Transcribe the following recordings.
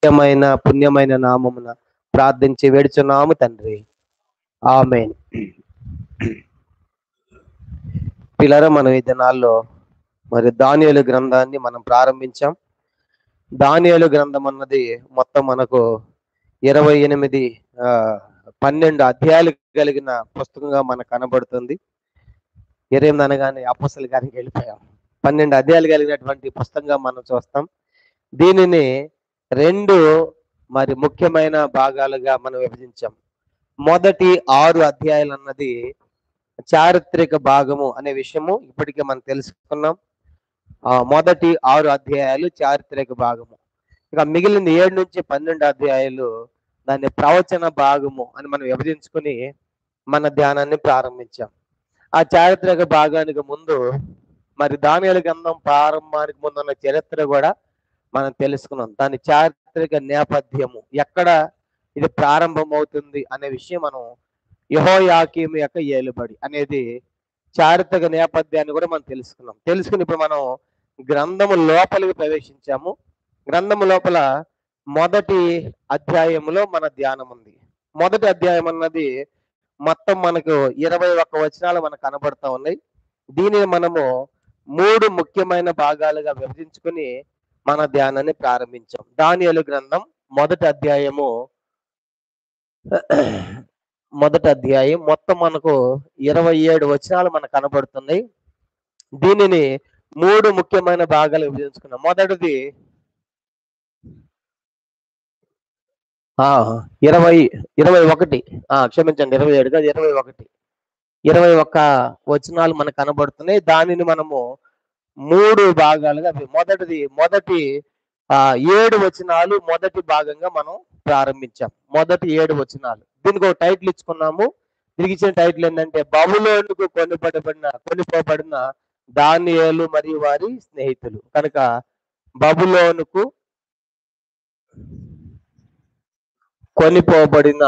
పుణ్యమైన నామమున ప్రార్థించి వేడుచున్నాము తండ్రి. ఆమేన్. పిల్లరా, మనం ఈ దినాల్లో మరి దానియేలు గ్రంథాన్ని మనం ప్రారంభించాం. దానియేలు గ్రంథం అన్నది మొత్తం మనకు 28 12 అధ్యాయాలు కలిగిన పుస్తకంగా మనకు కనబడుతుంది. 28 అనగానే అపోస్తల గారికి వెళ్ళిపోయాం. 12 అధ్యాయాలు కలిగినటువంటి పుస్తకంగా మనం చూస్తాం. దీనిని 2 మరి ముఖ్యమైన భాగాలుగా మనం విభజించాం. మొదటి 6 అధ్యాయాలు అన్నది చారిత్రక భాగము అనే విషయము ఇప్పటికే మనం తెలుసుకున్నాం. మొదటి 6 అధ్యాయాలు చారిత్రక భాగము. ఇక మిగిలిన 7 నుంచి 12 అధ్యాయాలు దాన్ని ప్రవచన భాగము అని మనం విభజించుకుని మన ధ్యానాన్ని ప్రారంభించాం. ఆ చారిత్రక భాగానికి ముందు మరి దానియేలు గ్రంథం ప్రారంభానికి ముందున్న చరిత్ర కూడా మనం తెలుసుకున్నాం. దాని చారిత్రక నేపథ్యము ఎక్కడ ఇది ప్రారంభమవుతుంది అనే విషయం మనం యెహోయాకీము యొక్క ఏలుబడి అనేది చారిత్రక నేపథ్యాన్ని కూడా మనం తెలుసుకుని ఇప్పుడు మనం గ్రంథము లోపలికి ప్రవేశించాము. గ్రంథము లోపల మొదటి అధ్యాయములో మన ధ్యానం ఉంది. మొదటి అధ్యాయం అన్నది మొత్తం మనకు 21 వచనాలు మనకు కనబడతా ఉన్నాయి. దీనిని మనము 3 ముఖ్యమైన భాగాలుగా విభజించుకుని మన ధ్యానాన్ని ప్రారంభించాం. దానియేలు గ్రంథం మొదటి అధ్యాయం మొత్తం మనకు 27 వచనాలు మనకు కనబడుతున్నాయి. దీనిని 3 ముఖ్యమైన భాగాలు విభజించుకున్నాం. మొదటిది 21 క్షమించండి, 27 కాదు 21 వచనాలు మనకు కనబడుతున్నాయి. దానిని మనము 3 భాగాలుగా మొదటి 7 వచనాలు మొదటి భాగంగా మనం ప్రారంభించాం. మొదటి 7 వచనాలు దీనికి ఒక టైటిల్ ఇచ్చుకున్నాము. దీనికి ఇచ్చిన టైటిల్ ఏంటంటే బబులోనుకు కొనిపోబడిన దానియేలు మరియు వారి స్నేహితులు. కనుక బబులోనుకు కొనిపోబడిన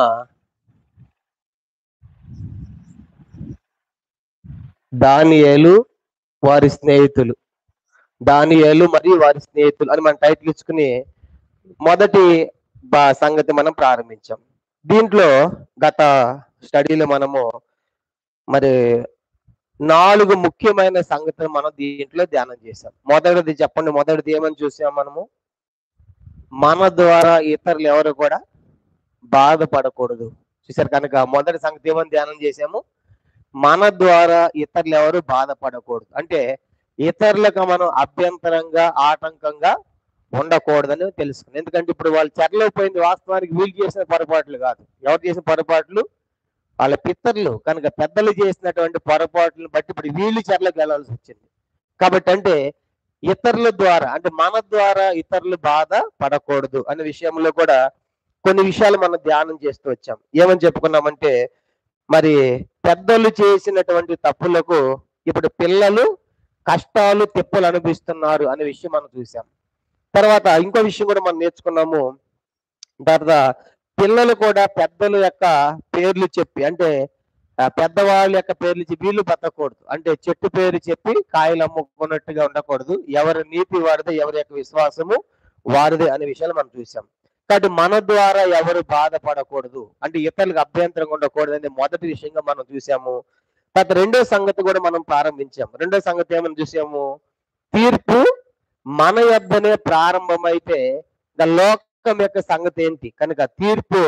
దానియేలు వారి స్నేహితులు, దానియేలు మరియు వారి స్నేహితులు అని మనం టైటిల్ ఇచ్చుకుని మొదటి సంగతి మనం ప్రారంభించాం. దీంట్లో గత స్టడీలో మనము మరి 4 ముఖ్యమైన సంగతులు మనం దీంట్లో ధ్యానం చేశాం. మొదటిది చెప్పండి, మొదటిది ఏమని చూసాం మనము? మన ద్వారా ఇతరులు ఎవరు కూడా బాధపడకూడదు. చూసారు. కనుక మొదటి సంగతి ఏమని ధ్యానం చేసాము? మన ద్వారా ఇతరులు ఎవరు బాధపడకూడదు. అంటే ఇతరులకు మనం అభ్యంతరంగా ఆటంకంగా ఉండకూడదని తెలుసుకుంది. ఎందుకంటే ఇప్పుడు వాళ్ళు చెరలో పోయింది వాస్తవానికి వీళ్ళు చేసిన పొరపాట్లు కాదు. ఎవరు చేసిన పొరపాట్లు? వాళ్ళ పితరులు. కనుక పెద్దలు చేసినటువంటి పొరపాట్లను బట్టి ఇప్పుడు వీళ్ళు చెరలోకి వెళ్ళాల్సి వచ్చింది. కాబట్టి అంటే ఇతరుల ద్వారా, అంటే మన ద్వారా ఇతరులు బాధ పడకూడదు అనే విషయంలో కూడా కొన్ని విషయాలు మనం ధ్యానం చేస్తూ వచ్చాం. ఏమని చెప్పుకున్నామంటే మరి పెద్దలు చేసినటువంటి తప్పులకు ఇప్పుడు పిల్లలు కష్టాలు తిప్పలు అనుభవిస్తున్నారు అనే విషయం మనం చూసాం. తర్వాత ఇంకో విషయం కూడా మనం నేర్చుకున్నాము. తర్వాత పిల్లలు కూడా పెద్దల యొక్క పేర్లు చెప్పి, అంటే పెద్దవాళ్ళ యొక్క పేర్లు చెప్పి వీళ్ళు బతకూడదు. అంటే చెట్టు పేరు చెప్పి కాయలు అమ్ముకున్నట్టుగా ఉండకూడదు. ఎవరి నీతి వారిదే, ఎవరి యొక్క విశ్వాసము వారిదే అనే విషయాలు మనం చూసాం. కాబట్టి మన ద్వారా ఎవరు బాధపడకూడదు, అంటే ఇతరులకు అభ్యంతరంగా ఉండకూడదు అనే మొదటి విషయంగా మనం చూసాము. తర్వాత రెండో సంగతి కూడా మనం ప్రారంభించాము. రెండో సంగతి ఏమని చూసాము? తీర్పు మన యొద్దనే ప్రారంభమైతే లోకం యొక్క సంగతి ఏంటి? కనుక తీర్పు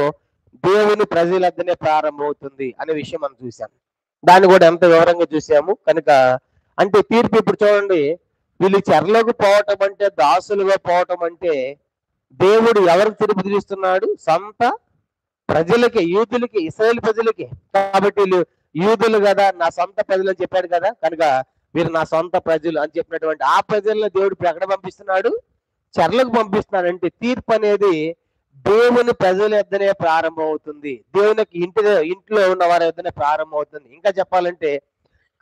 దేవుని ప్రజల యొద్దనే ప్రారంభమవుతుంది అనే విషయం మనం చూసాం. దాన్ని కూడా ఎంత వివరంగా చూసాము. కనుక అంటే తీర్పు ఇప్పుడు చూడండి, వీళ్ళు చెరలోకి పోవటం అంటే, దాసులుగా పోవటం అంటే దేవుడు ఎవరికి తీర్పు తీరుస్తున్నాడు? సొంత ప్రజలకి, యూదులకి, ఇశ్రాయేలు ప్రజలకి. కాబట్టి వీళ్ళు యూదులు కదా, నా సొంత ప్రజలు అని చెప్పాడు కదా. కనుక వీరు నా సొంత ప్రజలు అని చెప్పినటువంటి ఆ ప్రజలను దేవుడు ఇప్పుడు ఎక్కడ పంపిస్తున్నాడు? చెరలకు పంపిస్తున్నాడు. అంటే తీర్పు అనేది దేవుని ప్రజల యొద్దనే ప్రారంభం అవుతుంది. దేవునికి ఇంట్లో ఉన్న వారి యొద్దనే ప్రారంభం అవుతుంది. ఇంకా చెప్పాలంటే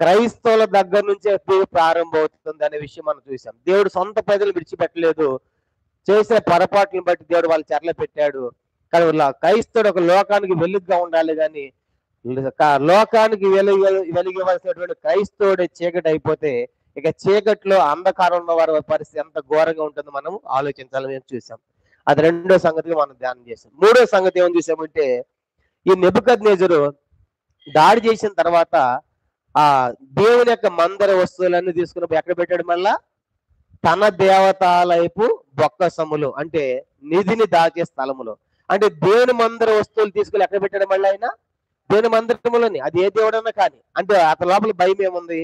క్రైస్తవుల దగ్గర నుంచే తీర్పు ప్రారంభం అవుతుంది అనే విషయం మనం చూసాం. దేవుడు సొంత ప్రజలు విడిచిపెట్టలేదు. చేసిన పొరపాట్లను బట్టి దేవుడు వాళ్ళు చెరలో పెట్టాడు. కానీ క్రైస్తవుడు ఒక లోకానికి వెలుగుగా ఉండాలి, కానీ లోకానికి వెలిగివలసినటువంటి క్రైస్తవుడే చీకటి అయిపోతే ఇక చీకట్లో అంధకారం ఉన్న వారి పరిస్థితి ఎంత ఘోరంగా ఉంటుందో మనం ఆలోచించాలని చూసాం. అది రెండో సంగతిగా మనం ధ్యానం చేసాం. మూడో సంగతి ఏమని చూసామంటే, ఈ నెబుకద్నెజరు దాడి చేసిన తర్వాత ఆ దేవుని యొక్క మందిర వస్తువులన్నీ తీసుకుని ఎక్కడ పెట్టాడు? మళ్ళా తన దేవతాలయపు బొక్కసములు, అంటే నిధిని దాచే స్థలములో. అంటే దేవుని మందిర వస్తువులు తీసుకెళ్ళి ఎక్కడ పెట్టాడు? మళ్ళీ ఆయన దేవుని మందిరములోని. అది ఏ దేవుడన్నా కానీ, అంటే అతని లోపల భయం ఏముంది?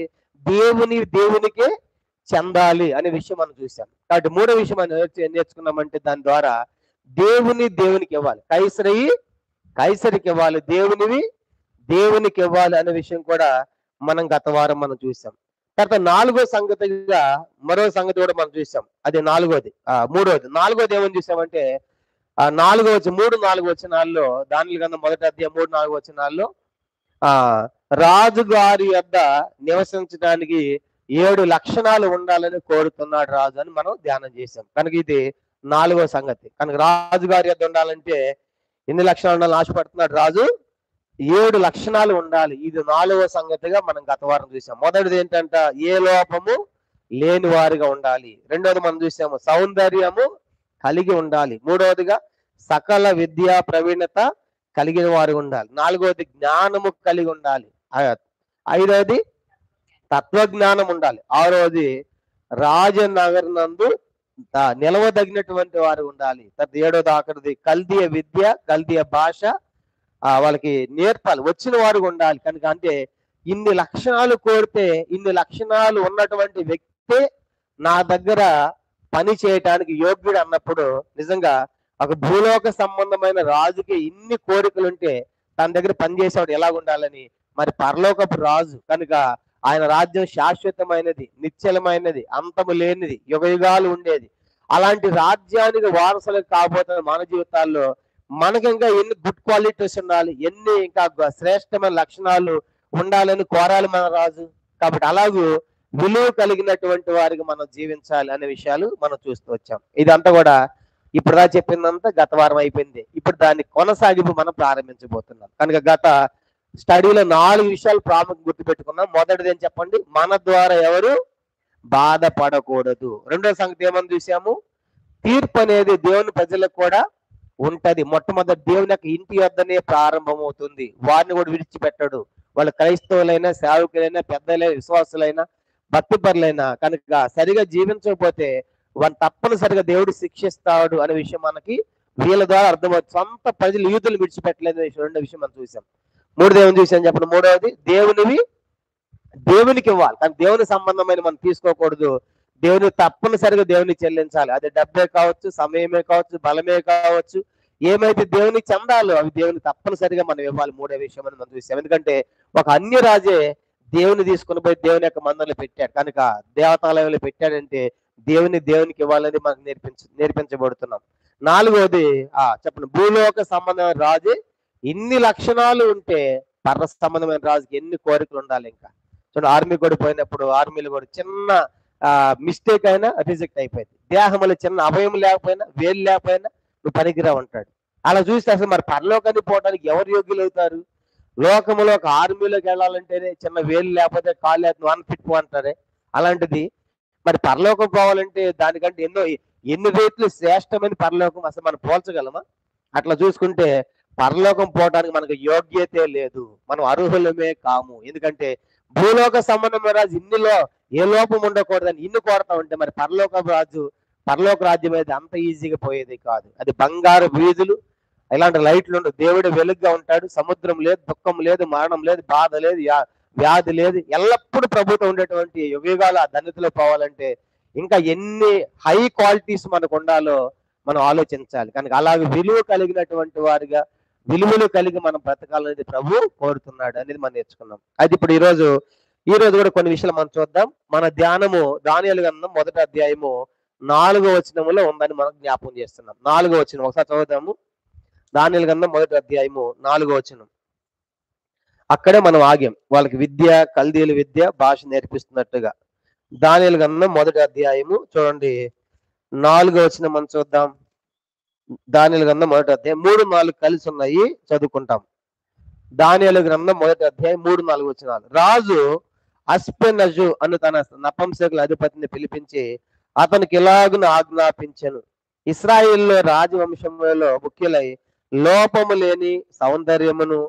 దేవునికే చెందాలి అనే విషయం మనం చూసాం. కాబట్టి మూడో విషయం మనం నేర్చుకున్నామంటే, దాని ద్వారా దేవునికి ఇవ్వాలి, కైసరికి ఇవ్వాలి, దేవునికి ఇవ్వాలి అనే విషయం కూడా మనం గత వారం మనం చూసాం. తర్వాత నాలుగో సంగతిగా మరో సంగతి కూడా మనం చూసాం. అది నాలుగోది ఏమని చూసామంటే, ఆ 3-4 వచనాల్లో, దానియేలు గ్రంథం 1వ అధ్యాయం 3-4 వచనాల్లో రాజుగారి యొద్ద నివసించడానికి 7 లక్షణాలు ఉండాలని కోరుతున్నాడు రాజు అని మనం ధ్యానం చేసాం. కనుక ఇది 4వ సంగతి. కనుక రాజుగారి యొద్ద ఉండాలంటే ఎన్ని లక్షణాలు ఉండాలని ఆశపడుతున్నాడు రాజు? 7 లక్షణాలు ఉండాలి. ఇది 4వ సంగతిగా మనం గత వారం చూసాం. మొదటిది ఏంటంట? ఏ లోపము లేని వారిగా ఉండాలి. రెండోది మనం చూసాము, సౌందర్యము కలిగి ఉండాలి. మూడవదిగా సకల విద్యా ప్రవీణత కలిగిన వారు ఉండాలి. నాలుగవది జ్ఞానము కలిగి ఉండాలి. ఐదవది తత్వజ్ఞానం ఉండాలి. ఆరవది రాజనగరనందు నిలవదగినటువంటి వారు ఉండాలి. ఏడవది ఆఖరిది కల్దీయ విద్య, కల్దీయ భాష వాళ్ళకి నేర్పాలి, వచ్చిన వారు ఉండాలి. కనుక అంటే ఇన్ని లక్షణాలు కోరితే, ఇన్ని లక్షణాలు ఉన్నటువంటి వ్యక్తే నా దగ్గర పని చేయటానికి యోగ్యుడు అన్నప్పుడు, నిజంగా ఒక భూలోక సంబంధమైన రాజుకి ఇన్ని కోరికలు ఉంటే తన దగ్గర పనిచేసేవాడు ఎలా ఉండాలని? మరి పరలోకపు రాజు కనుక ఆయన రాజ్యం శాశ్వతమైనది, నిశ్చలమైనది, అంతము లేనిది, యుగయుగాలు ఉండేది. అలాంటి రాజ్యానికి వారసులకు కాబోతున్న మన జీవితాల్లో మనకి ఇంకా ఎన్ని గుడ్ క్వాలిటీస్ ఉండాలి, ఎన్ని ఇంకా శ్రేష్టమైన లక్షణాలు ఉండాలని కోరాలి మన రాజు. కాబట్టి అలాగూ విలువ కలిగినటువంటి వారికి మనం జీవించాలి అనే విషయాలు మనం చూస్తూ వచ్చాం. ఇదంతా కూడా ఇప్పుడు చెప్పిందంతా గత వారం అయిపోయింది. ఇప్పుడు దాన్ని కొనసాగింపు మనం ప్రారంభించబోతున్నాం. కనుక గత స్టడీలో 4 విషయాలు ప్రాముఖ్యం గుర్తుపెట్టుకున్నాం. మొదటిది ఏం చెప్పండి? మన ద్వారా ఎవరు బాధపడకూడదు. రెండో సంగతి ఏమని చూసాము? తీర్పు అనేది దేవుని ప్రజలకు కూడా ఉంటది. మొట్టమొదటి దేవుని యొక్క ఇంటి వద్దనే ప్రారంభమవుతుంది. వారిని కూడా విడిచిపెట్టడు. వాళ్ళు క్రైస్తవులైనా, సేవకులైనా, పెద్దలైనా, విశ్వాసులైనా, భక్తిపరులైనా కనుక సరిగా జీవించకపోతే వారిని తప్పనిసరిగా దేవుడు శిక్షిస్తాడు అనే విషయం మనకి వీళ్ళ ద్వారా అర్థమవుతుంది. సొంత ప్రజలు యూదులు విడిచిపెట్టలేదు. రెండో విషయం మనం చూసాం. మూడోది ఏమని చూసాం చెప్పండి? మూడవది దేవునికి ఇవ్వాలి. కానీ దేవుని సంబంధమైన మనం తీసుకోకూడదు. తప్పనిసరిగా దేవునికి చెల్లించాలి. అది డబ్బే కావచ్చు, సమయమే కావచ్చు, బలమే కావచ్చు, ఏమైతే దేవునికి చెందాలో అవి దేవునికి తప్పనిసరిగా మనం ఇవ్వాలి. మూడో విషయం అని మనం చూసాం. ఎందుకంటే ఒక అన్య రాజే దేవుని తీసుకుని పోయి దేవుని యొక్క మందిరంలో పెట్టాడు. కనుక దేవతాలయంలో పెట్టాడంటే దేవునికి ఇవ్వాలని మనకు నేర్పించబడుతున్నాం. నాలుగోది చెప్పండి, భూలోక సంబంధమైన రాజే ఇన్ని లక్షణాలు ఉంటే పర సంబంధమైన రాజుకి ఎన్ని కోరికలు ఉండాలి. ఇంకా చూడండి, ఆర్మీ కూడా పోయినప్పుడు ఆర్మీలో కూడా చిన్న మిస్టేక్ అయినా రిజెక్ట్ అయిపోయింది. దేహంలో చిన్న అవయం లేకపోయినా, వేలు లేకపోయినా నువ్వు పనికిరా ఉంటాడు. అలా చూస్తే అసలు మరి పరలోకానికి పోవడానికి ఎవరు యోగ్యులు అవుతారు? లోకంలో ఒక ఆర్మీలోకి వెళ్ళాలంటేనే చిన్న వేలు లేకపోతే కాలు లేకపోతే అన్ఫిట్ అంటారే. అలాంటిది మరి పరలోకం పోవాలంటే దానికంటే ఎన్ని రేట్లు శ్రేష్టమైన పరలోకం. అసలు మనం పోల్చగలమా? అట్లా చూసుకుంటే పరలోకం పోవడానికి మనకు యోగ్యతే లేదు, మనం అర్హులమే కాము. ఎందుకంటే భూలోక సంబంధమైన రాజు ఇన్నిలో ఏ లోపం ఉండకూడదని ఇన్ని కోరతా ఉంటే మరి పరలోక రాజ్యం అయితే అంత ఈజీగా పోయేది కాదు. అది బంగారు వీధులు, ఇలాంటి లైట్లు ఉండవు. దేవుడు వెలుగుగా ఉంటాడు. సముద్రం లేదు, దుఃఖం లేదు, మరణం లేదు, బాధ లేదు, వ్యాధి లేదు. ఎల్లప్పుడూ ప్రభుత్వం ఉండేటువంటి యుగాలు ఆ ధన్యతలో పోవాలంటే ఇంకా ఎన్ని హై క్వాలిటీస్ మనకు ఉండాలో మనం ఆలోచించాలి. కనుక అలాగే విలువ కలిగినటువంటి వారిగా, విలువలు కలిగి మనం బ్రతకాలనేది ప్రభు కోరుతున్నాడు అనేది మనం నేర్చుకున్నాం. అయితే ఇప్పుడు ఈ రోజు కూడా కొన్ని విషయాలు మనం చూద్దాం. మన ధ్యానము దానియేలు గ్రంథం 1వ అధ్యాయము 4వ వచనములో ఉందని మనం జ్ఞాపకం చేస్తున్నాం. 4వ వచనం ఒకసారి చదువుదాము. దానియేలు గ్రంథం 1వ అధ్యాయము 4వ వచనం. అక్కడే మనం ఆగాం. వాళ్ళకి కల్దీయుల విద్య, భాష నేర్పిస్తున్నట్టుగా. దానియేలు గ్రంథం 1వ అధ్యాయము చూడండి 4వ వచనం మనం చూద్దాం. దానియేలు గ్రంథం 1వ అధ్యాయం 3-4 కలిసి ఉన్నాయి, చదువుకుంటాం. దానియేలు గ్రంథం 1వ అధ్యాయం 3-4 వచనాలు. రాజు అస్పెనజు అను తన నపుంసకుల అధిపతిని పిలిపించి అతనికి ఇలాగున ఆజ్ఞాపించెను, ఇస్రాయేల్లో రాజవంశములలో ముఖ్యులై లోపము లేని సౌందర్యమును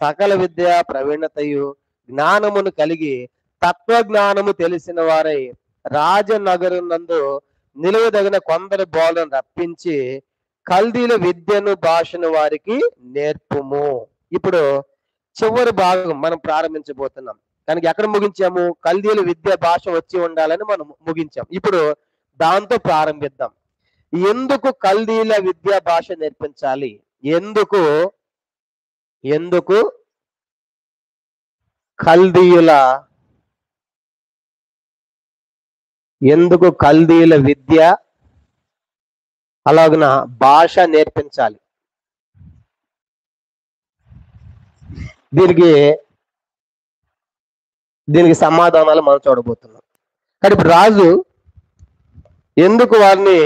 సకల విద్య ప్రవీణతయు జ్ఞానమును కలిగి తత్వజ్ఞానము తెలిసిన వారై రాజనగరం నందు నిలువదగిన కొందరు బోలను రప్పించి కల్దీల విద్యను భాషను వారికి నేర్పుము. ఇప్పుడు చివరి భాగం మనం ప్రారంభించబోతున్నాం. కనుక ఎక్కడ ముగించాము? కల్దీల విద్య భాష వచ్చి ఉండాలని మనం ముగించాం. ఇప్పుడు దాంతో ప్రారంభిద్దాం. ఎందుకు కల్దీల విద్యా భాష నేర్పించాలి? ఎందుకు కల్దీల విద్య అలాగన భాష నేర్పించాలి? దీనికి సమాధానాలు మనం చూడబోతున్నాం. కానీ ఇప్పుడు రాజు ఎందుకు వారిని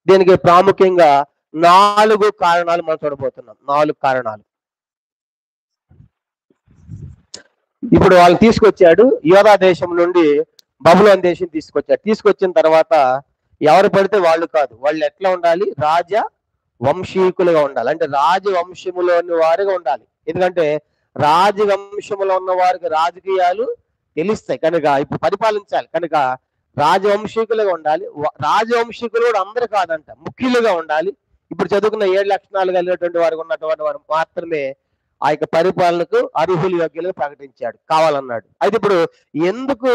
దీనికి ప్రాముఖ్యంగా 4 కారణాలు మనం చూడబోతున్నాం. 4 కారణాలు. ఇప్పుడు వాళ్ళని తీసుకొచ్చాడు, యోధా దేశం నుండి బబులోను దేశం తీసుకొచ్చాడు. తీసుకొచ్చిన తర్వాత ఎవరు పడితే వాళ్ళు కాదు, వాళ్ళు ఎట్లా ఉండాలి? రాజ వంశీకులుగా ఉండాలి. అంటే రాజవంశములోని వారిగా ఉండాలి. ఎందుకంటే రాజవంశములో ఉన్న వారికి రాజకీయాలు తెలుస్తాయి కనుక ఇప్పుడు పరిపాలించాలి. కనుక రాజవంశీకులుగా ఉండాలి. రాజవంశీకులు కూడా అందరూ కాదంట, ముఖ్యులుగా ఉండాలి. ఇప్పుడు చదువుకున్న 7 లక్షణాలు కలిగినటువంటి వారు ఉన్నటువంటి వారు మాత్రమే ఆ యొక్క పరిపాలనకు అర్హులు, యోగ్యులుగా ప్రకటించాడు, కావాలన్నాడు. అయితే ఇప్పుడు ఎందుకు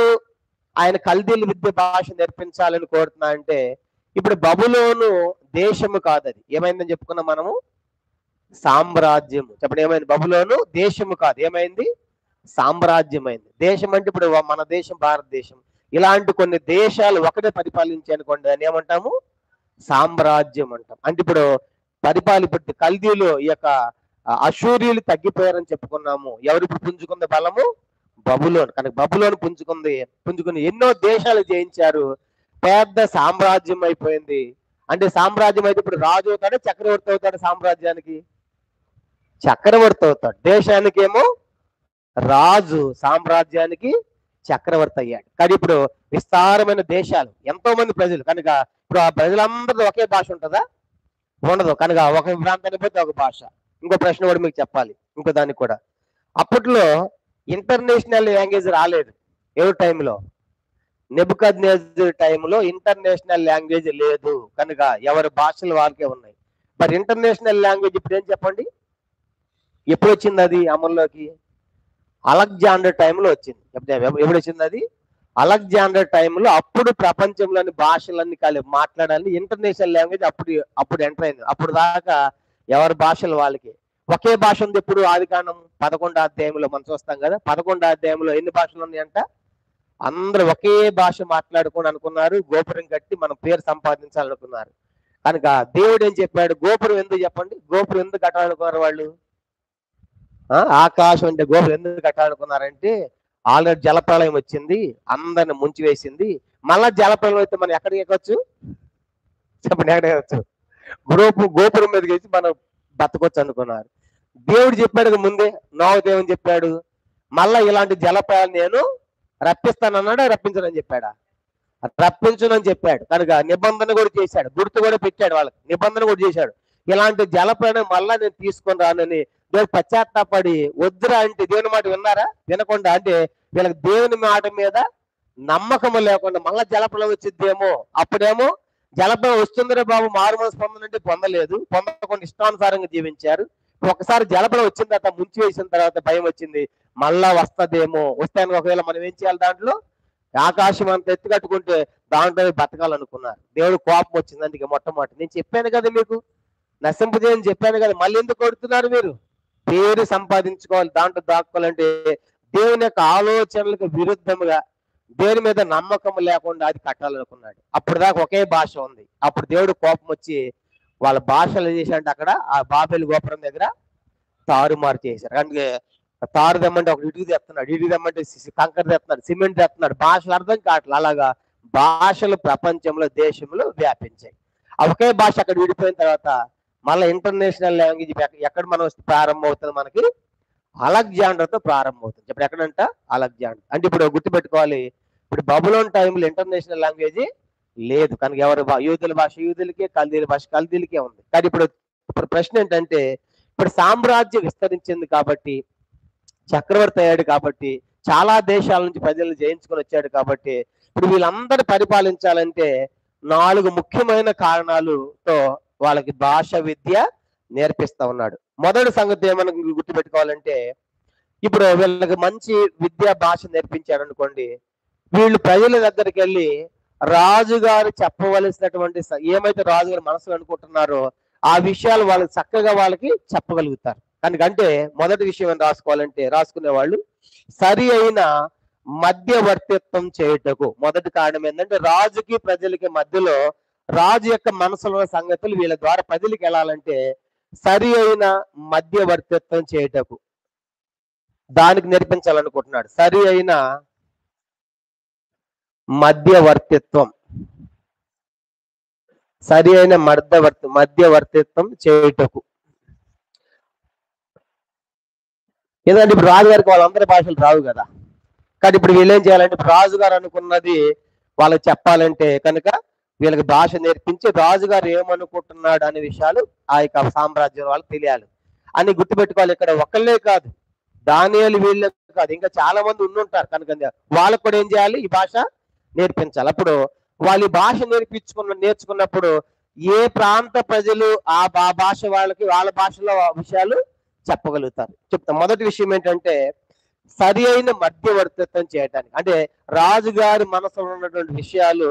ఆయన కల్దీల విద్య భాష నేర్పించాలని కోరుతున్నా అంటే, ఇప్పుడు బబులోను దేశము కాదు, అది ఏమైందని చెప్పుకున్నాం మనము? సామ్రాజ్యము. చెప్పండి, ఏమైంది? బబులోను దేశము కాదు, ఏమైంది? సామ్రాజ్యమైంది. దేశం అంటే ఇప్పుడు మన దేశం భారతదేశం, ఇలాంటి కొన్ని దేశాలు ఒకటే పరిపాలించి అనుకోండి, దాన్ని ఏమంటాము? సామ్రాజ్యం అంటాం. అంటే ఇప్పుడు ఇప్పుడు కల్దీలు ఈ యొక్క అశూరియులు తగ్గిపోయారని చెప్పుకున్నాము. ఎవరు ఇప్పుడు పుంజుకుంది బలము? బబులోను. కనుక బబులోను పుంజుకుని ఎన్నో దేశాలు జయించారు, పెద్ద సామ్రాజ్యం అయిపోయింది. అంటే సామ్రాజ్యం అయితే ఇప్పుడు రాజు అవుతాడు, చక్రవర్తి అవుతాడు. సామ్రాజ్యానికి చక్రవర్తి అవుతాడు, దేశానికేమో రాజు, సామ్రాజ్యానికి చక్రవర్తి అయ్యాడు. కానీ ఇప్పుడు విస్తారమైన దేశాలు, ఎంతో మంది ప్రజలు, కనుక ఇప్పుడు ఆ ప్రజలందరితో ఒకే భాష ఉంటుందా? ఉండదు. కనుక ఒక ప్రాంతానికి పోతే ఒక భాష. ఇంకో ప్రశ్న కూడా మీకు చెప్పాలి, ఇంకో దానికి కూడా. అప్పట్లో ఇంటర్నేషనల్ లాంగ్వేజ్ రాలేదు. ఎవరి టైంలో? నెబుకద్నెజర్ టైంలో ఇంటర్నేషనల్ లాంగ్వేజ్ లేదు. కనుక ఎవరి భాషలు వారికే ఉన్నాయి. మరి ఇంటర్నేషనల్ లాంగ్వేజ్ ఇప్పుడు ఏం చెప్పండి? ఎప్పుడు వచ్చింది అది అమల్లోకి? అలెగ్జాండర్ టైంలో వచ్చింది. ఎప్పుడు వచ్చింది అది? అలెగ్జాండర్ టైంలో. అప్పుడు ప్రపంచంలోని భాషలన్నీ కలిపి మాట్లాడాలి, ఇంటర్నేషనల్ లాంగ్వేజ్ అప్పుడు ఎంటర్ అయింది. అప్పుడు దాకా ఎవరి భాషలు వాళ్ళకి. ఒకే భాష ఉంది. ఎప్పుడు? ఆదికాండం 11వ అధ్యాయంలో మనం చూస్తాం కదా. 11వ అధ్యాయంలో ఎన్ని భాషలు ఉన్నాయంట? అందరూ ఒకే భాష మాట్లాడుకుని అనుకున్నారు, గోపురం కట్టి మనం పేరు సంపాదించాలనుకున్నారు. కనుక దేవుడు ఏం చెప్పాడు? గోపురం ఎందుకు చెప్పండి? గోపురం ఎందుకు కట్టాలనుకున్నారు వాళ్ళు? ఆకాశం అంటే గోపురం ఎందుకు కట్టాలనుకున్నారంటే, ఆల్రెడీ జలప్రళయం వచ్చింది, అందరిని ముంచి వేసింది. మళ్ళా జలప్రళయం అయితే మనం ఎక్కడికి ఎక్కొచ్చు? చెప్పండి, ఎక్కడికి ఎక్కొచ్చు? గోపురం మీదకి వేసి మనం బతకొచ్చు అనుకున్నారు. దేవుడు చెప్పాడు ముందే, నోవహు దేవుని చెప్పాడు, మళ్ళా ఇలాంటి జలప్రళయం నేను రప్పిస్తానన్నాడా? రప్పించనని చెప్పాడా? రప్పించనని చెప్పాడు. కనుక నిబంధన కూడా చేశాడు, గుర్తు కూడా పెట్టాడు, వాళ్ళకి నిబంధన కూడా చేశాడు. ఇలాంటి జలప్రళయం మళ్ళా నేను తీసుకొని రానని దేవుడు పశ్చాత్తాపడి వద్దురా అంటే దేవుని మాట విన్నారా? వినకుండా, అంటే వీళ్ళకి దేవుని మాట మీద నమ్మకం లేకుండా మళ్ళా జలప్రళయం వచ్చిద్దేమో. అప్పుడేమో జలప్రళయం వస్తుందిరే బాబు, మారు మనసు పొందనంటే పొందలేదు, పొందకుండా ఇష్టానుసారంగా జీవించారు. ఒకసారి జలప్రళయం వచ్చిన తర్వాత, ముంచి వేసిన తర్వాత భయం వచ్చింది, మళ్ళా వస్తదేమో. వస్తాయని ఒకవేళ మనం ఏం చేయాలి? దాంట్లో ఆకాశం అంత ఎత్తు కట్టుకుంటే దాంట్లో బతకాలనుకున్నారు. దేవుడు కోపం వచ్చింది. అందుకే మొట్టమొదటి నేను చెప్పాను కదా మీకు, నశింపజేయని చెప్పాను కదా, మళ్ళీ ఎందుకు కొడుతున్నారు మీరు? పేరు సంపాదించుకోవాలి, దాంట్లో దాక్కోవాలంటే దేవుని యొక్క ఆలోచనలకు విరుద్ధముగా, దేవుని మీద నమ్మకం లేకుండా అది కట్టాలనుకున్నాడు. అప్పుడు దాకా ఒకే భాష ఉంది. అప్పుడు దేవుడు కోపం వచ్చి వాళ్ళ భాషలు ఏం చేశారంటే, అక్కడ ఆ బాబేలు గోపురం దగ్గర తారుమారు చేశారు. అందుకే తారు తెమ్మంటే ఒక ఇటుకు తెస్తున్నాడు, ఇటుకు తెమ్మంటే కంకర తెస్తున్నాడు, సిమెంట్ తెస్తున్నాడు. భాషలు అర్థం కావట్లేదు. అలాగా భాషలు ప్రపంచంలో, దేశంలో వ్యాపించాయి. ఒకే భాష అక్కడ విడిపోయిన తర్వాత మళ్ళీ ఇంటర్నేషనల్ లాంగ్వేజ్ ఎక్కడ మనం ప్రారంభం అవుతుంది? మనకి అలెగ్జాండర్తో ప్రారంభం అవుతుంది. ఇప్పుడు ఎక్కడంట? అలెగ్జాండర్. అంటే ఇప్పుడు గుర్తుపెట్టుకోవాలి, ఇప్పుడు బబులోన్ టైంలో ఇంటర్నేషనల్ లాంగ్వేజ్ లేదు. కనుక ఎవరి యూదుల భాష యూదులకే, కల్దీల భాష కల్దీలకే ఉంది. కానీ ఇప్పుడు ప్రశ్న ఏంటంటే, ఇప్పుడు సామ్రాజ్యం విస్తరించింది కాబట్టి, చక్రవర్తి అయ్యాడు కాబట్టి, చాలా దేశాల నుంచి ప్రజలను జయించుకొని వచ్చాడు కాబట్టి, ఇప్పుడు వీళ్ళందరూ పరిపాలించాలంటే 4 ముఖ్యమైన కారణాలతో వాళ్ళకి భాష విద్య నేర్పిస్తా ఉన్నాడు. మొదటి సంగతి ఏమన్నా గుర్తుపెట్టుకోవాలంటే, ఇప్పుడు వీళ్ళకి మంచి విద్యా భాష నేర్పించాడు అనుకోండి, వీళ్ళు ప్రజల దగ్గరికి వెళ్ళి రాజుగారు చెప్పవలసినటువంటి ఏమైతే రాజుగారు మనసులో అనుకుంటున్నారో ఆ విషయాలు వాళ్ళకి చక్కగా వాళ్ళకి చెప్పగలుగుతారు. అందుకంటే మొదటి విషయం ఏం రాసుకోవాలంటే, రాసుకునే వాళ్ళు సరి అయిన మధ్యవర్తిత్వం చేయుటకు. మొదటి కారణం ఏంటంటే, రాజుకి ప్రజలకి మధ్యలో రాజు యొక్క మనసులో ఉన్న సంగతులు వీళ్ళ ద్వారా ప్రజలకు వెళ్ళాలంటే సరి అయిన మధ్యవర్తిత్వం చేయుటకు దానికి నేర్పించాలనుకుంటున్నాడు. సరి అయిన మధ్యవర్తిత్వం, సరి అయిన మధ్యవర్తిత్వం చేయుటకు. ఎందుకంటే ఇప్పుడు రాజుగారికి వాళ్ళందరి భాషలు రావు కదా. కానీ ఇప్పుడు వీళ్ళేం చేయాలంటే, రాజుగారు అనుకున్నది వాళ్ళకి చెప్పాలంటే కనుక వీళ్ళకి భాష నేర్పించి రాజుగారు ఏమనుకుంటున్నాడు అనే విషయాలు ఆ యొక్క సామ్రాజ్యం వాళ్ళకి తెలియాలి అని గుర్తుపెట్టుకోవాలి. ఇక్కడ ఒక్కళ్ళే కాదు, దానియేలు వీళ్ళే కాదు, ఇంకా చాలా మంది ఉండుంటారు. కనుక వాళ్ళకు కూడా ఏం చేయాలి, ఈ భాష నేర్పించాలి. అప్పుడు వాళ్ళు ఈ భాష నేర్చుకున్నప్పుడు ఏ ప్రాంత ప్రజలు ఆ భాష వాళ్ళకి వాళ్ళ భాషలో విషయాలు చెప్పగలుగుతారు. చెప్తాం. మొదటి విషయం ఏంటంటే, సరి అయిన మధ్యవర్తిత్వం చేయటానికి, అంటే రాజుగారి మనసులో ఉన్నటువంటి విషయాలు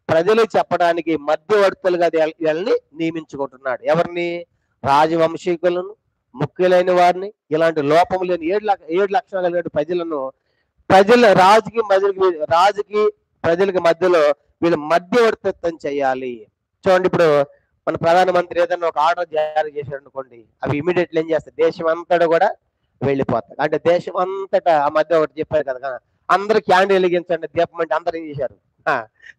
ప్రజలకు చెప్పడానికి మధ్యవర్తులుగా వీళ్ళని నియమించుకుంటున్నాడు. ఎవరిని? రాజవంశీకులను, ముఖ్యులైన వారిని, ఇలాంటి లోపం లేని 7 లక్షలు కలిగిన రాజుకి ప్రజలకి మధ్యలో వీళ్ళు మధ్యవర్తిత్వం చేయాలి. చూడండి, ఇప్పుడు మన ప్రధానమంత్రి ఏదైనా ఒక ఆర్డర్ జారీ చేశాడు అనుకోండి, అవి ఇమీడియట్లీ ఏం చేస్తారు, దేశం అంతటా కూడా వెళ్ళిపోతారు. అంటే దేశం అంతటా ఆ మధ్య ఒకటి చెప్పారు కదా, అందరూ క్యాండిల్ వెలిగించండి దీపం అంటే అందరూ ఏం చేశారు,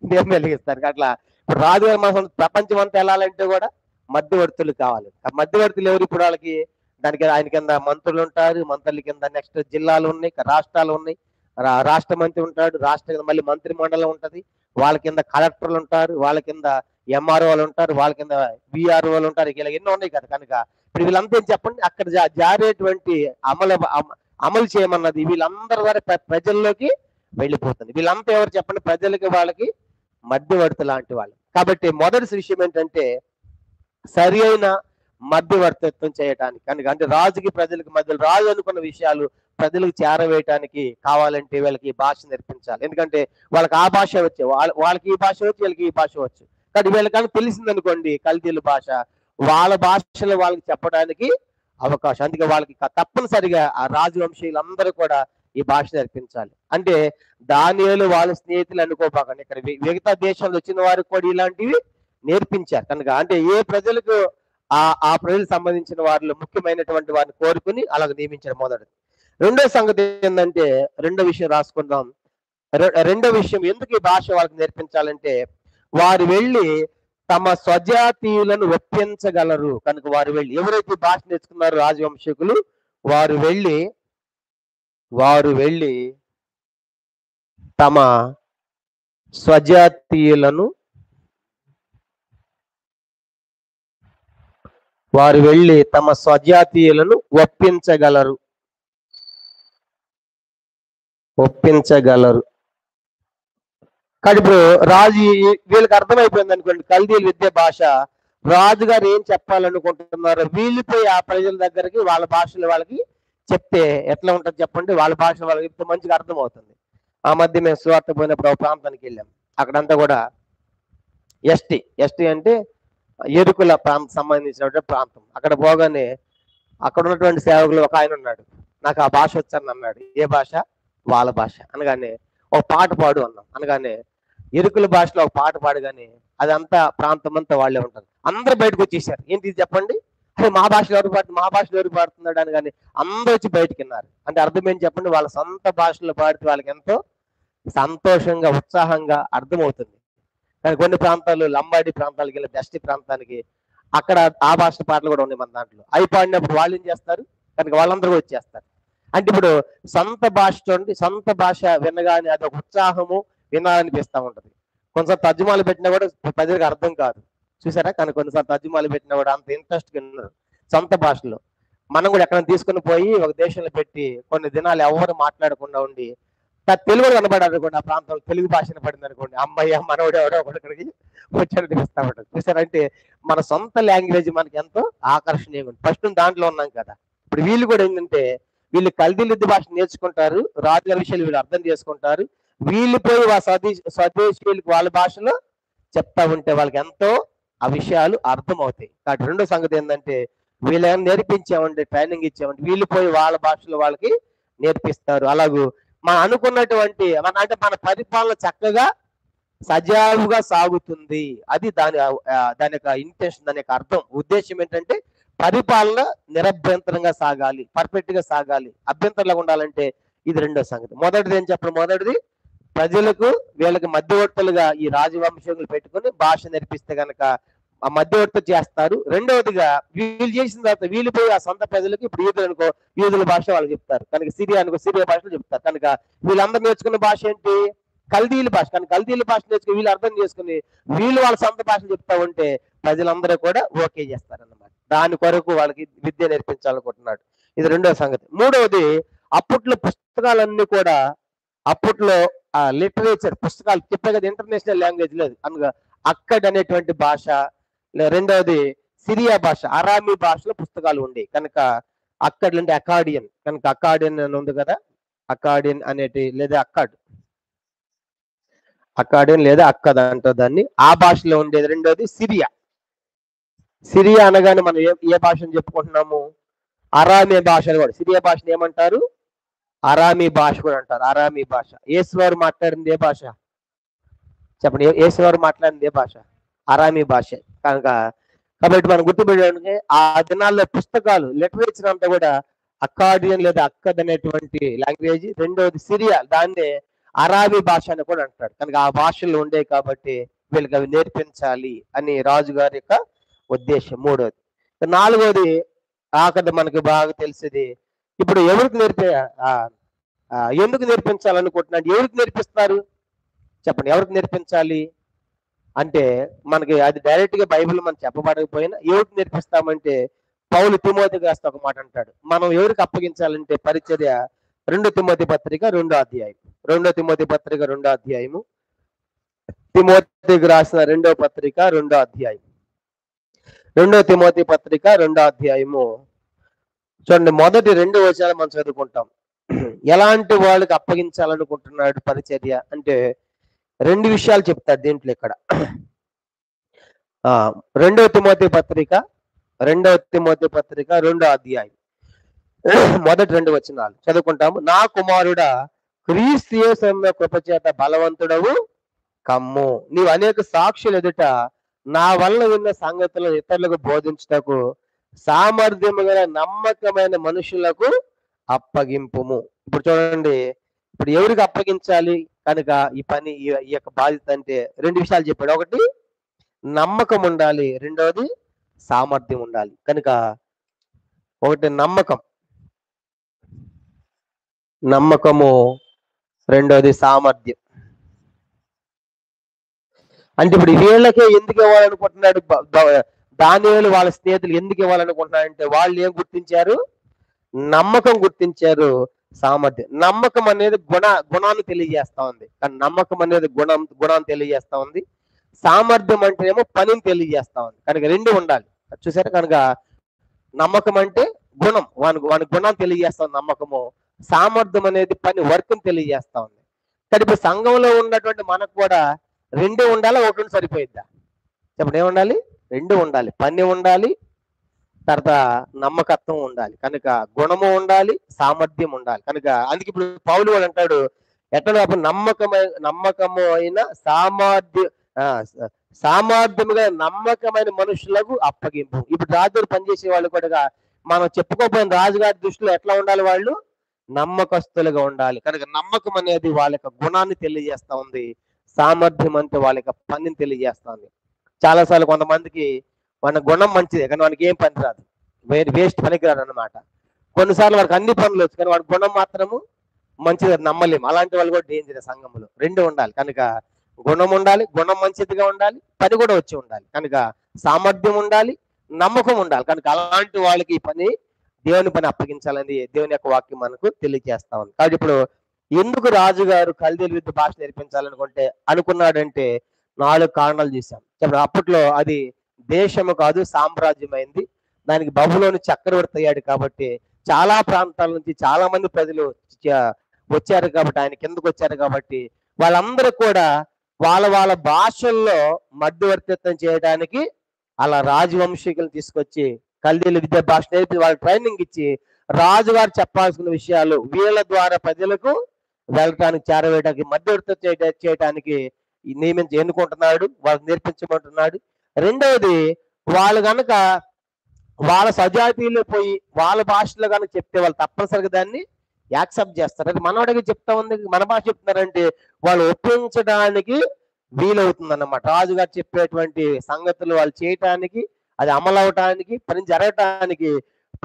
దీపం వెలిగిస్తారు. అట్లా ఇప్పుడు రాజుగారి మనసు ప్రపంచం అంతా వెళ్ళాలంటే కూడా మధ్యవర్తులు కావాలి. ఆ మధ్యవర్తులు ఎవరు? ఇప్పుడు వాళ్ళకి దానికి ఆయన కింద మంత్రులు ఉంటారు, మంత్రుల కింద నెక్స్ట్ జిల్లాలు ఉన్నాయి, రాష్ట్రాలు ఉన్నాయి, రాష్ట్ర మంత్రి ఉంటాడు, రాష్ట్ర కింద మళ్ళీ మంత్రి మండలం ఉంటది, వాళ్ళ కింద కలెక్టర్లు ఉంటారు, వాళ్ళ కింద ఎంఆర్ఓలు ఉంటారు, వాళ్ళ కింద విఆర్ఓలు ఉంటారు, ఇలా ఎన్నో ఉన్నాయి కదా. కనుక ఇప్పుడు వీళ్ళంతా ఏం చెప్పండి, అక్కడ జారేటువంటి అమలు చేయమన్నది వీళ్ళందరి ద్వారా ప్రజల్లోకి వెళ్ళిపోతుంది. వీళ్ళంతా ఎవరు చెప్పండి, ప్రజలకి వాళ్ళకి మధ్యవర్తి లాంటి వాళ్ళు. కాబట్టి మొదటి విషయం ఏంటంటే, సరి అయిన మధ్యవర్తిత్వం చేయటానికి. కనుక అంటే రాజుకి ప్రజలకి మధ్యలో రాజు అనుకున్న విషయాలు ప్రజలకు చేరవేయటానికి కావాలంటే వీళ్ళకి ఈ భాష నేర్పించాలి. ఎందుకంటే వాళ్ళకి ఆ భాష వచ్చే, వాళ్ళకి ఈ భాష వచ్చి, వీళ్ళకి ఈ భాష వచ్చు. కానీ వీళ్ళకన్నా తెలిసిందనుకోండి కల్దీల భాష, వాళ్ళ భాషలో వాళ్ళకి చెప్పడానికి అవకాశం. అందుకే వాళ్ళకి తప్పనిసరిగా ఆ రాజవంశీయులందరూ కూడా ఈ భాష నేర్పించాలి. అంటే దానియేలు వాళ్ళ స్నేహితులు అనుకోబాకండి, ఇక్కడ మిగతా దేశాలు వచ్చిన వారికి కూడా ఇలాంటివి నేర్పించారు. కనుక అంటే ఏ ప్రజలకు ఆ ప్రజలకు సంబంధించిన వారిలో ముఖ్యమైనటువంటి వారిని కోరుకుని అలాగ నియమించారు. మొదటిది. రెండో సంగతి ఏంటంటే, రెండో విషయం రాసుకుందాం. రెండో విషయం ఎందుకు ఈ భాష వాళ్ళకి నేర్పించాలంటే, వారు వెళ్ళి తమ స్వజాతీయులను ఒప్పించగలరు. కనుక వారు వెళ్ళి, ఎవరైతే భాష నేర్చుకున్నారో రాజవంశీకులు, వారు వెళ్ళి తమ స్వజాతీయులను ఒప్పించగలరు. కానీ ఇప్పుడు రాజు వీళ్ళకి అర్థమైపోయింది అనుకోండి, కల్దీల విద్య భాష, రాజుగారు ఏం చెప్పాలనుకుంటున్నారో వీళ్ళిపోయి ఆ ప్రజల దగ్గరికి వాళ్ళ భాషలో వాళ్ళకి చెప్తే ఎట్లా ఉంటుంది చెప్పండి, వాళ్ళ భాష వాళ్ళకి చెప్తే మంచిగా అర్థమవుతుంది. ఆ మధ్య మేము సువార్త పోయినప్పుడు ఒక ప్రాంతానికి వెళ్ళాం. అక్కడంతా కూడా ఎస్టీ అంటే ఎరుకుల సంబంధించినటువంటి ప్రాంతం. అక్కడ పోగానే అక్కడ ఉన్నటువంటి సేవకులు ఒక ఆయన ఉన్నాడు, నాకు ఆ భాష వచ్చని అన్నాడు. ఏ భాష? వాళ్ళ భాష. అనగానే ఒక పాట పాడు అన్నాం. అనగానే ఎరుకుల భాషలో ఒక పాట పాడగానే అదంతా ప్రాంతం అంతా వాళ్ళే ఉంటారు. అందరూ బయటకు వచ్చేసారు. ఏంటి చెప్పండి, అరే మా భాషలో ఎవరు పాడుతున్నాడు అని. కానీ అందరూ వచ్చి బయటకు విన్నారు. అంటే అర్థం ఏం చెప్పండి, వాళ్ళ సొంత భాషలో పాడితే వాళ్ళకి ఎంతో సంతోషంగా, ఉత్సాహంగా అర్థమవుతుంది. కానీ కొన్ని ప్రాంతాలు, లంబాడి ప్రాంతాలకి వెళ్ళి దష్టి ప్రాంతానికి, అక్కడ ఆ భాష పాటలు కూడా ఉన్నాయి మన దాంట్లో. అవి పాడినప్పుడు వాళ్ళు ఏం చేస్తారు, కనుక వాళ్ళందరూ వచ్చేస్తారు. అంటే ఇప్పుడు సొంత భాష చూడండి, సొంత భాష వినగానే అదొక ఉత్సాహము, వినాలనిపిస్తూ ఉంటది. కొంచెం తర్జుమాలు పెట్టినా కూడా ప్రజలకు అర్థం కాదు, చూసారా? కానీ కొన్నిసార్లు తర్జుమాలు పెట్టినా కూడా అంత ఇంట్రెస్ట్ విన్నారు సొంత భాషలో. మనం కూడా ఎక్కడ తీసుకుని పోయి ఒక దేశంలో పెట్టి కొన్ని దినాలు ఎవరు మాట్లాడకుండా ఉండి తెలుగు కనబడారు అనుకోండి, ఆ ప్రాంతంలో తెలుగు భాషను పడింది అనుకోండి, అమ్మయ్య మనోడు ఎవడో ఒకటి ఇక్కడికి వచ్చాడు తెలుస్తా ఉంటుంది. చూసారంటే మన సొంత లాంగ్వేజ్ మనకి ఎంతో ఆకర్షణీయంగా ఉంది. ఫస్ట్ దాంట్లో ఉన్నాం కదా. ఇప్పుడు వీళ్ళు కూడా ఏంటంటే వీళ్ళు కల్దీలిద్ది భాష నేర్చుకుంటారు, రాజుల విషయాలు వీళ్ళు అర్థం చేసుకుంటారు, వీళ్ళు పోయి స్వదేశీయులకు వాళ్ళ భాషలో చెప్తా ఉంటే వాళ్ళకి ఎంతో ఆ విషయాలు అర్థం అవుతాయి. కాబట్టి రెండో సంగతి ఏంటంటే వీళ్ళు ఏమైనా నేర్పించామంటే, ట్రైనింగ్ ఇచ్చామంటే వీళ్ళు పోయి వాళ్ళ భాషలో వాళ్ళకి నేర్పిస్తారు. అలాగూ మనం అనుకున్నటువంటి అంటే మన పరిపాలన చక్కగా సజావుగా సాగుతుంది. అది దాని యొక్క ఇంటెన్షన్, దాని యొక్క అర్థం, ఉద్దేశం ఏంటంటే పరిపాలన నిరభ్యంతరంగా సాగాలి, పర్ఫెక్ట్ గా సాగాలి. అభ్యంతరంగా ఉండాలంటే ఇది రెండో సంగతి. మొదటిది ఏం చెప్పడం, మొదటిది ప్రజలకు వీళ్ళకి మధ్యవర్తులుగా ఈ రాజవంశీయులు పెట్టుకుని భాష నేర్పిస్తే కనుక ఆ మధ్యవర్తి చేస్తారు. రెండవదిగా వీళ్ళు చేసిన తర్వాత వీళ్ళు పోయి ఆ సొంత ప్రజలకు, ఇప్పుడు యూదులు అనుకో యూదుల భాష వాళ్ళు చెప్తారు, కనుక సిరియా అనుకో సిరియా భాషలో చెప్తారు. కనుక వీళ్ళందరూ నేర్చుకున్న భాష ఏంటి, కల్దీల భాష. కానీ కల్దీల భాష నేర్చుకుని వీళ్ళు అర్థం చేసుకుని వీళ్ళు వాళ్ళ సొంత భాషలు చెప్తా ఉంటే ప్రజలందరూ కూడా ఓకే చేస్తారన్నమాట. దాని కొరకు వాళ్ళకి విద్య నేర్పించాలనుకుంటున్నాడు. ఇది రెండో సంగతి. మూడవది, అప్పట్లో పుస్తకాలన్నీ కూడా అప్పట్లో లిటరేచర్ పుస్తకాలు చెప్పే కదా, ఇంటర్నేషనల్ లాంగ్వేజ్ లేదు అనగా అక్కడ్ అనేటువంటి భాష. రెండవది సిరియా భాష, అరామీ భాషలో పుస్తకాలు ఉండేవి కనుక అక్కడ్ అంటే అకాడియన్, కనుక అకాడియన్ అని ఉంది కదా, అకాడియన్ అనేటి లేదా అకాడియన్ లేదా అక్కద్ అంటారు దాన్ని, ఆ భాషలో ఉండేది. రెండోది సిరియా. సిరియా అనగానే మనం ఏ భాషను చెప్పుకుంటున్నాము, అరామీ భాష కూడా. సిరియా భాషను ఏమంటారు, అరామీ భాష కూడా అంటారు. అరామీ భాష. యేసువారు మాట్లాడింది ఏ భాష చెప్పండి, యేసువారు మాట్లాడింది ఏ భాష, అరామీ భాష. కనుక కాబట్టి మనం గుర్తుపెట్టడానికి ఆ దినాల్లో పుస్తకాలు లిటరేచర్ అంతా కూడా అకాడియన్ లేదా అక్కద్ అనేటువంటి లాంగ్వేజ్. రెండోది సిరియా, దాన్నే అరాబీ భాష అని కూడా అంటాడు. కనుక ఆ భాషలు ఉండే కాబట్టి వీళ్ళకి అవి నేర్పించాలి అని రాజుగారి యొక్క ఉద్దేశం. మూడోది. నాలుగోది ఆఖరి మనకి బాగా తెలిసేది, ఇప్పుడు ఎవరికి ఎందుకు నేర్పించాలనుకుంటున్నాడు, ఎవరికి నేర్పిస్తారు చెప్పండి, ఎవరికి నేర్పించాలి అంటే మనకి అది డైరెక్ట్ గా బైబిల్ మనం చెప్పబడకపోయినా ఎవరికి నేర్పిస్తామంటే పౌలు తిమోతికి రాస్తే ఒక మాట అంటాడు, మనం ఎవరికి అప్పగించాలంటే పరిచర్య 2 తిమోతి పత్రిక 2వ అధ్యాయం, 2 తిమోతి పత్రిక 2వ అధ్యాయము, తిమోతికి రాసిన 2వ పత్రిక 2వ అధ్యాయం, 2 తిమోతి పత్రిక 2వ అధ్యాయము చూడండి, మొదటి 2 వచనాలు మనం చదువుకుంటాం. ఎలాంటి వాళ్ళకి అప్పగించాలనుకుంటున్నాడు పరిచర్య అంటే 2 విషయాలు చెప్తాడు దీంట్లో ఇక్కడ. 2 తిమోతి పత్రిక 2వ అధ్యాయం మొదటి 2 వచనాలు చదువుకుంటాము. నా కుమారుడా, క్రీస్తు యేసు కృప చేత బలవంతుడవు కమ్ము, నీవు అనేక సాక్షులు ఎదుట నా వల్ల విన్న సంగతులను ఇతరులకు బోధించుటకు సామర్థ్యము గల నమ్మకమైన మనుషులకు అప్పగింపుము. ఇప్పుడు చూడండి, ఇప్పుడు ఎవరికి అప్పగించాలి కనుక ఈ పని, ఈ యొక్క బాధ్యత అంటే 2 విషయాలు చెప్పాడు. ఒకటి నమ్మకం ఉండాలి, రెండవది సామర్థ్యం ఉండాలి. కనుక ఒకటి నమ్మకము, రెండవది సామర్థ్యం. అంటే ఇప్పుడు వీళ్ళకే ఎందుకు ఇవ్వాలనుకుంటున్నాడు, దానియేలు వాళ్ళ స్నేహితులు ఎందుకు ఇవ్వాలనుకుంటున్నాడు అంటే వాళ్ళు ఏం గుర్తించారు, నమ్మకం గుర్తించారు, సామర్థ్యం. నమ్మకం అనేది గుణాన్ని తెలియజేస్తా ఉంది, కానీ నమ్మకం అనేది గుణాన్ని తెలియజేస్తా ఉంది. సామర్థ్యం అంటే ఏమో పనిని తెలియజేస్తా ఉంది. కనుక 2 ఉండాలి, చూసారు. కనుక నమ్మకం అంటే గుణం, వాని గుణాన్ని తెలియజేస్తా ఉంది నమ్మకము. సామర్థ్యం అనేది పని, వర్క్ని తెలియజేస్తా ఉంది. కానీ ఇప్పుడు సంఘంలో ఉన్నటువంటి మనకు కూడా 2 ఉండాలి, ఒకటి సరిపోయిద్దా చెప్పండి, ఏముండాలి, 2 ఉండాలి. పని ఉండాలి, తర్వాత నమ్మకత్వం ఉండాలి. కనుక గుణము ఉండాలి, సామర్థ్యం ఉండాలి. కనుక అందుకే ఇప్పుడు పౌలు వాడు అంటాడు, ఎట్లా నమ్మకము అయిన సామర్థ్యముగా నమ్మకమైన మనుషులకు అప్పగింపు. ఇప్పుడు రాజుగారు పనిచేసే వాళ్ళు కూడా మనం చెప్పుకోపోయిన రాజుగారి దృష్టిలో ఎట్లా ఉండాలి, వాళ్ళు నమ్మకస్తులుగా ఉండాలి. కనుక నమ్మకం అనేది వాళ్ళ యొక్క గుణాన్ని తెలియజేస్తా ఉంది, సామర్థ్యం అంటే వాళ్ళ యొక్క పనిని తెలియజేస్తా ఉంది. చాలాసార్లు కొంతమందికి మన గుణం మంచిదే కానీ వానికి ఏం పని రాదు, వేస్ట్ పనికిరాదు అనమాట. కొన్నిసార్లు వాడికి అన్ని పనులు వచ్చు కానీ వాడి గుణం మాత్రము మంచిది, నమ్మలేము. అలాంటి వాళ్ళు కూడా డేంజర్ సంఘంలో. 2 ఉండాలి. కనుక గుణం ఉండాలి, గుణం మంచిదిగా ఉండాలి, పని కూడా వచ్చి ఉండాలి. కనుక సామర్థ్యం ఉండాలి, నమ్మకం ఉండాలి. కనుక అలాంటి వాళ్ళకి ఈ పని, దేవుని పని అప్పగించాలని దేవుని యొక్క వాక్యం మనకు తెలియజేస్తా ఉంది. కాబట్టి ఇప్పుడు ఎందుకు రాజుగారు కల్దీయుల విద్య భాష అనుకున్నాడంటే 4 కారణాలు చూసాం. అప్పట్లో అది దేశము కాదు, సామ్రాజ్యమైంది. దానికి బబులోను చక్రవర్తి అయ్యాడు కాబట్టి చాలా ప్రాంతాల నుంచి చాలా మంది ప్రజలు వచ్చారు కాబట్టి, ఆయన కిందకు వచ్చారు కాబట్టి వాళ్ళందరూ కూడా వాళ్ళ వాళ్ళ భాషల్లో మధ్యవర్తిత్వం చేయడానికి అలా రాజవంశీకులు తీసుకొచ్చి కల్దీయుల విద్యా భాష నేర్పి వాళ్ళకి ట్రైనింగ్ ఇచ్చి రాజుగారు చెప్పాల్సిన విషయాలు వీళ్ళ ద్వారా ప్రజలకు వెళ్ళటానికి, చేరవేయడానికి, మధ్యవర్తిత్వం చేయడానికి ఎన్నుకుంటున్నాడు, వాళ్ళకి నేర్పించమంటున్నాడు. రెండవది, వాళ్ళు కనుక వాళ్ళ సజాతీయులు పోయి వాళ్ళ భాషలో కనుక చెప్తే వాళ్ళు తప్పనిసరిగా దాన్ని యాక్సెప్ట్ చేస్తారు. అది మనవాడికి చెప్తా ఉంది, మన భాష చెప్తున్నారంటే వాళ్ళు ఒప్పించడానికి వీలవుతుంది అన్నమాట. రాజుగారు చెప్పేటువంటి సంగతులు వాళ్ళు చేయటానికి, అది అమలు అవటానికి, పని జరగటానికి,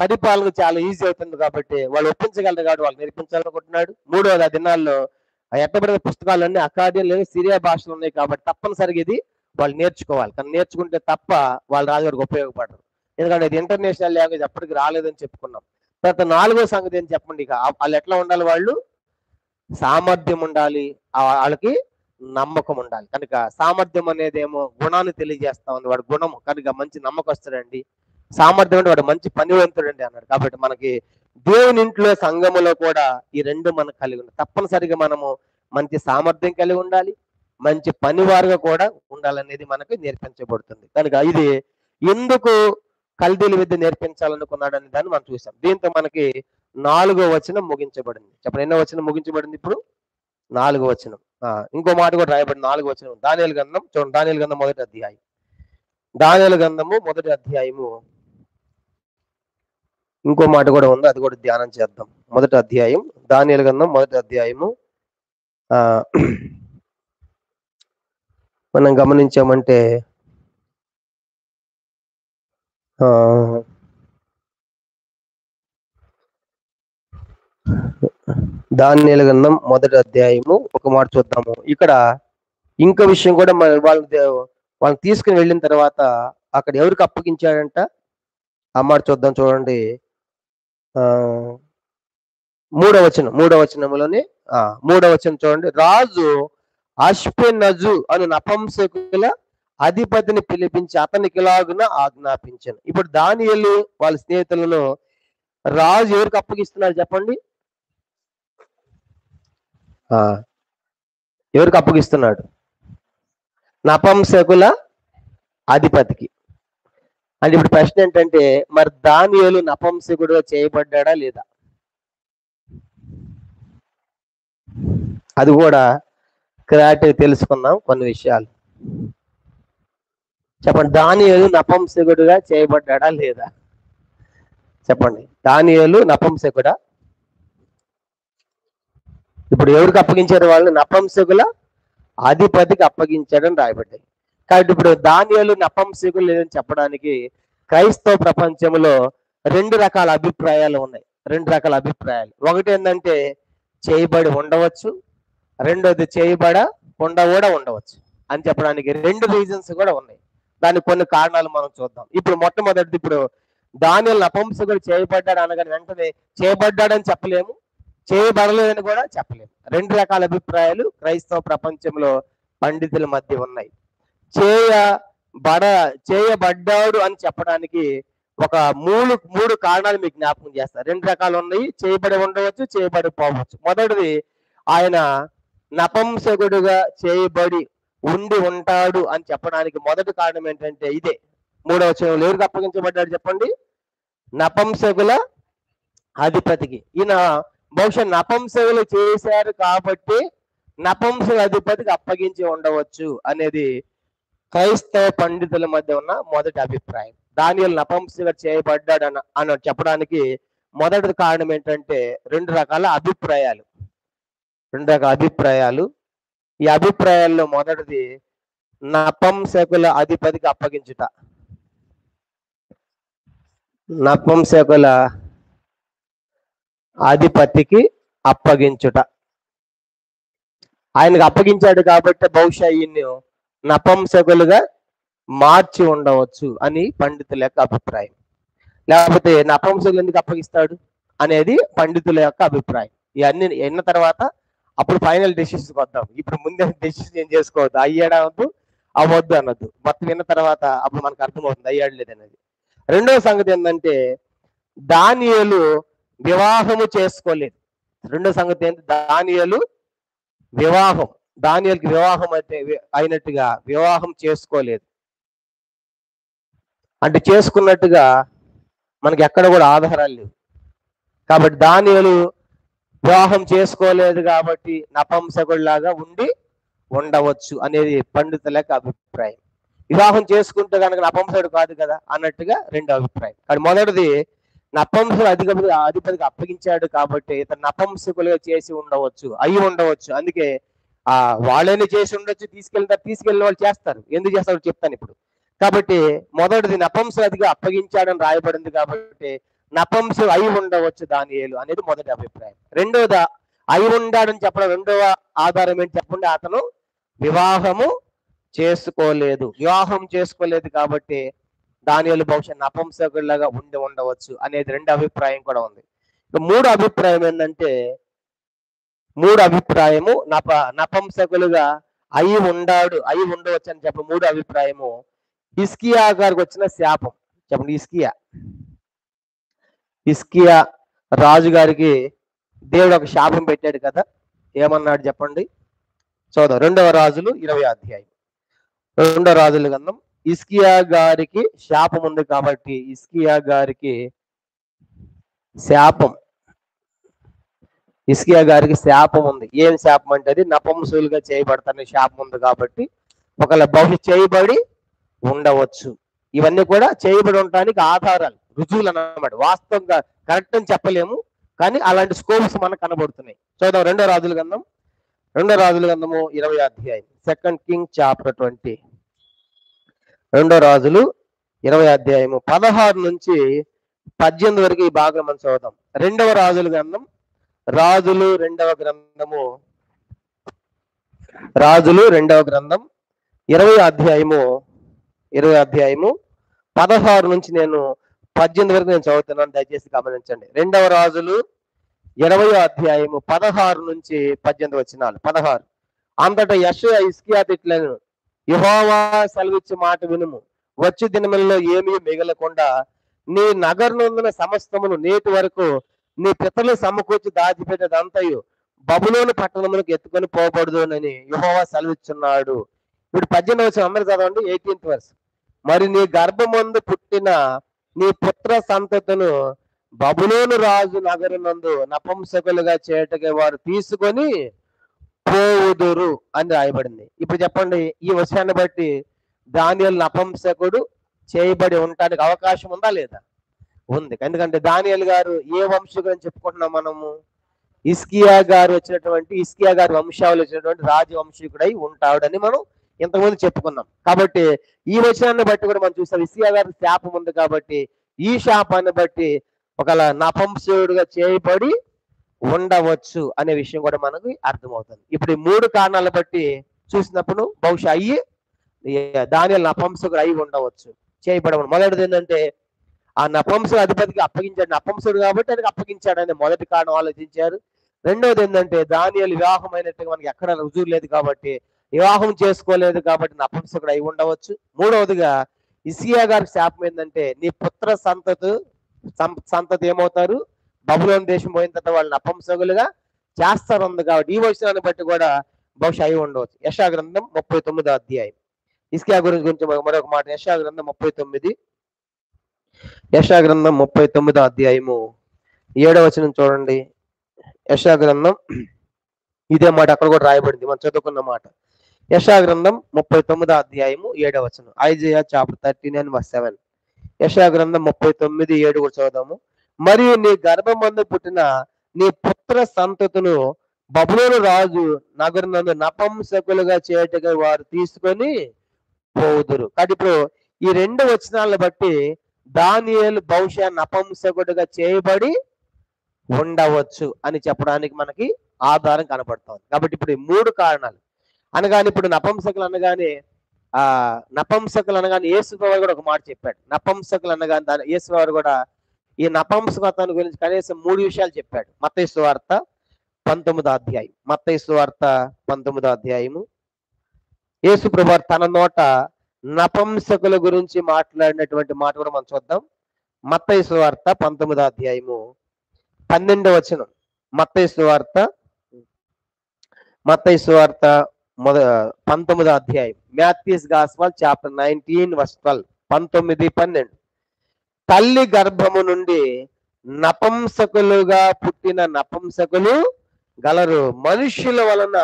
పరిపాలన చాలా ఈజీ అవుతుంది కాబట్టి వాళ్ళు ఒప్పించగలరు కాబట్టి వాళ్ళు నేర్పించాలనుకుంటున్నాడు. మూడవది, ఆ దినాల్లో ఎట్టబడిన పుస్తకాలన్నీ అకాడియన్ లేదా సిరియా భాషలు ఉన్నాయి కాబట్టి తప్పనిసరిగా ఇది వాళ్ళు నేర్చుకోవాలి. కానీ నేర్చుకుంటే తప్ప వాళ్ళ రాజుగారికి ఉపయోగపడరు. ఎందుకంటే ఇది ఇంటర్నేషనల్ లాంగ్వేజ్ అప్పటికి రాలేదని చెప్పుకున్నాం. తర్వాత 4వ సంగతి ఏం చెప్పండి, ఇక వాళ్ళు ఎట్లా ఉండాలి, వాళ్ళు సామర్థ్యం ఉండాలి, వాళ్ళకి నమ్మకం ఉండాలి. కనుక సామర్థ్యం అనేది ఏమో గుణాన్ని తెలియజేస్తా ఉంది. వాడు గుణము కనుక మంచి నమ్మకస్తుడండి, సామర్థ్యం అంటే వాడు మంచి పనివంతుడండి అన్నాడు. కాబట్టి మనకి దేవుని ఇంట్లో సంఘములో కూడా ఈ రెండు మనకు కలిగి ఉంది. తప్పనిసరిగా మనము మంచి సామర్థ్యం కలిగి ఉండాలి, మంచి పనివారుగా కూడా ఉండాలనేది మనకు నేర్పించబడుతుంది. కనుక ఇది ఎందుకు కల్దీయుల విద్య నేర్పించాలనుకున్నాడు అనే దాన్ని మనం చూసాం. దీంతో మనకి 4వ వచనం ముగించబడింది. చెప్పండి, ఎన్నో వచనం ముగించబడింది? ఇప్పుడు 4వ వచనం. ఇంకో మాట కూడా రాయబడింది, 4వ వచనం. దానియేలు గ్రంథం చూడండి, దానియేలు గ్రంథం 1వ అధ్యాయం. దానియేలు గ్రంథము 1వ అధ్యాయము ఇంకో మాట కూడా ఉంది, అది కూడా ధ్యానం చేద్దాం. 1వ అధ్యాయం, దానియేలు గ్రంథం 1వ అధ్యాయము మనం గమనించామంటే దానియేలు గ్రంథం 1వ అధ్యాయము ఒక మాట చూద్దాము. ఇక్కడ ఇంకో విషయం కూడా వాళ్ళని తీసుకుని వెళ్ళిన తర్వాత అక్కడ ఎవరికి అప్పగించాడంట ఆ మాట చూద్దాం. చూడండి, 3వ వచనంలోనే 3వ వచనం చూడండి. రాజు అష్పెనజు అను నపుంసకుల అధిపతిని పిలిపించి అతనికి ఇలాగున ఆజ్ఞాపించాను. ఇప్పుడు దానియేలు వాళ్ళ స్నేహితులను రాజు ఎవరికి అప్పగిస్తున్నారు చెప్పండి? ఎవరికి అప్పగిస్తున్నాడు? నపుంసకుల అధిపతికి. అంటే ఇప్పుడు ప్రశ్న ఏంటంటే, మరి దానియేలు నపుంసకుడుగా చేయబడ్డా లేదా? అది కూడా క్లారిటీ తెలుసుకుందాం కొన్ని విషయాలు. చెప్పండి, దానియేలు నపుంసకుడుగా చేయబడ్డా లేదా? చెప్పండి, దానియేలు నపుంసకుడా? ఇప్పుడు ఎవరికి అప్పగించారు? వాళ్ళు నపుంసకుల అధిపతికి అప్పగించాడని రాయబడ్డాయి. కాబట్టి ఇప్పుడు దానియేలు నపుంసకులు లేదని చెప్పడానికి క్రైస్తవ ప్రపంచంలో 2 రకాల అభిప్రాయాలు ఉన్నాయి. 2 రకాల అభిప్రాయాలు. ఒకటి ఏంటంటే చేయబడి ఉండవచ్చు, రెండోది చేయబడకుండా కూడా ఉండవచ్చు అని చెప్పడానికి 2 రీజన్స్ కూడా ఉన్నాయి. దానికి కొన్ని కారణాలు మనం చూద్దాం. ఇప్పుడు మొట్టమొదటిది, ఇప్పుడు దానియేలు నపుంసకుడు చేయబడ్డాడు అనగానే వెంటనే చేయబడ్డాడని చెప్పలేము, చేయబడలేదని కూడా చెప్పలేము. 2 రకాల అభిప్రాయాలు క్రైస్తవ ప్రపంచంలో పండితుల మధ్య ఉన్నాయి. చేయబడ్డాడు అని చెప్పడానికి ఒక మూడు కారణాలు మీకు జ్ఞాపకం చేస్తారు. 2 రకాలు ఉన్నాయి, చేయబడి ఉండవచ్చు, చేయబడిపోవచ్చు. మొదటిది, ఆయన నపుంసకుడుగా చేయబడి ఉంటాడు అని చెప్పడానికి మొదటి కారణం ఏంటంటే ఇదే. 3వ వచనంలో ఎవరికి అప్పగించబడ్డాడు చెప్పండి? నపుంసకుల అధిపతికి. ఈయన బహుశా నపుంసకులు చేశారు కాబట్టి నపుంసకుల అధిపతికి అప్పగించి ఉండవచ్చు అనేది క్రైస్తవ పండితుల మధ్య ఉన్న మొదటి అభిప్రాయం. దానియేలు నపుంసకుడుగా చేయబడ్డాడు అని చెప్పడానికి మొదటి కారణం ఏంటంటే 2 రకాల అభిప్రాయాలు. ఈ అభిప్రాయాల్లో మొదటిది నపుంసకుల అధిపతికి అప్పగించుట. నపుంసకుల అధిపతికి అప్పగించుట. ఆయనకు అప్పగించాడు కాబట్టి బహుశా ఈయన్ని నపంసకులుగా మార్చి ఉండవచ్చు అని పండితుల యొక్క అభిప్రాయం. లేకపోతే నపంసకులు ఎందుకు అప్పగిస్తాడు అనేది పండితుల యొక్క అభిప్రాయం. ఇవన్నీ విన్న తర్వాత అప్పుడు ఫైనల్ డెసిషన్కి వద్దాం. ఇప్పుడు ముందే డెసిషన్ ఏం చేసుకోవద్దు, అయ్యాడవద్దు అవ్వద్దు అనొద్దు. మొత్తం విన్న తర్వాత అప్పుడు మనకు అర్థమవుతుంది అయ్యాడు లేదనేది. రెండవ సంగతి ఏంటంటే దానియేలు వివాహము చేసుకోలేదు. రెండో సంగతి ఏంటి, దానియేలుకి వివాహం అయితే అయినట్టుగా వివాహం చేసుకోలేదు. అంటే చేసుకున్నట్టుగా మనకి ఎక్కడ కూడా ఆధారాలు లేవు. కాబట్టి దానియేలు వివాహం చేసుకోలేదు కాబట్టి నపంసకుడిలాగా ఉండవచ్చు అనేది పండితుల యొక్క అభిప్రాయం. వివాహం చేసుకుంటే కనుక నపంసకుడు కాదు కదా అన్నట్టుగా రెండో అభిప్రాయం. కానీ మొదటిది నపంసకుడు అధిపతికి అప్పగించాడు కాబట్టి ఇతను నపంసకులుగా చేసి ఉండవచ్చు, అయి ఉండవచ్చు. అందుకే వాళ్ళని చేసి ఉండొచ్చు, తీసుకెళ్ళిన వాళ్ళు చేస్తారు. ఎందుకు చేస్తారు చెప్తాను ఇప్పుడు. కాబట్టి మొదటిది నపంసకుడిగా అప్పగించాడని రాయబడింది కాబట్టి నపంసకుడు అయి ఉండవచ్చు దానియేలు అనేది మొదటి అభిప్రాయం. రెండోది అయి ఉండాడని చెప్పడం రెండవ ఆధారం ఏంటి చెప్పండి, అతను వివాహం చేసుకోలేదు కాబట్టి దానియేలు బహుశా నపంసకుడిలాగా ఉండవచ్చు అనేది రెండో అభిప్రాయం కూడా ఉంది. ఇక మూడో అభిప్రాయం ఏంటంటే నపంసకులుగా అయి ఉండవచ్చు అని చెప్పి మూడో అభిప్రాయము హిజ్కియా గారికి వచ్చిన శాపం. చెప్పండి, హిజ్కియా రాజు గారికి దేవుడు ఒక శాపం పెట్టాడు కదా, ఏమన్నాడు చెప్పండి. చూద్దాం. 2వ రాజులు 20వ అధ్యాయం. 2వ రాజుల గ్రంథం. హిజ్కియా గారికి శాపం ఉంది కాబట్టి హిజ్కియా గారికి శాపం ఉంది. ఏం శాపం అంటే అది నపంసకులుగా చేయబడతానే శాపం ఉంది కాబట్టి ఒకవేళ బహుశా చేయబడి ఉండవచ్చు. ఇవన్నీ కూడా చేయబడి ఉండటానికి ఆధారాలు, రుజువులు అన్నమాట. వాస్తవంగా కరెక్ట్ అని చెప్పలేము, కానీ అలాంటి స్కోప్స్ మనకు కనబడుతున్నాయి. చూద్దాం. 2వ రాజుల గ్రంథము 20వ అధ్యాయం. 2 Kings chapter 20. 2వ రాజులు 20వ అధ్యాయము 16 నుంచి 18 వరకు ఈ భాగం మనం చదువుతాం. 2వ రాజుల గ్రంథం రాజులు 2వ గ్రంథము 20వ అధ్యాయము 16 నుంచి నేను 18 వరకు నేను చదువుతున్నాను, దయచేసి గమనించండి. 2వ రాజులు 20వ అధ్యాయము 16 నుంచి 18 వచనాలు. 16. అంతటా యెషయా హిజ్కియాతో ఇట్లనెను, యెహోవా సెలవిచ్చు మాట వినుము. వచ్చు దినములలో ఏమీ మిగలకుండా నీ నగరనందున సమస్తమును నేటి వరకు నీ పితరులు సమకూర్చి దాచిపెట్టేదంతయు బబులోను పట్టణములకు ఎత్తుకొని పోబడదునని యెహోవా సెలవిచ్చున్నాడు. ఇప్పుడు 18వ వచనం అందరూ చదవండి. 18th verse. మరి నీ గర్భమందు పుట్టిన నీ పుత్ర సంతతును బబులోను రాజు నగరనందు నపంసకులుగా చేయటగా వారు తీసుకొని పోవుదురు అని రాయబడింది. ఇప్పుడు చెప్పండి, ఈ విషయాన్ని బట్టి దానియేలు నపంసకుడు చేయబడి ఉండటానికి అవకాశం ఉందా లేదా? ఉంది. ఎందుకంటే దానియేలు గారు ఏ వంశీకుడు అని చెప్పుకుంటున్నాం మనము? హిజ్కియా గారి వంశావళి వచ్చినటువంటి రాజవంశీకుడై ఉంటాడని మనం ఇంతకుముందు చెప్పుకున్నాం. కాబట్టి ఈ వచనాన్ని బట్టి కూడా మనం చూస్తాం హిజ్కియా గారి శాపం ఉంది కాబట్టి ఈ శాపాన్ని బట్టి ఒకవేళ నపంసకుడుగా చేయబడి ఉండవచ్చు అనే విషయం కూడా మనకు అర్థమవుతుంది. ఇప్పుడు ఈ 3 కారణాలను బట్టి చూసినప్పుడు బహుశా దానియేలు నపంసకుడు అయి ఉండవచ్చు, చేయబడవచ్చు. మొదటిది ఏంటంటే ఆ నపంసకుడు అధిపతికి అప్పగించాడు, నపంసకుడు కాబట్టి ఆయనకు అప్పగించాడు అనే మొదటి కారణం ఆలోచించారు. రెండవది ఏంటంటే దానియేలు వివాహం అయినట్టుగా మనకి ఎక్కడ రుజువు లేదు కాబట్టి, వివాహం చేసుకోలేదు కాబట్టి నపంసకుడు అయి ఉండవచ్చు. మూడవదిగా హిజ్కియా గారికి శాపం ఏంటంటే నీ పుత్ర సంతతి ఏమవుతారు? బబులోను దేశం పోయిన తర్వాత వాళ్ళు నపంసకులుగా చేస్తారు ఉంది కాబట్టి ఈ వచనాన్ని బట్టి కూడా బహుశా అయి ఉండవచ్చు. యెషయా గ్రంథం 39వ అధ్యాయం. హిజ్కియా గురించి మరొక మాట. యెషయా గ్రంథం 39వ అధ్యాయము 7వ వచనం చూడండి. యెషయా గ్రంథం ఇదే మాట అక్కడ కూడా రాయబడింది, మనం చదువుకున్న మాట. యెషయా గ్రంథం 39వ అధ్యాయము 7వ వచనం. Isaiah chapter 39:7. యెషయా గ్రంథం 39:7 కూడా చదువుదాము. మరియు నీ గర్భమందు పుట్టిన నీ పుత్ర సంతతును బబులోను రాజు నగరునందు నపంసకులుగా చేయటగా వారు తీసుకొని పోవుదురు. కాబట్టి ఇప్పుడు ఈ 2 వచనాలను బట్టి దానియేలు బహుశా నపంసకుడుగా చేయబడి ఉండవచ్చు అని చెప్పడానికి మనకి ఆధారం కనబడుతోంది. కాబట్టి ఇప్పుడు ఈ 3 కారణాలు అనగానే, ఇప్పుడు నపుంసకులు అనగానే యేసుప్రభువు కూడా ఒక మాట చెప్పాడు. నపుంసకులు అనగానే యేసుప్రభువు కూడా ఈ నపుంసకత్వాన్ని గురించి కనీసం 3 విషయాలు చెప్పాడు. మత్తయి సువార్త 19వ అధ్యాయం. మత్తయి సువార్త 19వ అధ్యాయము. యేసుప్రభువు తన నోట నపుంసకుల గురించి మాట్లాడినటువంటి మాట కూడా మనం చూద్దాం. మత్తయి సువార్త 19వ అధ్యాయము 12వ వచనం. మత్తయి సువార్త 19వ అధ్యాయం. Matthew's gospel chapter 19 verse 12. 19, 12. తల్లి గర్భము నుండి నపుంసకులుగా పుట్టిన నపుంసకులు గలరు, మనుష్యుల వలన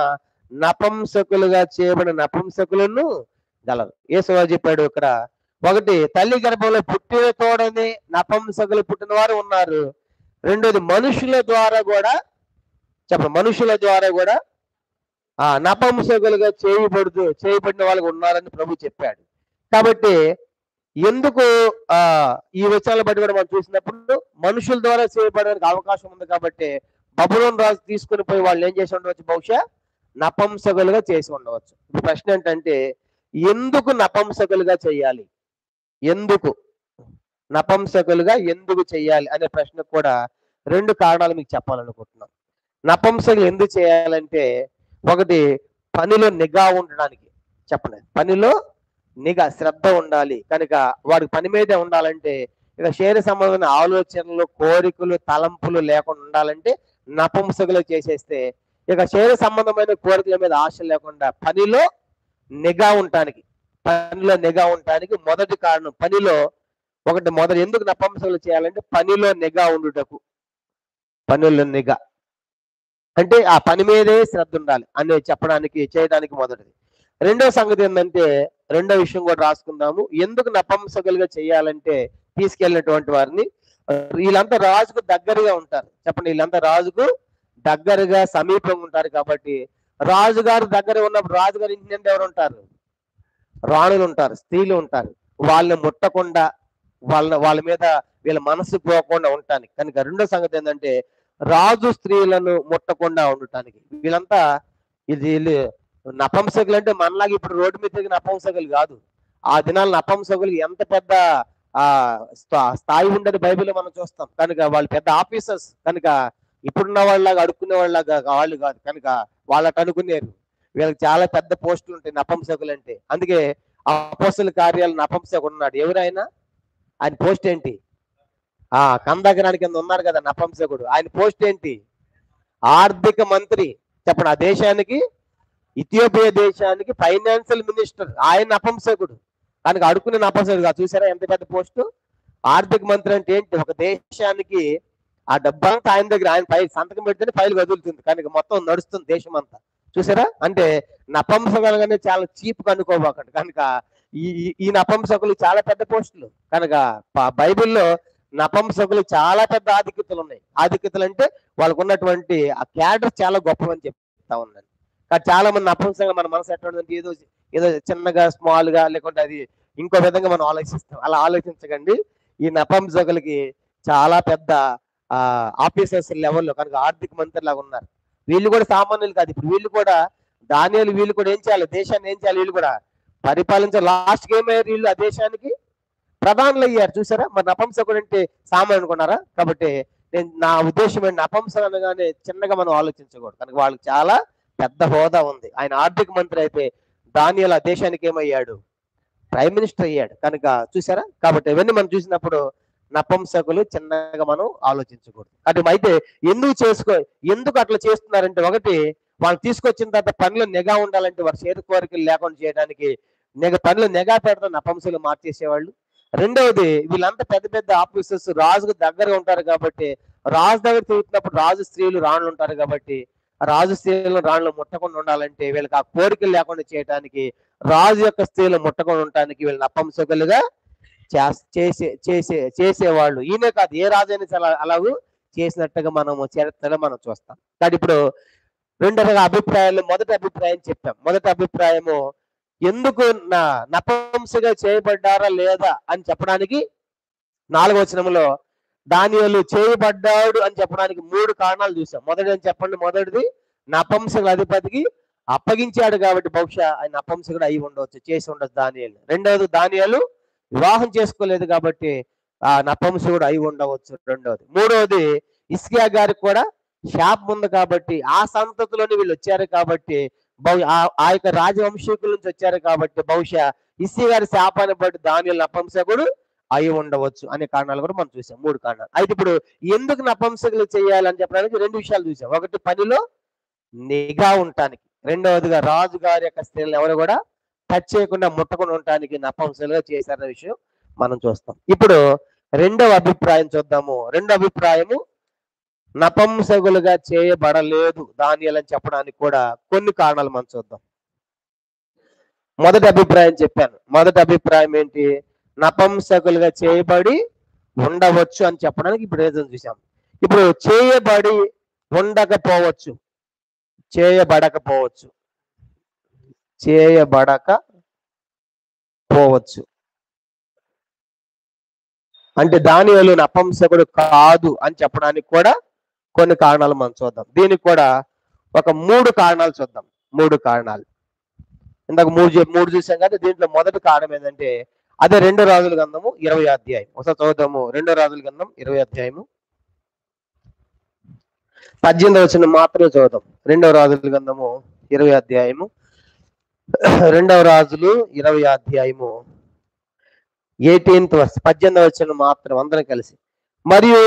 నపుంసకులుగా చేయబడిన నపుంసకులను గలరు. యేసువారు చెప్పాడు ఇక్కడ, ఒకటి, తల్లి గర్భంలో పుట్టిన తోడనే నపుంసకులు పుట్టిన వారు ఉన్నారు. రెండోది, మనుషుల ద్వారా కూడా నపుంసకులుగా చేయబడిన వాళ్ళు ఉన్నారని ప్రభు చెప్పాడు. కాబట్టి ఎందుకు ఈ విషయాలను బట్టి కూడా మనం చూసినప్పుడు మనుషుల ద్వారా చేయబడడానికి అవకాశం ఉంది. కాబట్టి బబులోను రాజు తీసుకుని పోయి వాళ్ళు ఏం చేసి ఉండవచ్చు, బహుశా నపుంసకులుగా చేసి ఉండవచ్చు. ప్రశ్న ఏంటంటే, ఎందుకు నపుంసకులుగా చేయాలి, ఎందుకు చేయాలి అనే ప్రశ్నకు కూడా 2 కారణాలు మీకు చెప్పాలనుకుంటున్నాం. నపుంసకులు ఎందుకు చేయాలంటే, ఒకటి, పనిలో నిఘా ఉండడానికి. చెప్పండి, పనిలో నిఘా, శ్రద్ధ ఉండాలి. కనుక వాడికి పని మీదే ఉండాలంటే, ఇక శరీర సంబంధమైన ఆలోచనలు, కోరికలు, తలంపులు లేకుండా ఉండాలంటే నపుంసకులు చేసేస్తే, ఇక శరీర సంబంధమైన కోరికల మీద ఆశ లేకుండా పనిలో నిఘా ఉండటానికి మొదటి కారణం. పనిలో ఎందుకు నపుంసకులు చేయాలంటే, పనిలో నిఘా ఉండుటకు. పనిలో నిఘా అంటే ఆ పని మీదే శ్రద్ధ ఉండాలి అని చేయడానికి మొదటిది. రెండో సంగతి ఏంటంటే, రెండో విషయం కూడా రాసుకుందాము. ఎందుకు నపుంసకులుగా చేయాలంటే, తీసుకెళ్ళినటువంటి వారిని, వీళ్ళంతా రాజుకు దగ్గరగా ఉంటారు. చెప్పండి, వీళ్ళంతా రాజుకు దగ్గరగా సమీపంగా ఉంటారు. కాబట్టి రాజుగారు దగ్గర ఉన్నప్పుడు రాజుగారి ఇంటి నిండా ఎవరు ఉంటారు, రాణులు ఉంటారు, స్త్రీలు ఉంటారు. వాళ్ళని ముట్టకుండా, వాళ్ళ మీద వీళ్ళ మనసు పోకుండా ఉండటానికి. కనుక రెండో సంగతి ఏంటంటే, రాజు స్త్రీలను ముట్టకుండా ఉండటానికి. వీళ్ళంతా వీళ్ళు నపుంసకులు అంటే మనలాగా ఇప్పుడు రోడ్డు మీద తిరిగిన నపుంసకులు కాదు. ఆ దినాల నపుంసకులు ఎంత పెద్ద స్థాయి ఉండేది బైబిల్లో మనం చూస్తాం. కనుక వాళ్ళు పెద్ద ఆఫీసర్స్. కనుక ఇప్పుడున్న వాళ్ళలాగా అడుక్కునే వాళ్ళలాగా వాళ్ళు కాదు. కనుక వాళ్ళకి అనుకునేరు. వీళ్ళకి చాలా పెద్ద పోస్టులు ఉంటాయి నపుంసకులు అంటే. అందుకే అపోస్తల కార్యాలు నపుంసకుడు ఉన్నాడు. ఎవరైనా ఆయన పోస్ట్ ఏంటి, కందాకరాని కింద ఉన్నారు కదా నపుంసకుడు. ఆయన పోస్ట్ ఏంటి, ఆర్థిక మంత్రి. చెప్పండి, ఆ దేశానికి, ఇథియోపియా దేశానికి ఫైనాన్షియల్ మినిస్టర్. ఆయన నపుంసకుడు. కనుక అడుక్కునే నపుంసకుడు కాదు. చూసారా ఎంత పెద్ద పోస్టు. ఆర్థిక మంత్రి అంటే ఏంటి, ఒక దేశానికి ఆ డబ్బంతా ఆయన దగ్గర, ఆయన సంతకం పెడితేనే ఫైల్ వదులుతుంది. కనుక మొత్తం నడుస్తుంది దేశం అంతా. చూసారా, అంటే నపుంసకులుగానే చాలా చీప్ కనుకోబాకండి. కనుక ఈ నపుంసకులు చాలా పెద్ద పోస్టులు. కనుక బైబిల్లో నపుంసకులు చాలా పెద్ద ఆధిక్యతలు ఉన్నాయి. ఆధిక్యతలు అంటే వాళ్ళకు ఉన్నటువంటి ఆ క్యాడర్ చాలా గొప్పవని చెప్తా ఉన్నాను. కానీ చాలా మంది నపుంసకులు మన మనసు ఎట్లా ఉందంటే, ఏదో చిన్నగా, స్మాల్ గా, లేకుంటే అది ఇంకో విధంగా మనం ఆలోచిస్తాం. అలా ఆలోచించకండి. ఈ నపుంసకులకి చాలా పెద్ద ఆఫీసర్స్ లెవెల్లో, కనుక ఆర్థిక మంత్రి లాగా ఉన్నారు. వీళ్ళు కూడా సామాన్యులు కాదు. ఇప్పుడు వీళ్ళు కూడా వీళ్ళు కూడా ఏం చేయాలి, దేశాన్ని ఏం చేయాలి, వీళ్ళు కూడా పరిపాలించాలి. లాస్ట్ కి ఏమయ్యారు, వీళ్ళు ఆ దేశానికి ప్రధానులు అయ్యారు. చూసారా, మరి నపుంసకుడు అంటే సామాన్యుడు అనుకున్నారా? కాబట్టి నా ఉద్దేశం ఏంటి, నపుంసకుడు అనగానే చిన్నగా మనం ఆలోచించకూడదు. కనుక వాళ్ళకి చాలా పెద్ద హోదా ఉంది. ఆయన ఆర్థిక మంత్రి అయితే దానియేలు ఆ దేశానికి ఏమయ్యాడు, ప్రైమ్ మినిస్టర్ అయ్యాడు. కనుక చూసారా, కాబట్టి ఇవన్నీ మనం చూసినప్పుడు నపుంసకులు చిన్నగా మనం ఆలోచించకూడదు. అయితే ఎందుకు అట్లా చేస్తున్నారంటే, ఒకటి, వాళ్ళు తీసుకొచ్చిన తర్వాత పనిలో నిఘా ఉండాలంటే, వారి చేతి కోరికలు లేకుండా చేయడానికి పనిలో నిఘా పెడతాం నపుంసకులు మార్చేసేవాళ్ళు. రెండవది, వీళ్ళంతా పెద్ద పెద్ద ఆఫీసర్స్, రాజుకు దగ్గరగా ఉంటారు. కాబట్టి రాజు దగ్గర తిరుగుతున్నప్పుడు రాజు స్త్రీలు, రాణులు ఉంటారు. కాబట్టి రాజు స్త్రీలను, రాణులు ముట్టకుండా ఉండాలంటే, వీళ్ళకి ఆ కోరికలు లేకుండా చేయడానికి, రాజు యొక్క స్త్రీలు ముట్టకుండా ఉండటానికి వీళ్ళు నపుంసకులుగా చేసేవాళ్ళు. ఈయనే కాదు, ఏ రాజైనా అలాగూ చేసినట్టుగా మనము చరిత్రలో మనం చూస్తాం. కానీ ఇప్పుడు రెండు రకాల అభిప్రాయాలు. మొదటి అభిప్రాయం చెప్పాం. మొదటి అభిప్రాయము, ఎందుకు నపుంసకులుగా చేయబడ్డారా లేదా అని చెప్పడానికి 4వ వచనంలో దానియేలు చేయబడ్డాడు అని చెప్పడానికి 3 కారణాలు చూసాం. మొదటి చెప్పండి, మొదటిది నపుంసకుల అధిపతికి అప్పగించాడు కాబట్టి బహుశా ఆయన నపుంసకుడు అయి ఉండవచ్చు, చేసి ఉండొచ్చు దానియేలు. రెండవది దానియేలు వివాహం చేసుకోలేదు కాబట్టి ఆ నపుంసకుడు అయి ఉండవచ్చు రెండవది. మూడవది హిజ్కియా గారికి కూడా శాపం ఉంది కాబట్టి ఆ సంతతిలోని వీళ్ళు వచ్చారు కాబట్టి ఆ యొక్క రాజవంశీకుల నుంచి వచ్చారు కాబట్టి బహుశా హిజ్కియా గారి శాపాన్ని బట్టి దానియేలు నపుంసకుడు అయి ఉండవచ్చు అనే కారణాలు కూడా మనం చూసాం. 3 కారణాలు. అయితే ఇప్పుడు ఎందుకు నపుంసకులు చేయాలని చెప్పడానికి 2 విషయాలు చూసాం. ఒకటి పనిలో నిఘా ఉండటానికి, రెండవదిగా రాజు గారి యొక్క స్త్రీలను ఎవరు కూడా టచ్ చేయకుండా ముట్టకుండా ఉండటానికి నపుంసకులుగా చేశారనే విషయం మనం చూస్తాం. ఇప్పుడు రెండవ అభిప్రాయం చూద్దాము. రెండవ అభిప్రాయము నపుంసకులుగా చేయబడలేదు దానియేలు అని చెప్పడానికి కూడా కొన్ని కారణాలు మనం చూద్దాం. మొదటి అభిప్రాయం చెప్పాను. మొదటి అభిప్రాయం ఏంటి? నపుంసకులుగా చేయబడి ఉండవచ్చు అని చెప్పడానికి ఇప్పుడు రీజన్ చూసాం. ఇప్పుడు చేయబడి ఉండకపోవచ్చు, చేయబడకపోవచ్చు, చేయబడకపోవచ్చు అంటే దానియేలు నపుంసకుడు కాదు అని చెప్పడానికి కూడా కొన్ని కారణాలు మనం చూద్దాం. దీనికి కూడా ఒక 3 కారణాలు చూద్దాం. 3 కారణాలు. ఇందాక మూడు చూసాం కదా. దీంట్లో మొదటి కారణం ఏంటంటే అదే 2 రాజుల గ్రంథము 20వ అధ్యాయం. ఒకసారి చదువుతాము. 2 రాజుల గ్రంథం 20వ అధ్యాయము 18వ వచనం మాత్రమే చదువుతాం. 2 రాజుల గ్రంథము 20వ అధ్యాయము 2 రాజులు 20వ అధ్యాయము 18th verse 18వ వచనం మాత్రం అందరం కలిసి. మరియు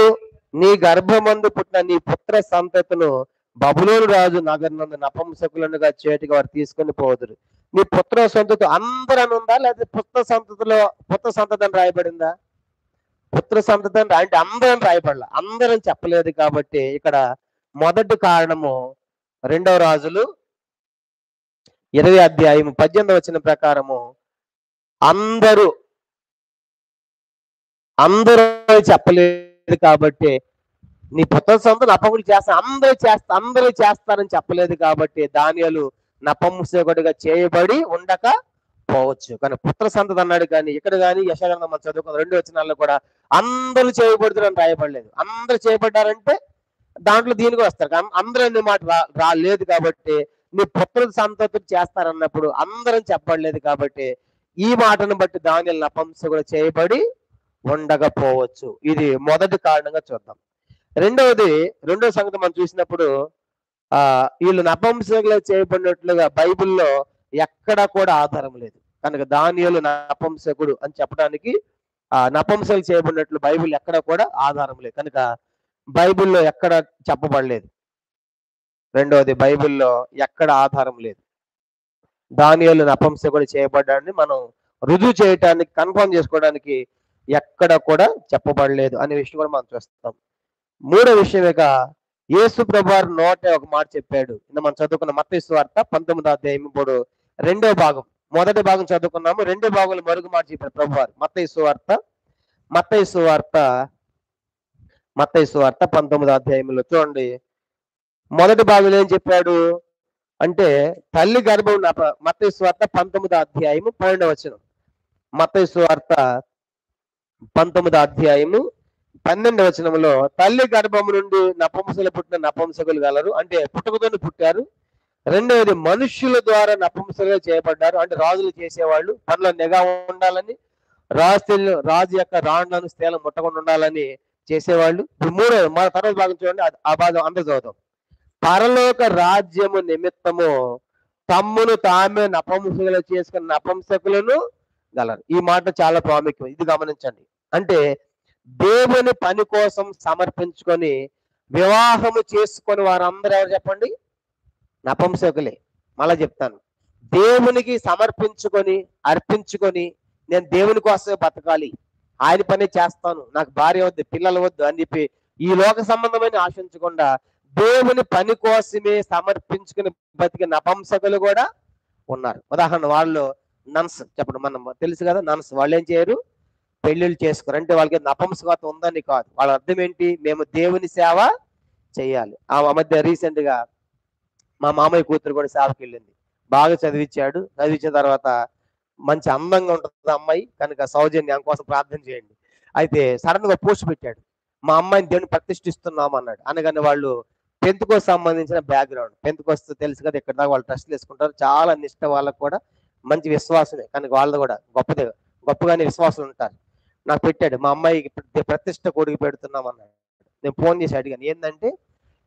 నీ గర్భమందు పుట్టిన నీ పుత్ర సంతతిను బబులోను రాజు నగరనందు నపుంసకులనుగా చేతికి వారు తీసుకొని పోదురు. నీ పుత్ర సంతతి అందరని ఉందా, లేదా పుత్ర సంతతి అని రాయబడిందా? పుత్ర సంతతి అంటే అందరని రాయబడలా, అందరని చెప్పలేదు. కాబట్టి ఇక్కడ మొదటి కారణము 2 రాజులు 20వ అధ్యాయం 18వ వచనం ప్రకారము అందరూ చెప్పలేదు కాబట్టి, నీ పుత్ర సంతతి నపుంసకుడు అందరూ చేస్తారని చెప్పలేదు కాబట్టి దానియేలు నపుంసకుడిగా చేయబడి ఉండకపోవచ్చు. కానీ పుత్ర సంతతి అన్నాడు. కానీ ఇక్కడ కానీ యెషయా మనం చదువుకున్న 2 వచనాల్లో కూడా అందరూ చేయబడుతారని రాయబడలేదు. అందరూ చేయబడ్డారంటే దాంట్లో దీనికి వస్తారు. అందరూ అనే మాట రాలేదు కాబట్టి నీ పుత్ర సంతతి చేస్తారన్నప్పుడు అందరం చెప్పబడలేదు కాబట్టి ఈ మాటను బట్టి దానియేలు నపుంసకుడు చేయబడి ఉండకపోవచ్చు. ఇది మొదటి కారణంగా చూద్దాం. రెండవ సంగతి మనం చూసినప్పుడు వీళ్ళు నపుంసకులుగా చేయబడినట్లుగా బైబిల్లో ఎక్కడా కూడా ఆధారం లేదు. కనుక దానియేలు నపుంసకుడు అని చెప్పడానికి నపుంసకులు చేయబడినట్లు బైబిల్ ఎక్కడ కూడా ఆధారం లేదు. కనుక బైబిల్లో ఎక్కడ చెప్పబడలేదు. రెండవది బైబిల్లో ఎక్కడ ఆధారం లేదు. దానియేలు నపుంసకుడు చేయబడ్డాడని మనం రుజువు చేయటానికి, కన్ఫర్మ్ చేసుకోవడానికి ఎక్కడ కూడా చెప్పబడలేదు అనే విషయం కూడా మనం చూస్తాం. మూడో విషయం ఇక యేసు ప్రభువారు నోటే ఒక మాట చెప్పాడు. మనం చదువుకున్న మత్తయి సువార్త 19వ అధ్యాయం ఇప్పుడు 2వ భాగం. మొదటి భాగం చదువుకున్నాము, 2 భాగంలో మరొక మాట చెప్పాడు ప్రభువారు. మత్తయి సువార్త 19వ అధ్యాయంలో చూడండి. మొదటి భాగంలో ఏం చెప్పాడు అంటే తల్లి గర్భం. మత్తయి సువార్త 19వ అధ్యాయము 12వ వచనం. మత్తయి సువార్త 19వ అధ్యాయము 12వ వచనంలో తల్లి గర్భము నుండి నపుంసకులు పుట్టిన నపుంసకులు గలరు, అంటే పుట్టుకతోనే పుట్టారు. రెండవది మనుష్యుల ద్వారా నపుంసకులుగా చేయబడ్డారు, అంటే రాజులు చేసేవాళ్ళు, పనుల నిఘా ఉండాలని, రాజు యొక్క రాండ్లను స్థలం ముట్టకుండా ఉండాలని చేసేవాళ్ళు. ఇప్పుడు మూడవది మన తర్వాత భాగం చూడండి. ఆ భాగం అందరూ చదువుతాం. పరలోక రాజ్యము నిమిత్తము తమ్మును తామే నపుంసకులు చేసుకున్న నపుంసకులను గలరు. ఈ మాట చాలా ప్రాముఖ్యం, ఇది గమనించండి. అంటే దేవుని పని కోసం సమర్పించుకొని వివాహము చేసుకొని వారందరూ ఎవరు చెప్పండి? నపుంసకులే. మళ్ళా చెప్తాను, దేవునికి సమర్పించుకొని అర్పించుకొని నేను దేవుని కోసమే బతకాలి, ఆయన పని చేస్తాను, నాకు భార్య వద్దు, పిల్లలు వద్దు అని చెప్పి ఈ లోక సంబంధమైన ఆశించకుండా దేవుని పని కోసమే సమర్పించుకుని బతికి నపుంసకులు కూడా ఉన్నారు. ఉదాహరణ వాళ్ళు నన్స్ చెప్పండి, మనం తెలుసు కదా నన్స్. వాళ్ళు ఏం చేయరు? పెళ్లిళ్ళు చేసుకోరు. అంటే వాళ్ళకి నపుంసకత్వం ఉందని కాదు, వాళ్ళ అర్థం ఏంటి? మేము దేవుని సేవ చేయాలి. ఆ మధ్య రీసెంట్ గా మా మామయ్య కూతురు కూడా సేవకి వెళ్ళింది. బాగా చదివించాడు. చదివించిన తర్వాత మంచి అందంగా ఉంటుంది అమ్మాయి, కనుక సౌజన్యం కోసం ప్రార్థన చేయండి. అయితే సడన్ గా పోస్ట్ పెట్టాడు, మా అమ్మాయిని దేవుని ప్రతిష్ఠిస్తున్నాం అన్నాడు. అనగానే వాళ్ళు పెంతుకోస్తు సంబంధించిన బ్యాక్గ్రౌండ్. పెంతుకోస్తు తెలుసు కదా, ఇక్కడ దాకా వాళ్ళు ట్రస్ట్లు వేసుకుంటారు. చాలా నిష్ట వాళ్ళకు కూడా మంచి విశ్వాసమే, కానీ వాళ్ళు కూడా గొప్పగానే విశ్వాసులు ఉంటారు. నాకు పెట్టాడు, మా అమ్మాయికి ప్రతిష్ట కొడుకు పెడుతున్నాం అన్నాడు. నేను ఫోన్ చేసి అడిగాను, ఏంటంటే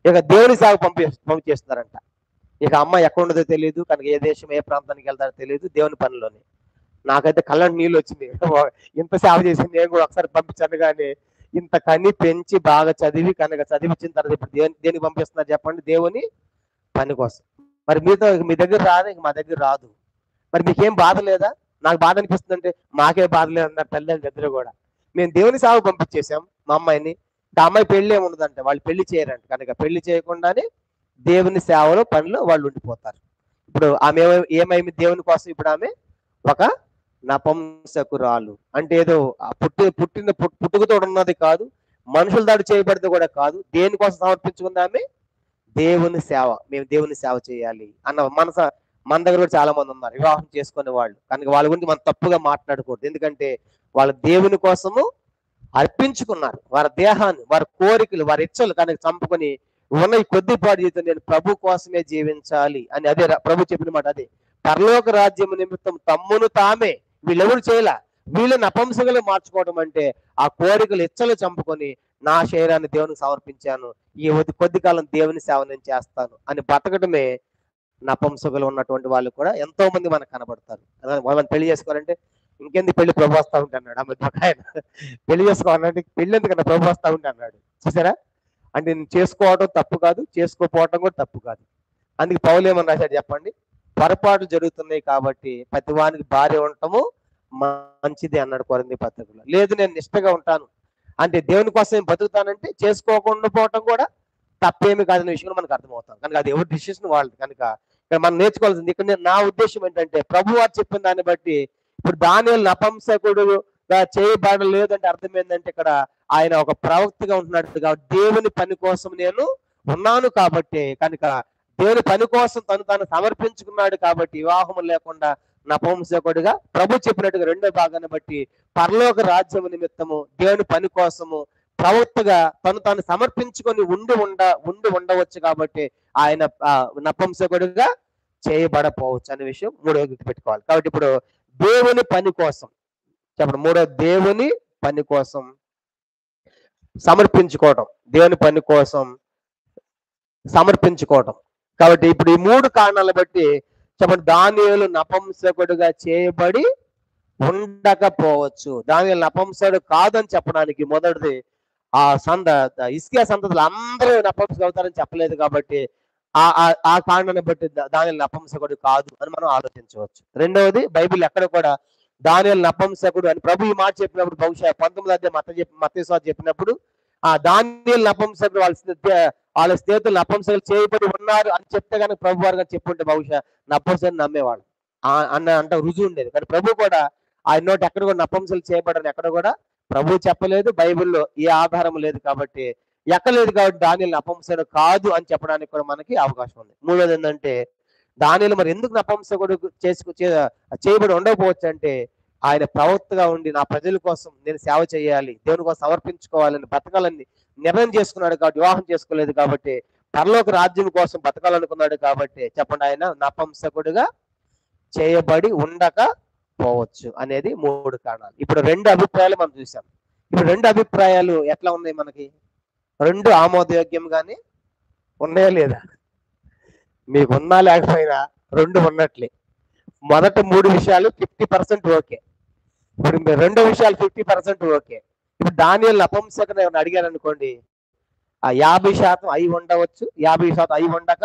ఇక దేవుని సాగు పంపించేస్తున్నారంట. ఇక అమ్మాయి ఎక్కడ ఉండదో తెలియదు, కనుక ఏ దేశం ఏ ప్రాంతానికి వెళ్తారో తెలియదు, దేవుని పనిలోనే. నాకైతే కళ్ళ నీళ్ళు వచ్చింది. ఇంత సేవ చేసింది నేను కూడా ఒకసారి పంపించాను, కానీ ఇంత కని పెంచి బాగా చదివి కనుక చదివించిన తర్వాత ఇప్పుడు దేనికి పంపిస్తున్నారు చెప్పండి? దేవుని పని కోసం. మరి మీ దగ్గర రాదు, ఇంక మా దగ్గర రాదు. మరి మీకేం బాధ లేదా? నాకు బాధ అనిపిస్తుంది అంటే మాకే బాధ లేదన్నారు తల్లిదండ్రులు ఇద్దరు కూడా. మేము దేవుని సేవ పంపించేసాం మా అమ్మాయిని. ఆ అమ్మాయి పెళ్లి ఏమి ఉండదంటే, వాళ్ళు పెళ్లి చేయరంట, కనుక పెళ్లి చేయకుండానే దేవుని సేవలో పనిలో వాళ్ళు ఉండిపోతారు. ఇప్పుడు ఆమె ఏమైంది దేవుని కోసం? ఇప్పుడు ఆమె ఒక నపుంసకురాలు. అంటే ఏదో పుట్టుకతో ఉన్నది కాదు, మనుషుల దాడి చేయబడితే కూడా కాదు, దేనికోసం సమర్పించుకుంది ఆమె? దేవుని సేవ. మేము దేవుని సేవ చేయాలి అన్న మన దగ్గర కూడా చాలా మంది ఉన్నారు వివాహం చేసుకునే వాళ్ళు, కనుక వాళ్ళ గురించి మనం తప్పుగా మాట్లాడకూడదు. ఎందుకంటే వాళ్ళు దేవుని కోసము అర్పించుకున్నారు వారి దేహాన్ని, వారి కోరికలు, వారి ఇచ్చలు కనుక చంపుకొని ఉన్న ఈ కొద్దిపాటి జీవితం నేను ప్రభు కోసమే జీవించాలి అని, అదే ప్రభు చెప్పిన మాట. అదే పరలోక రాజ్యం నిమిత్తం తమ్మును తామే, వీళ్ళెవరు చేయలే, వీళ్ళని నపుంసకులు మార్చుకోవడం అంటే ఆ కోరికలు ఇచ్చలు చంపుకొని నా శరీరాన్ని దేవునికి సమర్పించాను, ఈ కొద్ది కాలం దేవుని సేవ నేను చేస్తాను అని బతకడమే నపుంసకులు ఉన్నటువంటి వాళ్ళు కూడా ఎంతో మంది మనకు కనబడతారు. వాళ్ళని పెళ్లి చేసుకోవాలంటే ఇంకెందుకు పెళ్లి ప్రభు వస్తా ఉంటే అన్నాడు. ఆ మధ్య ఆయన పెళ్లి చేసుకోవాలంటే పెళ్లి ఎందుకన్నా ప్రభు వస్తా ఉంటే అన్నాడు. చూసారా? అంటే నేను చేసుకోవడం తప్పు కాదు, చేసుకోపోవటం కూడా తప్పు కాదు. అందుకే పౌలు ఏమని రాశాడు చెప్పండి? పొరపాట్లు జరుగుతున్నాయి కాబట్టి ప్రతివానికి భార్య ఉండటము మంచిది అన్నాడు కొరింథీ పత్రికలో. లేదు నేను నిష్ఠగా ఉంటాను అంటే దేవుని కోసం బతుకుతానంటే చేసుకోకుండా పోవటం కూడా తప్పేమి కాదనే విషయంలో మనకు అర్థమవుతాం. కనుక అది ఎవరి డిసిషన్ వాళ్ళది. కనుక ఇక్కడ మనం నేర్చుకోవాల్సింది, ఇక్కడ నా ఉద్దేశం ఏంటంటే ప్రభు వారు చెప్పిన దాన్ని బట్టి ఇప్పుడు దానియేలు నపుంసకుడుగా చేయబడలేదు అంటే అర్థం ఏంటంటే ఇక్కడ ఆయన ఒక ప్రవక్తగా ఉంటున్నాడు కాబట్టి దేవుని పని కోసం నేను ఉన్నాను కాబట్టి, కనుక దేవుని పని కోసం తను సమర్పించుకున్నాడు కాబట్టి వివాహం లేకుండా నపుంసకుడిగా ప్రభు చెప్పినట్టుగా రెండో భాగాన్ని బట్టి పరలోక రాజ్యము నిమిత్తము దేవుని పని కోసము ప్రవక్తగా తను సమర్పించుకొని ఉండి ఉండవచ్చు కాబట్టి ఆయన నపుంసకుడిగా చేయబడపోవచ్చు అనే విషయం మూడో గుర్తుపెట్టుకోవాలి. కాబట్టి ఇప్పుడు దేవుని పని కోసం చెప్పండి, మూడో దేవుని పని కోసం సమర్పించుకోవటం, దేవుని పని కోసం సమర్పించుకోవటం. కాబట్టి ఇప్పుడు ఈ మూడు కారణాలను బట్టి చెప్పండి, దానియేలు నపుంసకుడిగా చేయబడి ఉండకపోవచ్చు. దానియేలు నపుంసకుడు కాదని చెప్పడానికి మొదటిది హిజ్కియా సంతతులు అందరూ నపుంసకుడు అవుతారని చెప్పలేదు కాబట్టి ఆ కారణాన్ని బట్టి దానియేలు నపుంసకుడు కాదు అని మనం ఆలోచించవచ్చు. రెండవది, బైబిల్ ఎక్కడ కూడా దానియేలు నపుంసకుడు అని ప్రభు ఈ మాట చెప్పినప్పుడు బహుశా 19వ అధ్యాయం మత్తయి సువార్త చెప్పినప్పుడు ఆ దానియేలు నపుంసకుడు వాళ్ళ స్నేహితులు నపుంసకులు చేయబడి ఉన్నారు అని చెప్తే కనుక ప్రభు వారు చెప్పుంటే బహుశా నపుంసకుని నమ్మేవాడు అంటే రుజువు ఉండేది. కానీ ప్రభు కూడా ఆయన నోటి ఎక్కడ కూడా నపుంసకులు చేయబడని ఎక్కడ కూడా ప్రభు చెప్పలేదు, బైబిల్లో ఏ ఆధారం లేదు కాబట్టి ఎక్కలేదు కాబట్టి దానియేలు నపుంసకుడు కాదు అని చెప్పడానికి కూడా మనకి అవకాశం ఉంది. మూడోది ఏంటంటే దానియేలు మరి ఎందుకు నపుంసకుడు చేయబడి ఉండకపోవచ్చు అంటే ఆయన ప్రవక్తగా ఉండి నా ప్రజల కోసం నేను సేవ చేయాలి, దేవుని కోసం సమర్పించుకోవాలని బతకాలని నిర్ణయం చేసుకున్నాడు కాబట్టి, వివాహం చేసుకోలేదు కాబట్టి, పరలోక రాజ్యం కోసం బతకాలనుకున్నాడు కాబట్టి చెప్పండి ఆయన నపుంసకుడిగా చేయబడి ఉండకపోవచ్చు అనేది మూడు కారణాలు. ఇప్పుడు రెండు అభిప్రాయాలు మనం చూసాం. ఇప్పుడు రెండు అభిప్రాయాలు ఎట్లా ఉన్నాయి మనకి? రెండు ఆమోదయోగ్యంగానే ఉన్నాయా లేదా? మీకు ఉన్నా లేకపోయినా రెండు ఉన్నట్లే. మొదట మూడు విషయాలు 50% ఓకే, ఇప్పుడు రెండో విషయాలు 50% ఓకే. ఇప్పుడు దానియేలు నపుంసకుడు ఏమైనా అడిగారు అనుకోండి, ఆ 50% అయి ఉండవచ్చు, 50% అయి ఉండక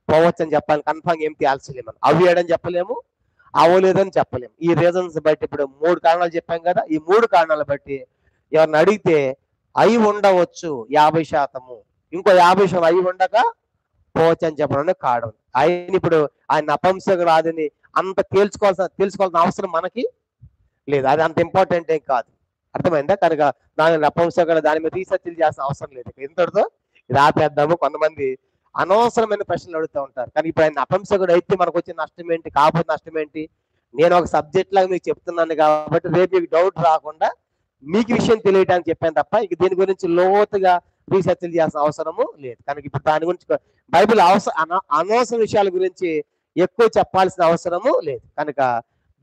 పోవచ్చు అని చెప్పాలి. కన్ఫామ్ ఏం తేల్చలేము. అవ్వేయడని చెప్పలేము, అవ్వలేదని చెప్పలేము. ఈ రీజన్స్ బట్టి ఇప్పుడు మూడు కారణాలు చెప్పాం కదా, ఈ మూడు కారణాలు బట్టి ఎవరిని అడిగితే అయి ఉండవచ్చు 50%, ఇంకో 50% అయి ఉండక పోవచ్చు అని చెప్పడం కారణం. ఆయన ఇప్పుడు ఆయన నపుంసకుడు రాదని అంత తెలుసుకోవాల్సిన అవసరం మనకి లేదు. అది అంత ఇంపార్టెంట్ ఏం కాదు. అర్థమైందా? కనుక దాని నపుంసకుడు దాని మీద రీసెర్చ్లు చేయాల్సిన అవసరం లేదు. ఇంతటితో ఇది ఆపేద్దాము. కొంతమంది అనవసరమైన ప్రశ్నలు అడుగుతూ ఉంటారు. కానీ ఇప్పుడు ఆయన నపుంసకుడు అయితే మనకు వచ్చే నష్టం ఏంటి, కాకపోతే నష్టం ఏంటి? నేను ఒక సబ్జెక్ట్ లాగా మీకు చెప్తున్నాను కాబట్టి రేపు మీకు డౌట్ రాకుండా మీకు విషయం తెలియడానికి చెప్పాను తప్ప ఇక దీని గురించి లోతుగా రీసెర్చ్ చేయాల్సిన అవసరము లేదు. కనుక ఇప్పుడు దాని గురించి బైబిల్ అనవసర విషయాల గురించి ఎక్కువ చెప్పాల్సిన అవసరము లేదు. కనుక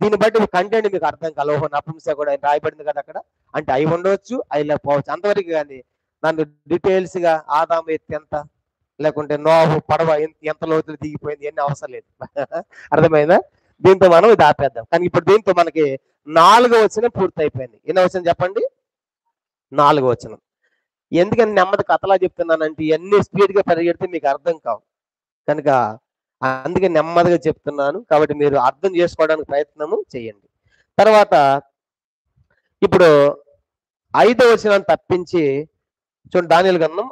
దీన్ని బట్టి కంటెంట్ మీకు అర్థం కలవహో నపుంస కూడా రాయబడింది కదా అక్కడ, అంటే అవి ఉండవచ్చు అవి లేకపోవచ్చు అంతవరకు. కానీ నన్ను డీటెయిల్స్ గా ఆదాము ఎత్తి ఎంత, లేకుంటే నోహు పడవ ఎంత లోతులు దిగిపోయింది ఎన్ని అవసరం లేదు. అర్థమైందా? దీంతో మనం ఇది ఆపేద్దాం. కానీ ఇప్పుడు దీంతో మనకి 4వ వచనం పూర్తి అయిపోయింది. ఎన్నో వచనం చెప్పండి? 4వ వచనం. ఎందుకని నెమ్మది కథలా చెప్తున్నానంటే ఇవన్నీ స్పీడ్ గా పరిగెడితే మీకు అర్థం కావు. కనుక అందుకే నెమ్మదిగా చెప్తున్నాను. కాబట్టి మీరు అర్థం చేసుకోవడానికి ప్రయత్నము చేయండి. తర్వాత ఇప్పుడు 5వ వచనాన్ని తప్పించి చూడండి, దానియేలు గ్రంథం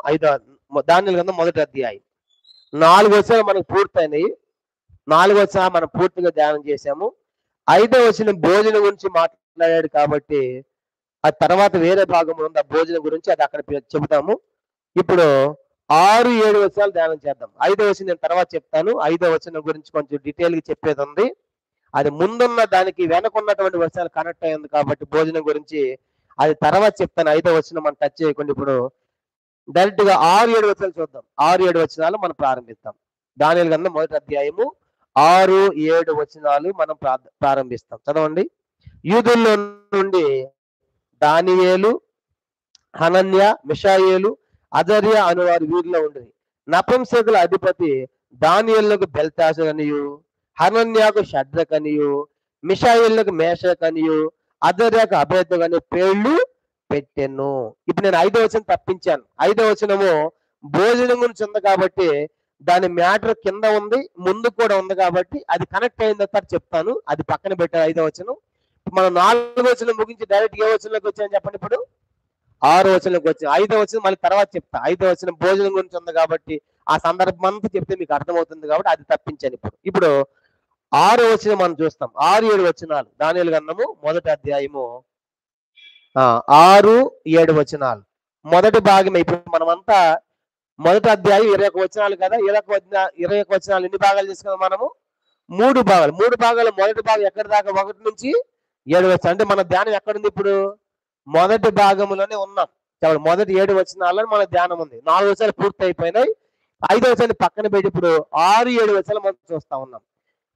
మొదటి అధ్యాయం 4 వచనాలు మనకు పూర్తయినాయి. 4 వచనాలు మనం పూర్తిగా ధ్యానం చేశాము. 5వ వచనం భోజనం గురించి మాట్లాడాడు కాబట్టి ఆ తర్వాత వేరే భాగం ఉంది ఆ భోజనం గురించి, అది అక్కడ చెబుతాము. ఇప్పుడు 6, 7 వచనాలు ధ్యానం చేద్దాం. 5వ వచనం నేను తర్వాత చెప్తాను. 5వ వచనం గురించి కొంచెం డీటెయిల్ గా చెప్పేది ఉంది. అది ముందున్న దానికి వెనకున్నటువంటి వచనాలు కనెక్ట్ అయ్యింది కాబట్టి భోజనం గురించి అది తర్వాత చెప్తాను. 5వ వచనం మనం టచ్ చేయకుండా ఇప్పుడు డైరెక్ట్ గా 6, 7 వచనాలు చూద్దాం. 6, 7 వచనాలు మనం ప్రారంభిస్తాం. దానియేలు గ్రంథం మొదటి అధ్యాయము 6, 7 వచనాలు మనం ప్రారంభిస్తాం. చదవండి. యూదుల్లో నుండి దానియేలు, హనన్య, మిషాయేలు, అజర్య అనువారు వీరిలో ఉండేది. నపుంసకుల అధిపతి దానియేలుకు బెల్తషాజరు అనియు, హనన్యాకు షద్రక్ అనియు, మిషాయేలుకు మేషక్ అనియు, అజర్యాకు అబేద్నెగో అనే పేర్లు పెట్టెను. ఇప్పుడు నేను 5వ వచనం తప్పించాను. 5వ వచనము భోజనం గురించి ఉంది కాబట్టి దాని మ్యాటర్ కింద ఉంది, ముందు కూడా ఉంది కాబట్టి అది కనెక్ట్ అయిన తర్వాత చెప్తాను. అది పక్కన పెట్టాను 5వ వచనం. మనం 4వ వచనం ముగించి డైరెక్ట్ ఏ వచనంలోకి వచ్చాయని చెప్పండి. ఇప్పుడు 6వ వచనంలోకి వచ్చాం. 5వ వచనం మళ్ళీ తర్వాత చెప్తా. 5వ వచనం భోజనం గురించి ఉంది కాబట్టి ఆ సందర్భం అంతా చెప్తే మీకు అర్థమవుతుంది కాబట్టి అది తప్పించాను. ఇప్పుడు 6వ వచనం మనం చూస్తాం. 6, 7 వచనాలు దానియేలు గ్రంథము మొదటి అధ్యాయము 6, 7 వచనాలు మొదటి భాగమే. ఇప్పుడు మనమంతా మొదటి అధ్యాయం 21 వచనాలు కదా. 21 వచనాలు ఎన్ని భాగాలు చేసుకున్నాం మనము? 3 భాగాలు. 3 భాగాలు మొదటి భాగం ఎక్కడి దాకా? 1 నుంచి 7 వచనాలు. అంటే మన ధ్యానం ఎక్కడుంది? ఇప్పుడు మొదటి భాగంలోనే ఉన్నాం. మొదటి 7 వచనాల్లో మన ధ్యానం ఉంది. 4 వచనాలు పూర్తి అయిపోయినాయి. 5వ వచనాన్ని పక్కన పెట్టి ఇప్పుడు 6, 7 వచనాలు మనం చూస్తా ఉన్నాం.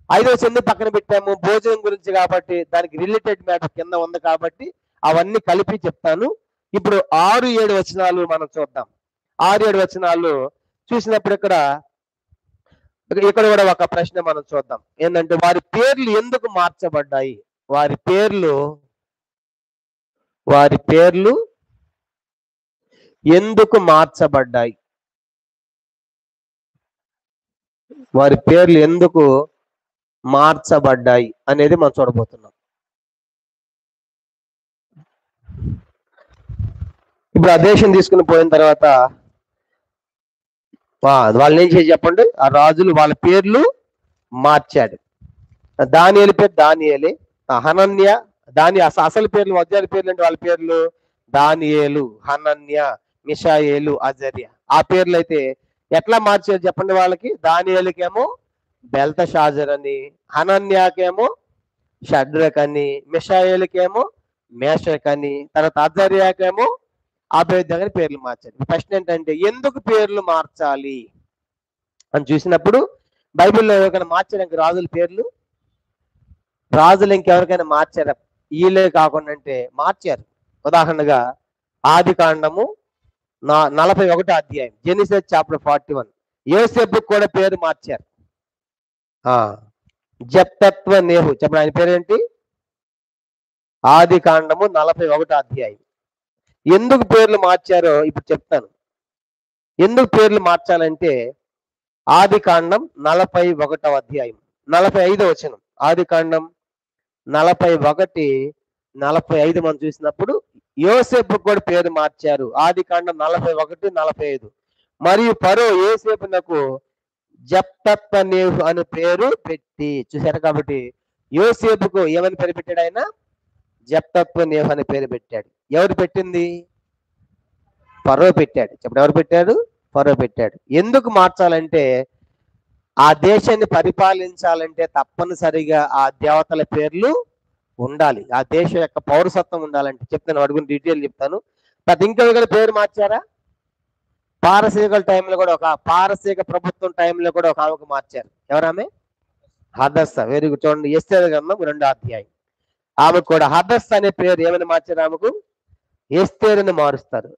5వ వచనం పక్కన పెట్టాము భోజనం గురించి కాబట్టి, దానికి రిలేటెడ్ మ్యాటర్ కింద ఉంది కాబట్టి అవన్నీ కలిపి చెప్తాను. ఇప్పుడు 6, 7 వచనాలు మనం చూద్దాం. 6, 7 వచనాలు చూసినప్పుడు ఇక్కడ కూడా ఒక ప్రశ్న మనం చూద్దాం. ఏంటంటే వారి పేర్లు ఎందుకు మార్చబడ్డాయి? వారి పేర్లు ఎందుకు మార్చబడ్డాయి? వారి పేర్లు ఎందుకు మార్చబడ్డాయి అనేది మనం చూడబోతున్నాం. ఇప్పుడు ఆ దేశం తీసుకుని పోయిన తర్వాత వాళ్ళని ఏం చేసి చెప్పండి? ఆ రాజులు వాళ్ళ పేర్లు మార్చాడు. దానియేలు పేరు దానియేలే. హనన్య, అసలు పేర్లు అధ్యాయుల పేర్లు అంటే వాళ్ళ పేర్లు దానియేలు, హనన్య, మిషాయేలు, అజర్య. ఆ పేర్లు అయితే ఎట్లా మార్చారు చెప్పండి? వాళ్ళకి దానియేలుకేమో బెల్తషాజర్ అని, హనన్యాకేమో షడ్రక్ అని, మిషాయేలుకేమో మేషక్ అని, తర్వాత అజర్యాకేమో అబేద్నెగో అని పేర్లు మార్చారు. ప్రశ్న ఏంటంటే ఎందుకు పేర్లు మార్చాలి అని చూసినప్పుడు బైబిల్లో ఎవరికైనా మార్చారు రాజుల పేర్లు? రాజులు ఇంకెవరికైనా మార్చారా? వీళ్ళే కాకుండా అంటే మార్చారు. ఉదాహరణగా ఆది కాండము 41వ అధ్యాయం, జెనిసిస్ చాప్టర్ 41, యోసేపు కూడా పేరు మార్చారు. జప్తత్వ నేహు చెప్పండి, ఆయన పేరేంటి? ఆది కాండము 41వ అధ్యాయం. ఎందుకు పేర్లు మార్చారో ఇప్పుడు చెప్తాను. ఎందుకు పేర్లు మార్చాలంటే ఆది కాండం 41వ అధ్యాయం 45వ వచనం. ఆది కాండం 41, 45 మనం చూసినప్పుడు యోసేపు కూడా పేరు మార్చారు. ఆది కాండం 41, 45. మరియు ఫరో యోసేపునకు జప్తత్వనేహు అనే పేరు పెట్టి చూశారు. కాబట్టి యోసేపుకు ఏమని పేరు పెట్టాడు? ఆయన జప్తత్వనేహు అనే పేరు పెట్టాడు. ఎవరు పెట్టింది? ఫరో పెట్టాడు. చెప్పండి, ఎవరు పెట్టాడు? ఫరో పెట్టాడు. ఎందుకు మార్చాలంటే ఆ దేశాన్ని పరిపాలించాలంటే తప్పనిసరిగా ఆ దేవతల పేర్లు ఉండాలి. ఆ దేశం యొక్క పౌరసత్వం ఉండాలంటే చెప్తాను, అడుగుని డీటెయిల్ చెప్తాను. ప్రతి ఇంకా పేరు మార్చారా? పారసీకల టైంలో కూడా ఒక పారసీక ప్రభుత్వం టైంలో కూడా ఒక ఆమెకు మార్చారు. ఎవరామె? హదస్స. Very good. చూడండి, ఎస్తేరు గ్రంథం 2వ అధ్యాయం. ఆమెకు కూడా హదస్స అనే పేరు ఏమని మార్చారు? ఆమెకు ఎస్తేరుని మారుస్తారు.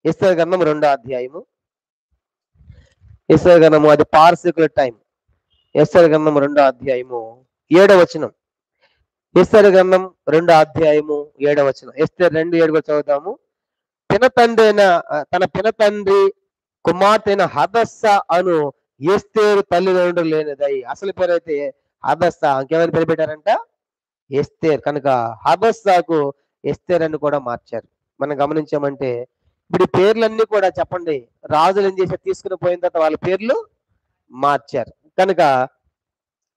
ఎస్తేరు గ్రంథం 2వ అధ్యాయము. ఎస్తేరు గ్రంథము అది పారసీకుల టైం. ఎస్తేరు గ్రంథం 2వ అధ్యాయము 7వ వచనం. ఎస్తేరు గ్రంథం 2వ అధ్యాయము 7వ వచనం. ఎస్తేరు 2:7 చదువుతాము. తన పినతండ్రి కుమార్తె అయిన హదస్స అను ఎస్తేరు తల్లిదండ్రులు లేనిదై. అసలు పేరు అయితే హదస్స, ఇంకేమైనా పేరు పెట్టారంట? ఎస్తేర్. కనుక హదస్సాకు ఎస్తేర్ అని కూడా మార్చారు. మనం గమనించామంటే ఇప్పుడు ఈ పేర్లన్నీ కూడా చెప్పండి, రాజులు ఏం చేశారు? తీసుకుని పోయిన తర్వాత వాళ్ళ పేర్లు మార్చారు. కనుక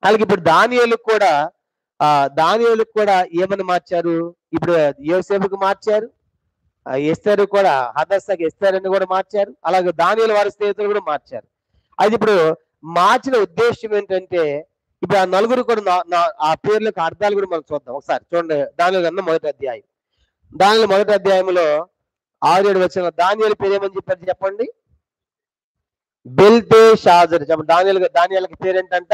వాళ్ళకి ఇప్పుడు దానియేలుకు కూడా ఏమని మార్చారు? ఇప్పుడు యోసేపుకు మార్చారు, ఎస్తేరు కూడా హదస్సాకి ఎస్తేర్ అని కూడా మార్చారు. అలాగే దానియేలు వారి స్నేహితులు కూడా మార్చారు. అది ఇప్పుడు మార్చిన ఉద్దేశం ఏంటంటే ఇప్పుడు ఆ నలుగురు కూడా ఆ పేర్లకు అర్థాలు కూడా మనం చూద్దాం. ఒకసారి చూడండి, దానియేలు గ్రంథం 1వ అధ్యాయం. దానియేలు 1వ అధ్యాయంలో 6-7 వచ్చిన దానియేలు పేరు ఏమని చెప్పారు చెప్పండి? బెల్తెషాజరు. చెప్పండి, దానియేలుకి పేరేంటంట?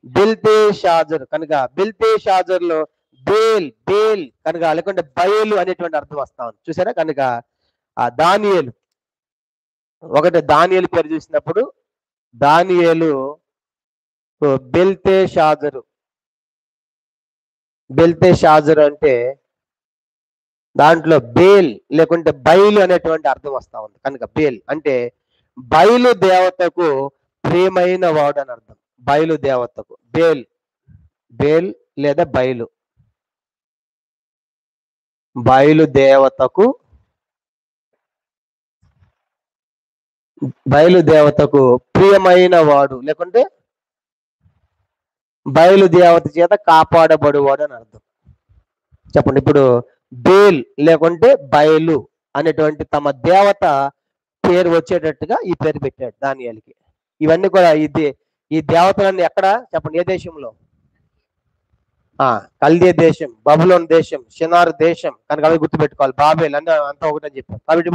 బెల్తెషాజరు. కనుక బెల్తెషాజరులో బేల్ కనుక లేకుంటే బయలు అనేటువంటి అర్థం వస్తా ఉంది. చూసారా? కనుక ఆ దానియేలు పేరు చూసినప్పుడు దానియేలు బెల్తెషాజరు అంటే దాంట్లో బేల్ లేకుంటే బయలు అనేటువంటి అర్థం వస్తా ఉంది. కనుక బేల్ అంటే బయలు దేవతకు ప్రియమైన వాడు అని అర్థం. బయలు దేవతకు బేల్ లేదా బయలు దేవతకు ప్రియమైన వాడు లేకుంటే బయలు దేవత చేత కాపాడబడువాడు అని అర్థం. చెప్పండి, ఇప్పుడు బేల్ లేకుంటే బయలు అనేటువంటి తమ దేవత పేరు వచ్చేటట్టుగా ఈ పేరు పెట్టాడు దానియేలుకి. ఇవన్నీ కూడా ఈ దేవతలన్నీ ఎక్కడ చెప్పండి? ఏ దేశంలో? కల్దీ దేశం, బబులోన్ దేశం, షినార్ దేశం. కనుక అవి గుర్తుపెట్టుకోవాలి. బాబేల్ అంటే అంతా ఒకటని చెప్పారు. కాబట్టి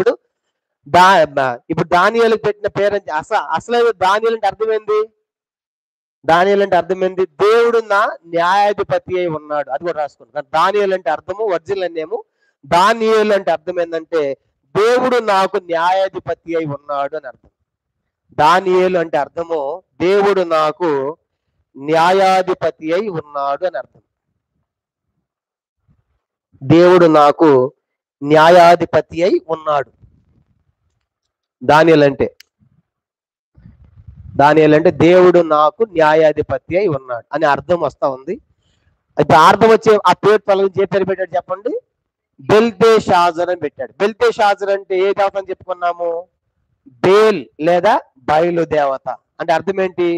ఇప్పుడు దానియేలుకి పెట్టిన పేరు అసలు దానియేలు అంటే అర్థమైంది. దేవుడు నా న్యాయాధిపతి అయి ఉన్నాడు. అది కూడా రాసుకున్నాను. దానియేలు అంటే అర్థము ఒరిజినల్ నేము. దానియేలు అంటే అర్థం ఏంటంటే దేవుడు నాకు న్యాయాధిపతి అయి ఉన్నాడు అని అర్థం. దానియేలు అంటే అర్థము దేవుడు నాకు న్యాయాధిపతి అయి ఉన్నాడు అని అర్థం. దేవుడు నాకు న్యాయాధిపతి అయి ఉన్నాడు. దానియేలు అంటే దేవుడు నాకు న్యాయాధిపతి అయి ఉన్నాడు అని అర్థం వస్తా ఉంది. అయితే అర్థం వచ్చే ఆ పేరు తొలగించి ఏ పేరు పెట్టాడు చెప్పండి? బెల్తెషాజర్ అని పెట్టాడు. బెల్తెషాజర్ అంటే ఏ దేవత అని చెప్పుకున్నాము? బేల్ లేదా బయలు దేవత. అంటే అర్థం ఏంటి?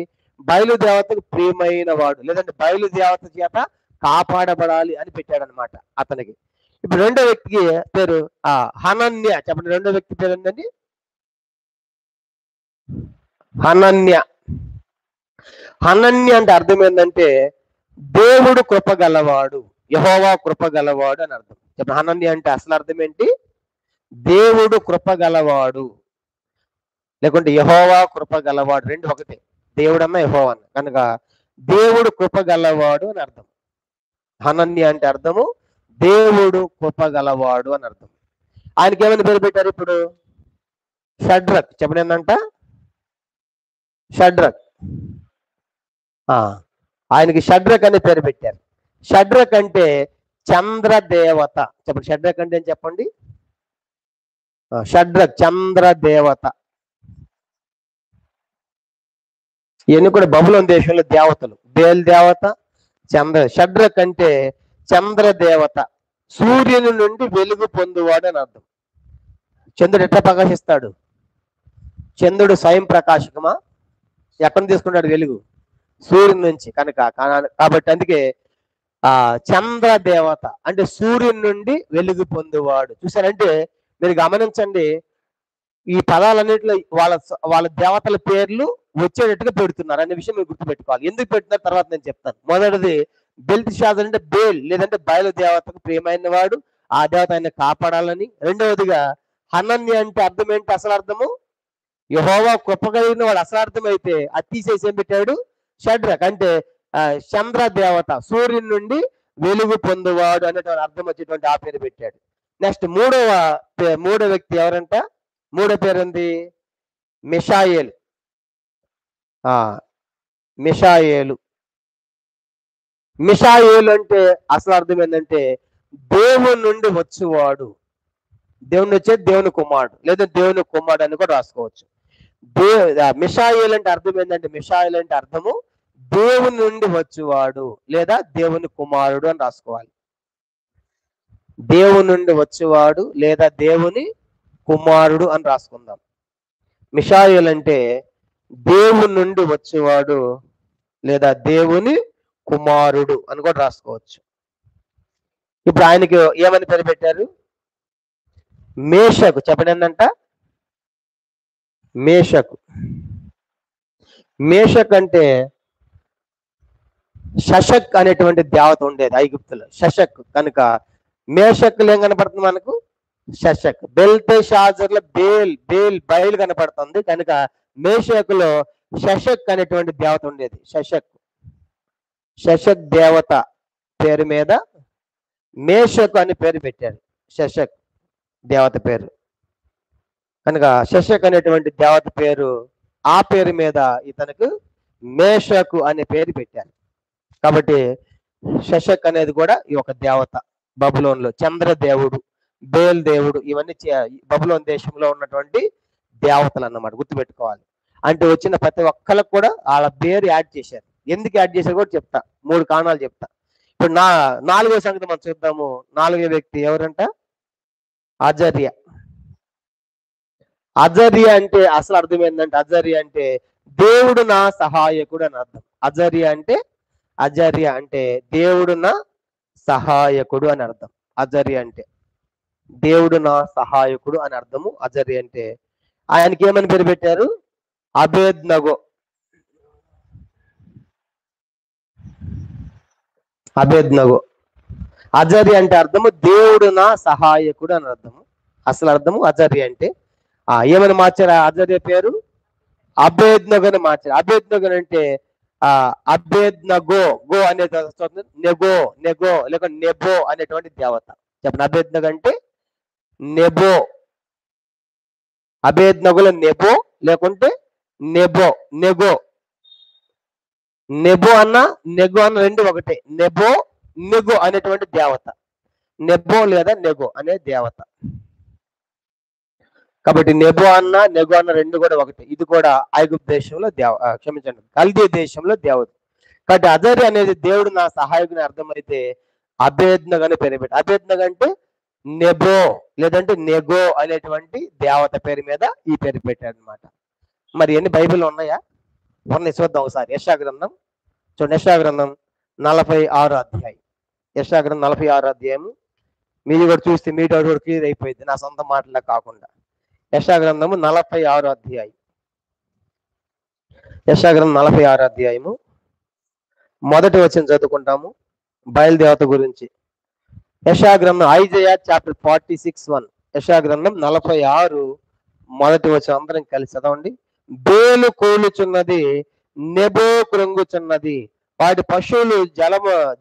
బయలు దేవతకు ప్రియమైన వాడు లేదంటే బయలు దేవత చేత కాపాడబడాలి అని పెట్టాడు అనమాట అతనికి. ఇప్పుడు రెండో వ్యక్తికి పేరు హనన్య. చెప్పండి, రెండో వ్యక్తి పేరు ఏంటండి? హనన్య అంటే అర్థం ఏంటంటే దేవుడు కృపగలవాడు, యెహోవా కృపగలవాడు అని అర్థం. చెప్పండి, హనన్య అంటే అసలు అర్థం ఏంటి? దేవుడు కృపగలవాడు లేకుంటే యెహోవా కృపగలవాడు, రెండు ఒకటే. దేవుడు అన్న యెహోవా అన్న. కనుక దేవుడు కృపగలవాడు అని అర్థం. హనన్య అంటే అర్థము దేవుడు కృపగలవాడు అని అర్థం. ఆయనకి ఏమైనా పేరు పెట్టారు ఇప్పుడు? షడ్రక్. చెప్పండి, ఏంటంట? షడ్రక్. ఆయనకి షడ్రక్ అనే పేరు పెట్టారు. షడ్రక్ అంటే చంద్రదేవత. చెప్పండి, షడ్రక్ అంటే ఏం చెప్పండి? షడ్రక్ చంద్రదేవత. ఇవన్నీ కూడా బబులోన్ దేశంలో దేవతలు. బేల్ దేవత, షడ్రక్ అంటే చంద్రదేవత, సూర్యుని నుండి వెలుగు పొందువాడు అని అర్థం. చంద్రుడు ఎట్లా ప్రకాశిస్తాడు? చంద్రుడు స్వయం ప్రకాశకమా? ఎక్కడ తీసుకున్నాడు వెలుగు? సూర్యుని నుంచి. కాబట్టి అందుకే చంద్రదేవత అంటే సూర్యుని నుండి వెలుగు పొందువాడు. చూసారంటే మీరు గమనించండి, ఈ పదాలన్నింటిలో వాళ్ళ దేవతల పేర్లు వచ్చేటట్టుగా పెడుతున్నారు అనే విషయం మీరు గుర్తుపెట్టుకోవాలి. ఎందుకు పెడుతున్నారు తర్వాత నేను చెప్తాను. మొదటిది బెల్తెషాజర్ అంటే బేల్ లేదంటే బయలు దేవతకు ప్రియమైన వాడు, ఆ దేవత ఆయన కాపాడాలని. రెండవదిగా హనన్య అంటే అర్థం ఏంటి? అసలు అర్థము యెహోవా కృప కలిగిన వాడు అసార్థమైతే అది తీసేసి ఏం పెట్టాడు? షడ్రక్ అంటే చంద్ర దేవత, సూర్యుని నుండి వెలుగు పొందువాడు అనేటువంటి అర్థం వచ్చేటువంటి ఆ పేరు పెట్టాడు. నెక్స్ట్ మూడో వ్యక్తి ఎవరంట? మూడో పేరు ఏంది? మిషాయేలు. మిషాయేలు. మిషాయేలు అంటే అసలు అర్థం ఏంటంటే దేవుని నుండి వచ్చేవాడు. దేవుని వచ్చే దేవుని కుమారుడు, లేదా దేవుని కుమారుడు అని కూడా రాసుకోవచ్చు. మిషాయేల్ అంటే అర్థం ఏంటంటే, మిషాయేల్ అంటే అర్థము దేవుని నుండి వచ్చేవాడు లేదా దేవుని కుమారుడు అని రాసుకోవాలి. దేవుని నుండి వచ్చేవాడు లేదా దేవుని కుమారుడు అని రాసుకుందాం. మిషాయేల్ అంటే దేవుని నుండి వచ్చేవాడు లేదా దేవుని కుమారుడు అని కూడా రాసుకోవచ్చు. ఇప్పుడు ఆయనకి ఏమని పేరు పెట్టారు? మేషకు. చెప్పండి ఏంటంట? మేషకు. మేషక్ అంటే షషక్ అనేటువంటి దేవత ఉండేది ఐగుప్తులో, షషక్. కనుక మేషక్లు ఏం కనపడుతుంది మనకు? షషక్. బెల్తెషాజర్లో బయలు కనపడుతుంది. కనుక మేషకులో షషక్ అనేటువంటి దేవత ఉండేది. షషక్ దేవత పేరు మీద మేషకు అని పేరు పెట్టారు. షషక్ దేవత పేరు. కనుక షషక్ అనేటువంటి దేవత పేరు, ఆ పేరు మీద ఇతనికి మేషకు అనే పేరు పెట్టారు. కాబట్టి షషక్ అనేది కూడా ఈ ఒక దేవత. బబులోన్లో చంద్రదేవుడు, బేల్ దేవుడు, ఇవన్నీ బబులోన్ దేశంలో ఉన్నటువంటి దేవతలు అన్నమాట. గుర్తుపెట్టుకోవాలి. అంటే వచ్చిన ప్రతి ఒక్కరికి కూడా వాళ్ళ పేరు యాడ్ చేశారు. ఎందుకు యాడ్ చేశారు కూడా చెప్తా. 3 కారణాలు చెప్తా. ఇప్పుడు నాలుగో సంగతి మనం చూద్దాము. 4వ వ్యక్తి ఎవరంట? అజర్య. అజర్య అంటే అసలు అర్థం ఏంటంటే, అజర్య అంటే దేవుడు నా సహాయకుడు అని అర్థం. అజర్య అంటే దేవుడు నా సహాయకుడు అని అర్థం. అజర్య అంటే దేవుడు నా సహాయకుడు అని అర్థము. అజర్య అంటే ఆయనకి ఏమని పేరు పెట్టారు? అబేద్నగో. అజర్య అంటే అర్థము దేవుడు నా సహాయకుడు అని అర్థము. అసలు అర్థము అజర్య అంటే ఏమని మార్చారు? అజర్య పేరు అబేద్నగో అని మార్చారు. అబేద్నగో అంటే అబేద్నగో, గో అనేది నెగో లేక నెబో అనేటువంటి దేవత. చెప్పండి. అబేద్నగో అంటే నెబో. అబేద్నగోలో నెబో లేకుంటే నెగో అన్న నెగో అన్న రెండు ఒకటే. నెగో అనేటువంటి దేవత. నెబో లేదా నెగో అనే దేవత. కాబట్టి నెగో అన్న రెండు కూడా ఒకటి. ఇది కూడా ఐగుప్తు దేశంలో క్షమించండి, కల్దీ దేశంలో దేవత. కాబట్టి అజర్య అనేది దేవుడు నా సహాయకుని అర్థమైతే అబేద్నగో అని పేరు పెట్టి. అబేద్నగో అంటే నెబో లేదంటే నెగో అనేటువంటి దేవత పేరు మీద ఈ పేరు పెట్టాడు అనమాట. మరి ఎన్ని బైబిల్లో ఉన్నాయా? ఉన్నాయి, చూద్దాం ఒకసారి. యెషయా గ్రంథం చూడండి. యెషయా గ్రంథం 46వ అధ్యాయం. యెషయా గ్రంథం 46వ అధ్యాయము. మీరు కూడా చూస్తే మీ డౌట్ కూడా క్లియర్ అయిపోయింది, నా సొంత మాటలా కాకుండా. యెషయా గ్రంథము 46వ అధ్యాయం. యెషయా గ్రంథం 46వ అధ్యాయము మొదటి వచనం చదువుకుంటాము బయలుదేవత గురించి. యెషయా గ్రంథం ఐజయా చాప్టర్ 46:1. యెషయా గ్రంథం 46 మొదటి వచనం అందరం కలిసి చదవండి. బేలు కూలుచున్నది, నెబో కృంగుచున్నది, వాటి పశువులు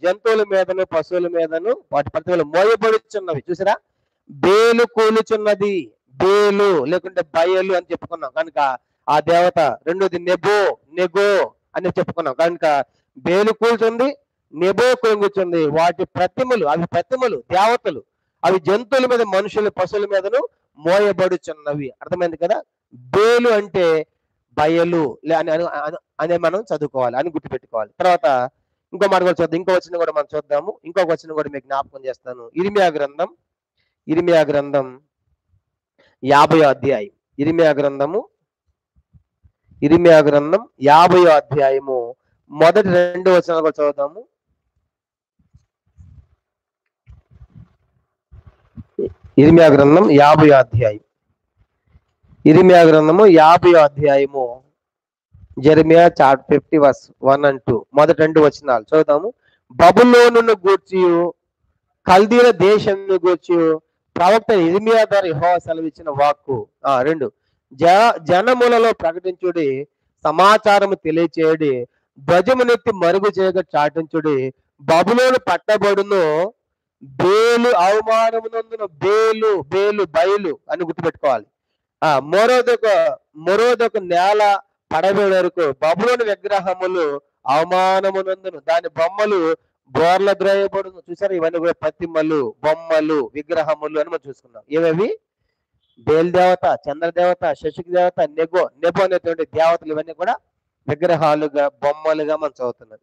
జంతువుల మీదను పశువుల మీదను వాటి ప్రతిమలు మోయబడుచున్నవి. చూసారా? బేలు కూలుచున్నది, బేలు లేకుంటే బయలు అని చెప్పుకున్నాం కనుక ఆ దేవత. రెండోది నెగో అని చెప్పుకున్నాం కనుక బేలు కూల్చుంది, నెబో కృంగుచుంది, వాటి ప్రతిమలు, అవి ప్రతిమలు దేవతలు, అవి జంతువుల మీద మనుషుల పశువుల మీదను మోయబడుచున్నవి. అర్థమైంది కదా? బేలు అంటే బయలు అనే మనం చదువుకోవాలి అని గుర్తుపెట్టుకోవాలి. తర్వాత ఇంకో మాట కూడా చూద్దాం. ఇంకో వచనం కూడా మనం చూద్దాము. ఇంకొక వచనం కూడా మీకు జ్ఞాపకం చేస్తాను. ఇర్మియా గ్రంథం 50వ అధ్యాయం. ఇర్మియా గ్రంథం 50వ అధ్యాయము మొదటి 2 వచనాలు కూడా చదువుతాము. ఇర్మియా గ్రంథం 50వ అధ్యాయం. ఇర్మియా గ్రంథము 50వ అధ్యాయము జెరెమియా చాప్టర్ 50:1 and 2 మొదటి 2 వచనాలు చదువుతాము. బబులోనును గూర్చి కల్దీల దేశంను గూర్చి ప్రవక్త ఇర్మియా ద్వారా యెహోవా సెలవిచ్చిన వాక్కు. 2 జనములలో ప్రకటించుడి, సమాచారము తెలియచేయడి, ధ్వజమునెత్తి మరుగు చేయక చాటించుడి. బబులోను పట్టబడును, బేలు అవమానమునందున, బేలు బేలు బయలు అని గుర్తుపెట్టుకోవాలి. మొరోదొక నేల పడబడి వరకు బబులోని విగ్రహములు అవమానమునందును, దాని బొమ్మలు బోర్ల ద్రోయబడును. చూసారా, ఇవన్నీ కూడా ప్రతిమలు, బొమ్మలు, విగ్రహములు అని మనం చూసుకున్నాం. ఏమేవి? బేల్ దేవత, చంద్రదేవత, శశికి దేవత, నెబో అనేటువంటి దేవతలు, ఇవన్నీ కూడా విగ్రహాలుగా, బొమ్మలుగా మనం చదువుతున్నాం.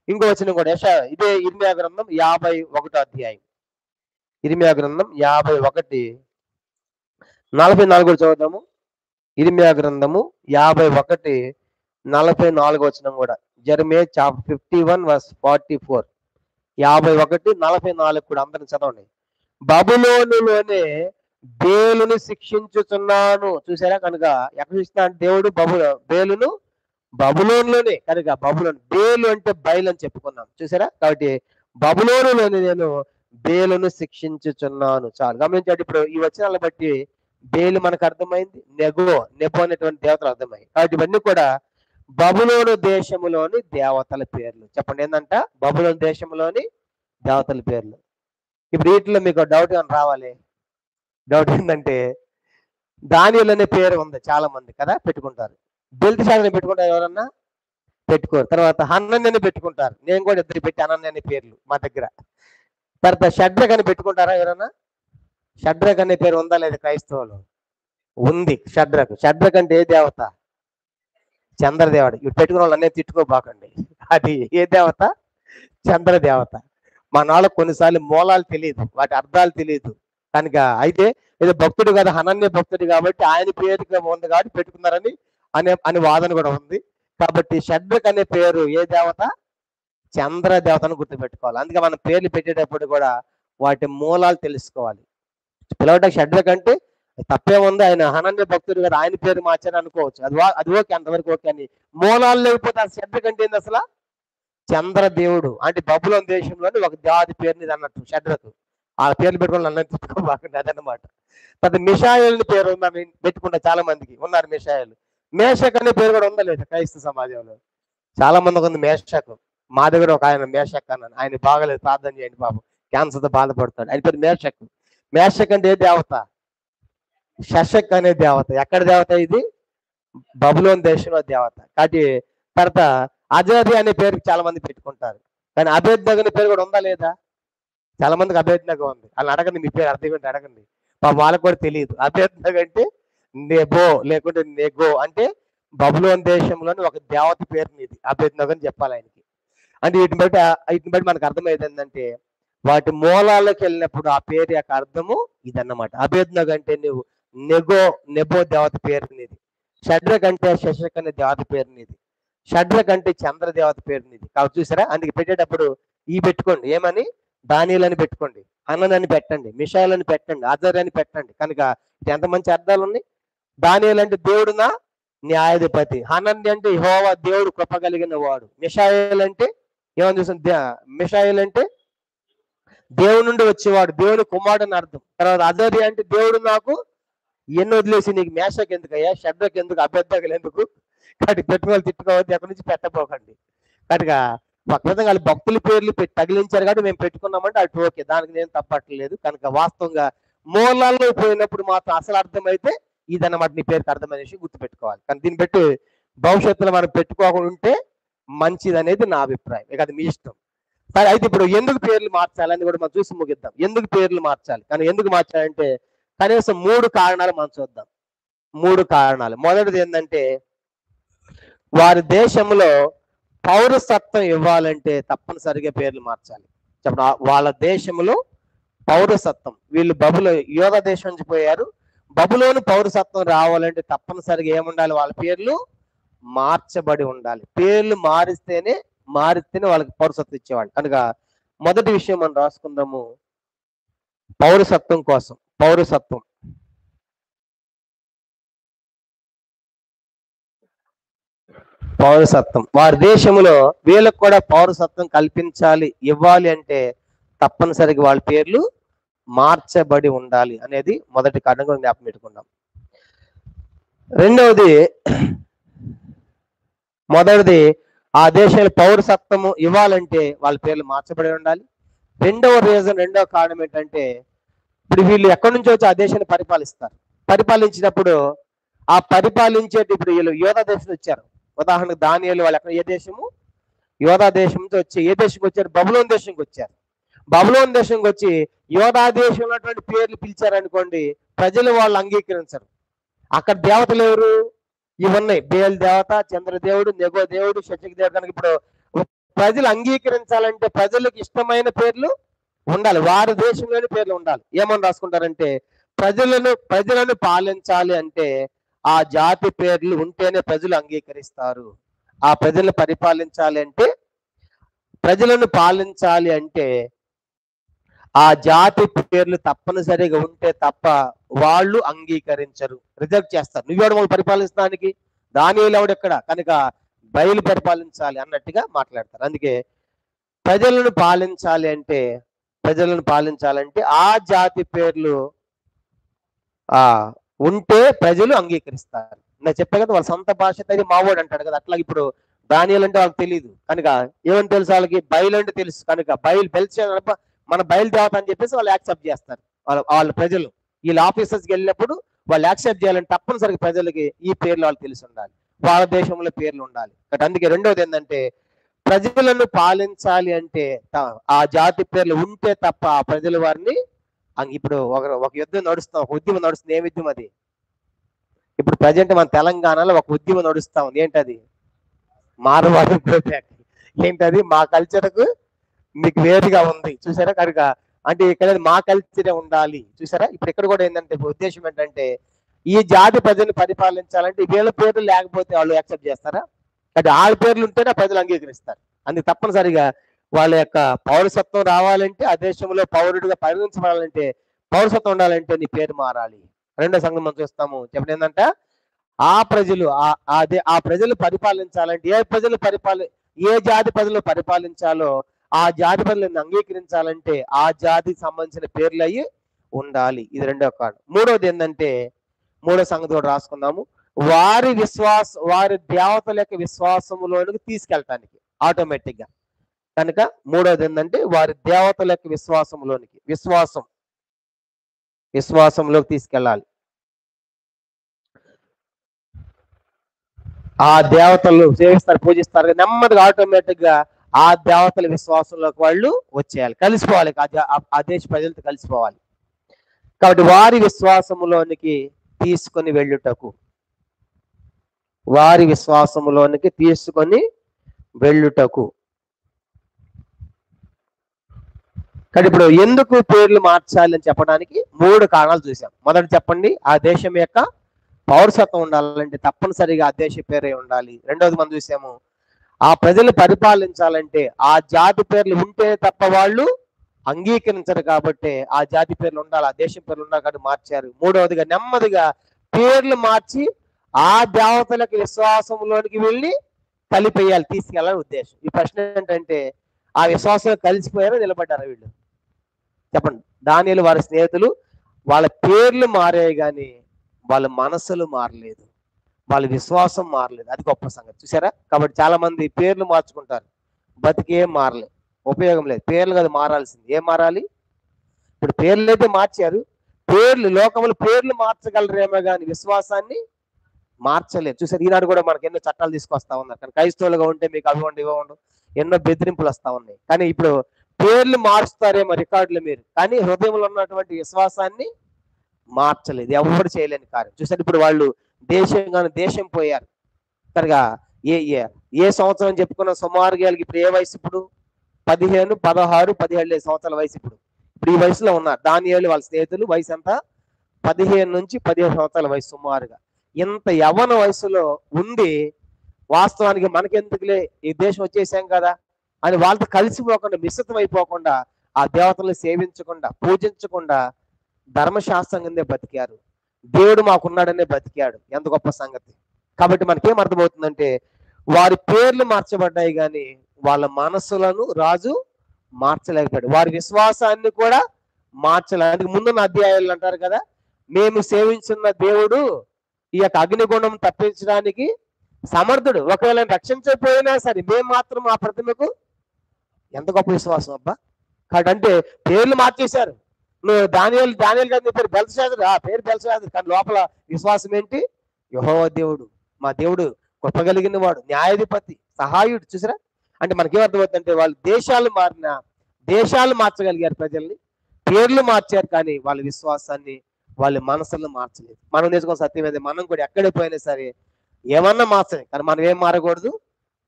ఇంకో వచనం కూడా ఇదే ఇర్మియా గ్రంథం 51వ అధ్యాయం. ఇర్మియా గ్రంథం 51:44 కూడా చదువుతాము. ఇర్మియా గ్రంథము 51:44 వచనం కూడా. జెరమియా చాప్టర్ 51:44, 51:44 కూడా అందరిని చదవండి. బబులోనులోనే బేలును శిక్షించుచున్నాను. చూసారా, కనుక ఎక్కడ చూస్తున్నాడు దేవుడు? బేలును బబులోనులోనే. కనుక బేలు అంటే బయలు అని చెప్పుకున్నాం. చూసారా, కాబట్టి బబులోనులోనే నేను బేలును శిక్షించుచున్నాను. చాలు గమనించండి. ఇప్పుడు ఈ వచనాలను బట్టి బేలు మనకు అర్థమైంది, నెబో అనేటువంటి దేవతలు అర్థమైంది. కాబట్టి ఇవన్నీ కూడా బబులోను దేశములోని దేవతల పేర్లు. చెప్పండి, ఏంటంట? బబులోను దేశంలోని దేవతల పేర్లు. ఇప్పుడు వీటిలో మీకు డౌట్ ఏమైనా రావాలి? డౌట్ ఏంటంటే, దానియేలు అనే పేరు ఉంది, చాలా మంది కదా పెట్టుకుంటారు. బెల్తెషాజర్ పెట్టుకుంటారు, ఎవరన్నా పెట్టుకోరు. తర్వాత హనన్య అని పెట్టుకుంటారు. నేను కూడా ఇద్దరు పెట్టి హనన్య అనే పేర్లు మా దగ్గర. తర్వాత షడ్రక్ అని పెట్టుకుంటారా ఎవరన్నా? షడ్రక్ అనే పేరు ఉందా లేదా క్రైస్తవులు? ఉంది. షడ్రక్ అంటే ఏ దేవత? చంద్రదేవత. ఇవి పెట్టుకున్న వాళ్ళు అన్నీ తిట్టుకోబాకండి. అది ఏ దేవత? చంద్రదేవత. మన వాళ్ళకి కొన్నిసార్లు మూలాలు తెలియదు, వాటి అర్థాలు తెలియదు. కనుక అయితే ఏదో భక్తుడు కదా, హనన్య భక్తుడు కాబట్టి ఆయన పేరుగా ఉంది కాబట్టి పెట్టుకున్నారని అనే వాదన కూడా ఉంది. కాబట్టి షడ్రక్ అనే పేరు ఏ దేవత? చంద్రదేవతను గుర్తుపెట్టుకోవాలి. అందుకే మనం పేర్లు పెట్టేటప్పుడు కూడా వాటి మూలాలు తెలుసుకోవాలి. పిలవటం షడ్రక్ అంటే తప్పేముంది, ఆయన హనన్య భక్తుడు కదా, ఆయన పేరు మార్చారు అనుకోవచ్చు. అది ఓకే, అంతవరకు ఓకే. అని మూలాలు లేకపోతే ఆ షడ్రక్ అంటే ఏంది అసలు? చంద్రదేవుడు. అంటే బబులోను దేశంలోని ఒక జాతి పేరుని అన్నట్టు షడ్రక్. ఆ పేర్లు పెట్టుకోవాలి, అన్నది తిట్టుకోబాకండి, అదనమాట. తర్వాత మిషాయేల్ పేరు ఉందని పెట్టుకుంటా చాలా మందికి ఉన్నారు. మిషాయేల్. మేషక్ అనే పేరు కూడా ఉందా లేదా క్రైస్తవ సమాజంలో? చాలా మందికి ఉంది మేషక్. మా దగ్గర ఒక ఆయన మేషక్ అన్నాను, ఆయన బాగలేదు, ప్రార్థన చేయండి బాబు, క్యాన్సర్తో బాధపడతాడు. ఆయన పేరు మేషక్. మేషక్ అంటే ఏ దేవత? షషక్ అనే దేవత. ఎక్కడ దేవత ఇది? బబులోను దేశంలో దేవత. కాబట్టి తర్వాత అజది అనే పేరుకి చాలా మంది పెట్టుకుంటారు. కానీ అబేద్నగో అనే పేరు కూడా ఉందా లేదా? చాలా మందికి అబేద్నగో ఉంది. వాళ్ళని అడగండి, మీ పేరు అర్థం ఏంటి అడగండి, వాళ్ళకు కూడా తెలియదు. అబేద్నగో అంటే నెబో లేకుంటే నెగో అంటే బబులోను దేశంలోని ఒక దేవత పేరుని ఇది అబేద్నగో అని చెప్పాలి ఆయనకి. అంటే వీటిని బట్టి మనకు అర్థమైంది ఏంటంటే, వాటి మూలాల్లోకి వెళ్ళినప్పుడు ఆ పేరు యొక్క అర్థము ఇదన్నమాట. అబేద్నగో అంటే నువ్వు నెబో దేవత పేరునిది. షడ్రక్ అంటే శశక్ అనే దేవత పేరునిది. షడ్రక్ అంటే చంద్రదేవత పేరునిది. కాబట్టి చూసారా, అందుకే పెట్టేటప్పుడు ఈ పెట్టుకోండి. ఏమని? దానియేలు అని పెట్టుకోండి, హనన్ అని పెట్టండి, మిషాయేల్ అని పెట్టండి, అజర్ అని పెట్టండి. కనుక ఇది ఎంత మంచి అర్థాలు ఉన్నాయి. దానియేలు అంటే దేవుడు నా న్యాయాధిపతి, హనన్య అంటే యెహోవా దేవుడు కృప కలిగిన వాడు, మిషాయేల్ అంటే ఏమని చూసాం? మిషాయేల్ అంటే దేవుడి నుండి వచ్చేవాడు, దేవుని కుమారుడు అని అర్థం. తర్వాత అజరి అంటే దేవుడు నాకు ఎన్ని వదిలేసి నీకు మేషక్ ఎందుకయ్యా, షడ్రక్ ఎందుకు, అబేద్నగో ఎందుకు? కాబట్టి పెట్టుకోవాలి, తిట్టుకోవద్దు, ఎక్కడి నుంచి పెట్టబోకండి. కనుక విధంగా వాళ్ళు భక్తుల పేర్లు తగిలించారు కాబట్టి మేము పెట్టుకున్నామంటే అటు ఓకే, దానికి నేను తప్పట్లేదు. కనుక వాస్తవంగా మూలాల్లో పోయినప్పుడు మాత్రం అసలు అర్థమైతే ఇదన్నమాట నీ పేరుకి అర్థమైన విషయం గుర్తుపెట్టుకోవాలి. కానీ దీన్ని బట్టి భవిష్యత్తులో మనం పెట్టుకోకుండా ఉంటే మంచిది అనేది నా అభిప్రాయం. ఇక అది మీ ఇష్టం. సరే, అయితే ఇప్పుడు ఎందుకు పేర్లు మార్చాలని కూడా మనం చూసి ముగిద్దాం. ఎందుకు పేర్లు మార్చాలి? కానీ ఎందుకు మార్చాలంటే కనీసం 3 కారణాలు మనం చూద్దాం. 3 కారణాలు. మొదటిది ఏంటంటే, వారి దేశంలో పౌరసత్వం ఇవ్వాలంటే తప్పనిసరిగా పేర్లు మార్చాలి. చెప్పండి, వాళ్ళ దేశంలో పౌరసత్వం, వీళ్ళు యోధ దేశం నుంచి పోయారు, బబులోను పౌరసత్వం రావాలంటే తప్పనిసరిగా ఏముండాలి? వాళ్ళ పేర్లు మార్చబడి ఉండాలి. పేర్లు మారిస్తేనే వాళ్ళకి పౌరసత్వం ఇచ్చేవాళ్ళు. కనుక మొదటి విషయం మనం రాసుకుందాము, పౌరసత్వం కోసం. పౌరసత్వం వారి దేశంలో వీళ్ళకు కూడా పౌరసత్వం కల్పించాలి, ఇవ్వాలి అంటే తప్పనిసరిగా వాళ్ళ పేర్లు మార్చబడి ఉండాలి అనేది మొదటి కారణంగా జ్ఞాపకం పెట్టుకున్నాం. రెండవది, మొదటిది ఆ దేశాల పౌరసత్వము ఇవ్వాలంటే వాళ్ళ పేర్లు మార్చబడి ఉండాలి. రెండవ కారణం ఏంటంటే, ఇప్పుడు వీళ్ళు ఎక్కడి నుంచి వచ్చి ఆ దేశాన్ని పరిపాలిస్తారు. పరిపాలించినప్పుడు ఆ పరిపాలించేటి ఇప్పుడు వీళ్ళు యోధా దేశం వచ్చారు. ఉదాహరణకు దానియేలు వాళ్ళు ఎక్కడ ఏ దేశము? యోధా దేశం నుంచి వచ్చి ఏ దేశంకి వచ్చారు? బబులోన్ దేశంకి వచ్చారు. బబులోన్ దేశంకి వచ్చి యోధా దేశం ఉన్నటువంటి పేర్లు పిలిచారనుకోండి, ప్రజలు వాళ్ళు అంగీకరించరు. అక్కడ దేవతలు ఎవరు? ఇవన్నీ బేల్ దేవత, చంద్రదేవుడు, నెగో దేవుడు, శశిక దేవుడు. కనుక ఇప్పుడు ప్రజలు అంగీకరించాలంటే ప్రజలకు ఇష్టమైన పేర్లు ఉండాలి, వారి దేశంలోని పేర్లు ఉండాలి. ఏమని రాసుకుంటారంటే, ప్రజలను పాలించాలి అంటే ఆ జాతి పేర్లు ఉంటేనే ప్రజలు అంగీకరిస్తారు. ఆ ప్రజలను పరిపాలించాలి అంటే, ప్రజలను పాలించాలి అంటే ఆ జాతి పేర్లు తప్పనిసరిగా ఉంటే తప్ప వాళ్ళు అంగీకరించరు, రిజెక్ట్ చేస్తారు. నువ్వెవడు వాళ్ళు పరిపాలించడానికి? దానియేలు ఎవడెక్కడ? కనుక బయలు పరిపాలించాలి అన్నట్టుగా మాట్లాడతారు. అందుకే ప్రజలను పాలించాలంటే ఆ జాతి పేర్లు ఉంటే ప్రజలు అంగీకరిస్తారు. నేను చెప్పే కదా, వాళ్ళ సొంత భాష అది మావోడు అంటాడు కదా, అట్లా ఇప్పుడు దానియేలు అంటే వాళ్ళకి తెలియదు కనుక ఏమని తెలుసు వాళ్ళకి? బయలు అంటే తెలుసు కనుక మన బయలుదేవత అని చెప్పేసి వాళ్ళు యాక్సెప్ట్ చేస్తారు. వాళ్ళ ప్రజలు వీళ్ళ ఆఫీసర్స్కి వెళ్ళినప్పుడు వాళ్ళు యాక్సెప్ట్ చేయాలంటే తప్పనిసరిగా ప్రజలకి ఈ పేర్లు వాళ్ళు తెలిసి ఉండాలి, వాళ్ళ దేశంలో పేర్లు ఉండాలి. అందుకే రెండవది ఏంటంటే, ప్రజలను పాలించాలి అంటే ఆ జాతి పేర్లు ఉంటే తప్ప ఆ ప్రజలు వారిని ఇప్పుడు ఒక యుద్ధం నడుస్తాం, ఒక ఉద్యమం నడుస్తుంది. ఏ ఉద్యమం అది? ఇప్పుడు ప్రజెంట్ మన తెలంగాణలో ఒక ఉద్యమం నడుస్తా ఉంది. ఏంటది? మార్వాడి ప్రోటాక్. ఏంటది? మా కల్చర్కు మీకు వేరుగా ఉంది, చూసారా? కనుక అంటే ఇక్కడ మా కల్చరే ఉండాలి, చూసారా? ఇప్పుడు ఇక్కడ కూడా ఏంటంటే ఉద్దేశం ఏంటంటే, ఈ జాతి ప్రజలను పరిపాలించాలంటే వీళ్ళ పేర్లు లేకపోతే వాళ్ళు యాక్సెప్ట్ చేస్తారా? అంటే వాళ్ళ పేర్లు ఉంటేనే ప్రజలు అంగీకరిస్తారు. అందుకు తప్పనిసరిగా వాళ్ళ యొక్క పౌరసత్వం రావాలంటే, ఆ దేశంలో పౌరుడిగా పరిగణించబడాలంటే, పౌరసత్వం ఉండాలంటే నీ పేరు మారాలి. రెండో సంఘం మనం చూస్తాము. చెప్పండి ఏంటంటే, ఆ ప్రజలు పరిపాలించాలంటే ఏ జాతి ప్రజలు పరిపాలించాలో ఆ జాతి ప్రజలను అంగీకరించాలంటే ఆ జాతికి సంబంధించిన పేర్లు అయ్యి ఉండాలి. ఇది రెండో కారణం. మూడోది ఏంటంటే, మూడో సంగతి కూడా రాసుకుందాము. వారి దేవతల యొక్క విశ్వాసములోనికి తీసుకెళ్ళటానికి ఆటోమేటిక్ గా. కనుక మూడోది ఏంటంటే, వారి దేవతల యొక్క విశ్వాసంలోకి తీసుకెళ్ళాలి. ఆ దేవతలు సేవిస్తారు, పూజిస్తారు, నెమ్మదిగా ఆటోమేటిక్ గా ఆ దేవతల విశ్వాసంలోకి వాళ్ళు వచ్చేయాలి, కలిసిపోవాలి, ఆ దేశ ప్రజలతో కలిసిపోవాలి. కాబట్టి వారి విశ్వాసములోనికి తీసుకొని వెళ్ళుటకు కానీ ఇప్పుడు ఎందుకు పేర్లు మార్చాలి అని చెప్పడానికి 3 కారణాలు చూసాం. మొదటి చెప్పండి, ఆ దేశం యొక్క పౌరసత్వం ఉండాలంటే తప్పనిసరిగా ఆ దేశ పేరే ఉండాలి. రెండవది మనం చూసాము, ఆ ప్రజలు పరిపాలించాలంటే ఆ జాతి పేర్లు ఉంటే తప్ప వాళ్ళు అంగీకరించరు, కాబట్టి ఆ జాతి పేర్లు ఉండాలి, ఆ దేశం పేర్లు ఉండాలి కాబట్టి మార్చారు. మూడవదిగా నెమ్మదిగా పేర్లు మార్చి ఆ దేవతలకు విశ్వాసంలోనికి వెళ్ళి కలిపేయాలి, తీసుకెళ్ళాలని ఉద్దేశం. ఈ ప్రశ్న ఏంటంటే, ఆ విశ్వాసంలో కలిసిపోయారో నిలబడ్డారా వీళ్ళు? చెప్పండి. దానియేలు వారి స్నేహితులు వాళ్ళ పేర్లు మారాయి కానీ వాళ్ళ మనసులు మారలేదు, వాళ్ళ విశ్వాసం మారలేదు. అది గొప్ప సంగతి, చూసారా? కాబట్టి చాలా మంది పేర్లు మార్చుకుంటారు, బతికేం మారలేదు, ఉపయోగం లేదు. పేర్లు కదా మారాల్సింది. ఏం మారాలి? ఇప్పుడు పేర్లు అయితే మార్చారు, లోకములు పేర్లు మార్చగలరేమో కానీ విశ్వాసాన్ని మార్చలేదు. చూసారు, ఈనాడు కూడా మనకి ఎన్నో చట్టాలు తీసుకొస్తా ఉన్నారు. కానీ క్రైస్తవులుగా ఉంటే మీకు అవి ఉండి ఇవ్వండు ఎన్నో బెదిరింపులు వస్తా ఉన్నాయి. కానీ ఇప్పుడు పేర్లు మారుస్తారేమో రికార్డులు మీరు, కానీ హృదయంలో ఉన్నటువంటి విశ్వాసాన్ని మార్చలేదు. ఎవరు చేయలేని కార్యం. చూసారు, ఇప్పుడు వాళ్ళు దేశం పోయారు కనుక ఏ సంవత్సరం చెప్పుకున్న సుమారుగా ఇప్పుడు ఏ వయసు? ఇప్పుడు 15, 16, 17 సంవత్సరాల వయసు. ఇప్పుడు ఈ వయసులో ఉన్నారు దానియేలు వాళ్ళ స్నేహితులు. వయసు ఎంత? 15 నుంచి 17 సంవత్సరాల వయసు సుమారుగా. ఇంత యవ్వన వయసులో ఉండి వాస్తవానికి మనకెందుకులే, ఈ దేశం వచ్చేసాం కదా అని వాళ్ళతో కలిసిపోకుండా, మిశ్రితం అయిపోకుండా, ఆ దేవతలను సేవించకుండా, పూజించకుండా ధర్మశాస్త్రం కిందే బతికారు. దేవుడు మాకున్నాడనే బతికాడు. ఎంత గొప్ప సంగతి! కాబట్టి మనకేం అర్థమవుతుందంటే, వారి పేర్లు మార్చబడ్డాయి కానీ వాళ్ళ మనసులను రాజు మార్చలేకపోయాడు, వారి విశ్వాసాన్ని కూడా మార్చలేదు. అందుకు ముందున్న అధ్యాయాలు అంటారు కదా, మేము సేవించున్న దేవుడు ఈ యొక్క అగ్నిగుండం తప్పించడానికి సమర్థుడు. ఒకవేళ రక్షించకపోయినా సరే మేము మాత్రం ఆ ప్రతిమకు ఎంత గొప్ప విశ్వాసం అబ్బా. కాబట్టి అంటే పేర్లు మార్చేశారు. నువ్వు దానియేలు కాదు, నీ పేరు బెల్షాజరు, ఆ పేరు బెల్షాజరు, కానీ లోపల విశ్వాసం ఏంటి? యెహోవా దేవుడు, మా దేవుడు కృప కలిగిన వాడు, న్యాయాధిపతి, సహాయుడు. చూసారా? అంటే మనకేమర్థమవుతుందంటే వాళ్ళు దేశాలు మార్చగలిగారు ప్రజల్ని, పేర్లు మార్చారు, కానీ వాళ్ళ విశ్వాసాన్ని, వాళ్ళ మనసులను మార్చలేదు. మనం నేర్చుకున్న సత్యం ఏంటి? మనం కూడా ఎక్కడ పోయినా సరే ఏమన్నా మార్చలేదు, కానీ మనం ఏం మారకూడదు?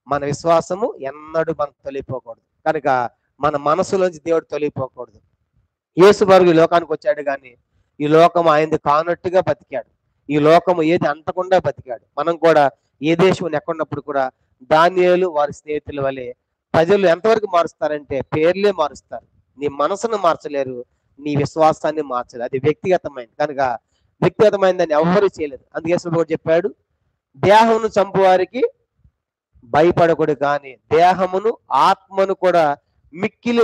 మన విశ్వాసము ఎన్నడూ మనం తొలిపోకూడదు. కనుక మన మనసులోంచి దేవుడు తొలిపోకూడదు. యేసు ప్రభు ఈ లోకానికి వచ్చాడు, కానీ ఈ లోకం ఆయనది కానట్టుగా బతికాడు. ఈ లోకము ఏది అంటకుండా బతికాడు. మనం కూడా ఏ దేశం ఎక్కడున్నప్పుడు కూడా దానియేలు వారి స్నేహితుల వలె ప్రజలు ఎంతవరకు మారుస్తారంటే పేర్లే మారుస్తారు. నీ మనసును మార్చలేరు, నీ విశ్వాసాన్ని మార్చలేరు. అది వ్యక్తిగతమైనది. కనుక వ్యక్తిగతమైనదని ఎవ్వరూ చేయలేదు. అందుకే యేసు ప్రభు చెప్పాడు, దేహమును చంపువారికి భయపడకూడదు, కానీ దేహమును ఆత్మను కూడా మిక్కిలి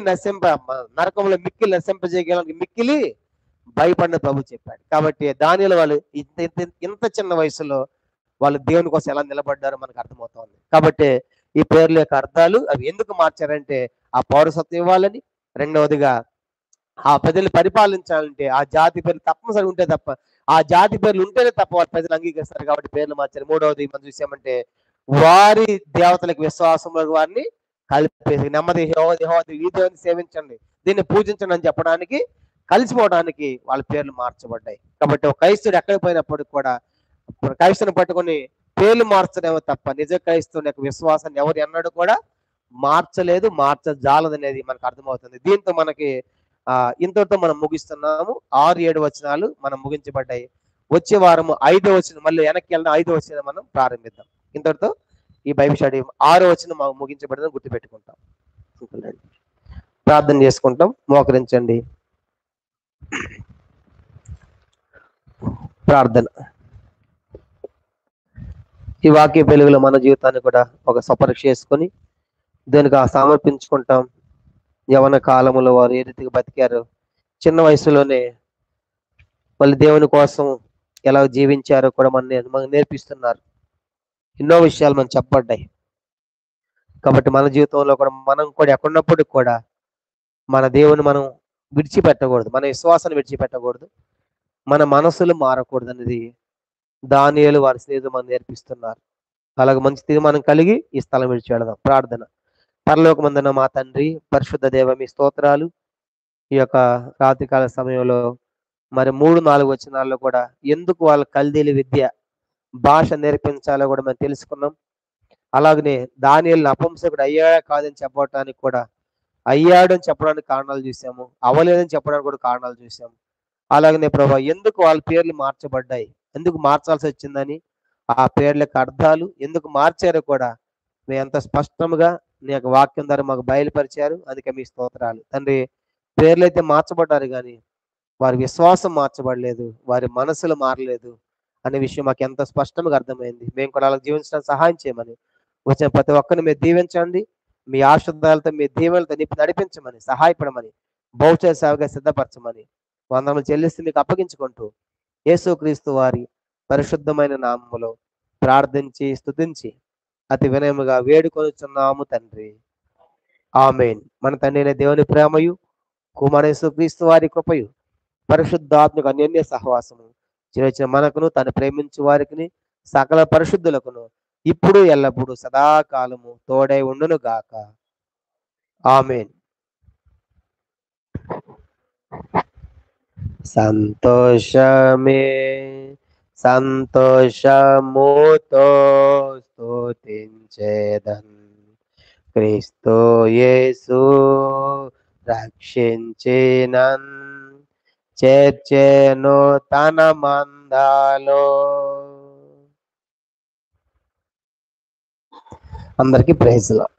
నరకంలో మిక్కిలి నశింపజేయగలనికి మిక్కిలి భయపడిన ప్రభు చెప్పాడు. కాబట్టి దానియేలు వాళ్ళు ఇంత చిన్న వయసులో వాళ్ళు దేవుని కోసం ఎలా నిలబడ్డారో మనకు అర్థమవుతోంది. కాబట్టి ఈ పేర్ల యొక్క అర్థాలు అవి ఎందుకు మార్చారంటే ఆ పౌరసత్వం ఇవ్వాలని, రెండవదిగా ఆ ప్రజలు పరిపాలించాలంటే ఆ జాతి పేర్లు తప్పనిసరి ఉంటే తప్ప, ఆ జాతి పేర్లు ఉంటేనే తప్ప వారి ప్రజలు అంగీకరిస్తారు. కాబట్టి పేర్లు మార్చారు. మూడవది మనం చూసామంటే వారి దేవతలకు విశ్వాసంలో వారిని కలిపేసి నెమ్మది ఈ దేవుని సేవించండి, దీన్ని పూజించండి అని చెప్పడానికి, కలిసిపోవడానికి వాళ్ళ పేర్లు మార్చబడ్డాయి. కాబట్టి ఒక క్రైస్తవుడు ఎక్కడ పోయినప్పటికి కూడా క్రైస్తవుని పట్టుకొని పేర్లు మార్చడమో తప్ప నిజ క్రైస్తవుని యొక్క విశ్వాసాన్ని ఎవరు ఎన్నడూ కూడా మార్చలేదు, మార్చజాలదనేది మనకు అర్థమవుతుంది. దీంతో మనకి ఇంతటితో మనం ముగిస్తున్నాము. 6-7 వచనాలు మనం ముగించబడ్డాయి. వచ్చే వారము 5వ వచనం, మళ్ళీ వెనక్కి వెళ్ళిన 5వ వచనం మనం ప్రారంభిద్దాం. ఇంతటితో ఈ బైబిల్ స్టడీ 6వ వచనం ముగించబడిందని గుర్తుపెట్టుకుంటాం. ప్రార్థన చేసుకుంటాం. మోకరించండి. ప్రార్థన. ఈ వాక్య వెలుగులో మన జీవితాన్ని కూడా ఒక సపరీక్ష చేసుకొని దానికి సమర్పించుకుంటాం. యవన కాలంలో వారు ఏ రీతిగా బతికారు, చిన్న వయసులోనే వాళ్ళు దేవుని కోసం ఎలా జీవించారో కూడా మనకు నేర్పిస్తున్నారు. ఎన్నో విషయాలు మనం చెప్పబడ్డాయి. కాబట్టి మన జీవితంలో కూడా మనం కూడా ఎక్కడున్నప్పటికి కూడా మన దేవుని మనం విడిచిపెట్టకూడదు, మన విశ్వాసాన్ని విడిచిపెట్టకూడదు, మన మనసులు మారకూడదు అనేది దానియేలు వారి స్నేహితులు మనం నేర్పిస్తున్నారు. అలాగే మంచి తీర్మానం కలిగి ఈ స్థలం విడిచి వెళదాం. ప్రార్థన. పరలోకమందున్న మా తండ్రి, పరిశుద్ధ దేవ, మీ స్తోత్రాలు. ఈ యొక్క రాత్రికాల సమయంలో మరి 3-4 వచనాల్లో కూడా ఎందుకు వాళ్ళ కల్దీల విద్య భాష నేర్పించాలో కూడా మేము తెలుసుకున్నాం. అలాగనే దానియేలు నపుంసకుడు అయ్యాడా కాదని చెప్పడానికి కూడా అయ్యాడు అని చెప్పడానికి కారణాలు చూసాము, అవ్వలేదని చెప్పడానికి కూడా కారణాలు చూసాము. అలాగనే ప్రభా ఎందుకు వాళ్ళ పేర్లు మార్చబడ్డాయి, ఎందుకు మార్చాల్సి వచ్చిందని, ఆ పేర్లకు అర్థాలు ఎందుకు మార్చారో కూడా మేము ఎంత స్పష్టంగా నీ యొక్క వాక్యం ద్వారా మాకు బయలుపరిచారు. అందుకే మీ స్తోత్రాలు తండ్రి. పేర్లు అయితే మార్చబడ్డారు, కానీ వారి విశ్వాసం మార్చబడలేదు, వారి మనసులు మారలేదు అనే విషయం మాకు ఎంత స్పష్టంగా అర్థమైంది. మేము కూడా అలా జీవించడానికి సహాయం చేయమని, వచ్చిన ప్రతి ఒక్కరిని మీరు దీవించండి, మీ ఆశీర్వాదాలతో మీ దీవెనలతో నడిపించమని, సహాయపడమని, భవిష్యత్ సేవగా సిద్ధపరచమని వందనములు చెల్లిస్తూ మీకు అప్పగించుకుంటూ యేసుక్రీస్తు వారి పరిశుద్ధమైన నామములో ప్రార్థించి స్తుతించి అతి వినయముగా వేడుకొనుచున్నాము తండ్రి. ఆమేన్. మన తండ్రి అయిన దేవుని ప్రేమయు, కుమారుడైన యేసుక్రీస్తు వారి కృపయు, పరిశుద్ధాత్మక అన్యోన్య సహవాసము చిరచిన మనకును తను ప్రేమించు వారికి సకల పరిశుద్ధులకును ఇప్పుడు ఎల్లప్పుడూ సదాకాలము తోడై ఉండును గాక. ఆమేన్. సంతోషమే సంతోషముతో స్తుతించెదన్, క్రీస్తు యేసు రక్షించినన్, చేర్చెను తన మందలో. అందరికీ ప్రైజ్ లార్డ్.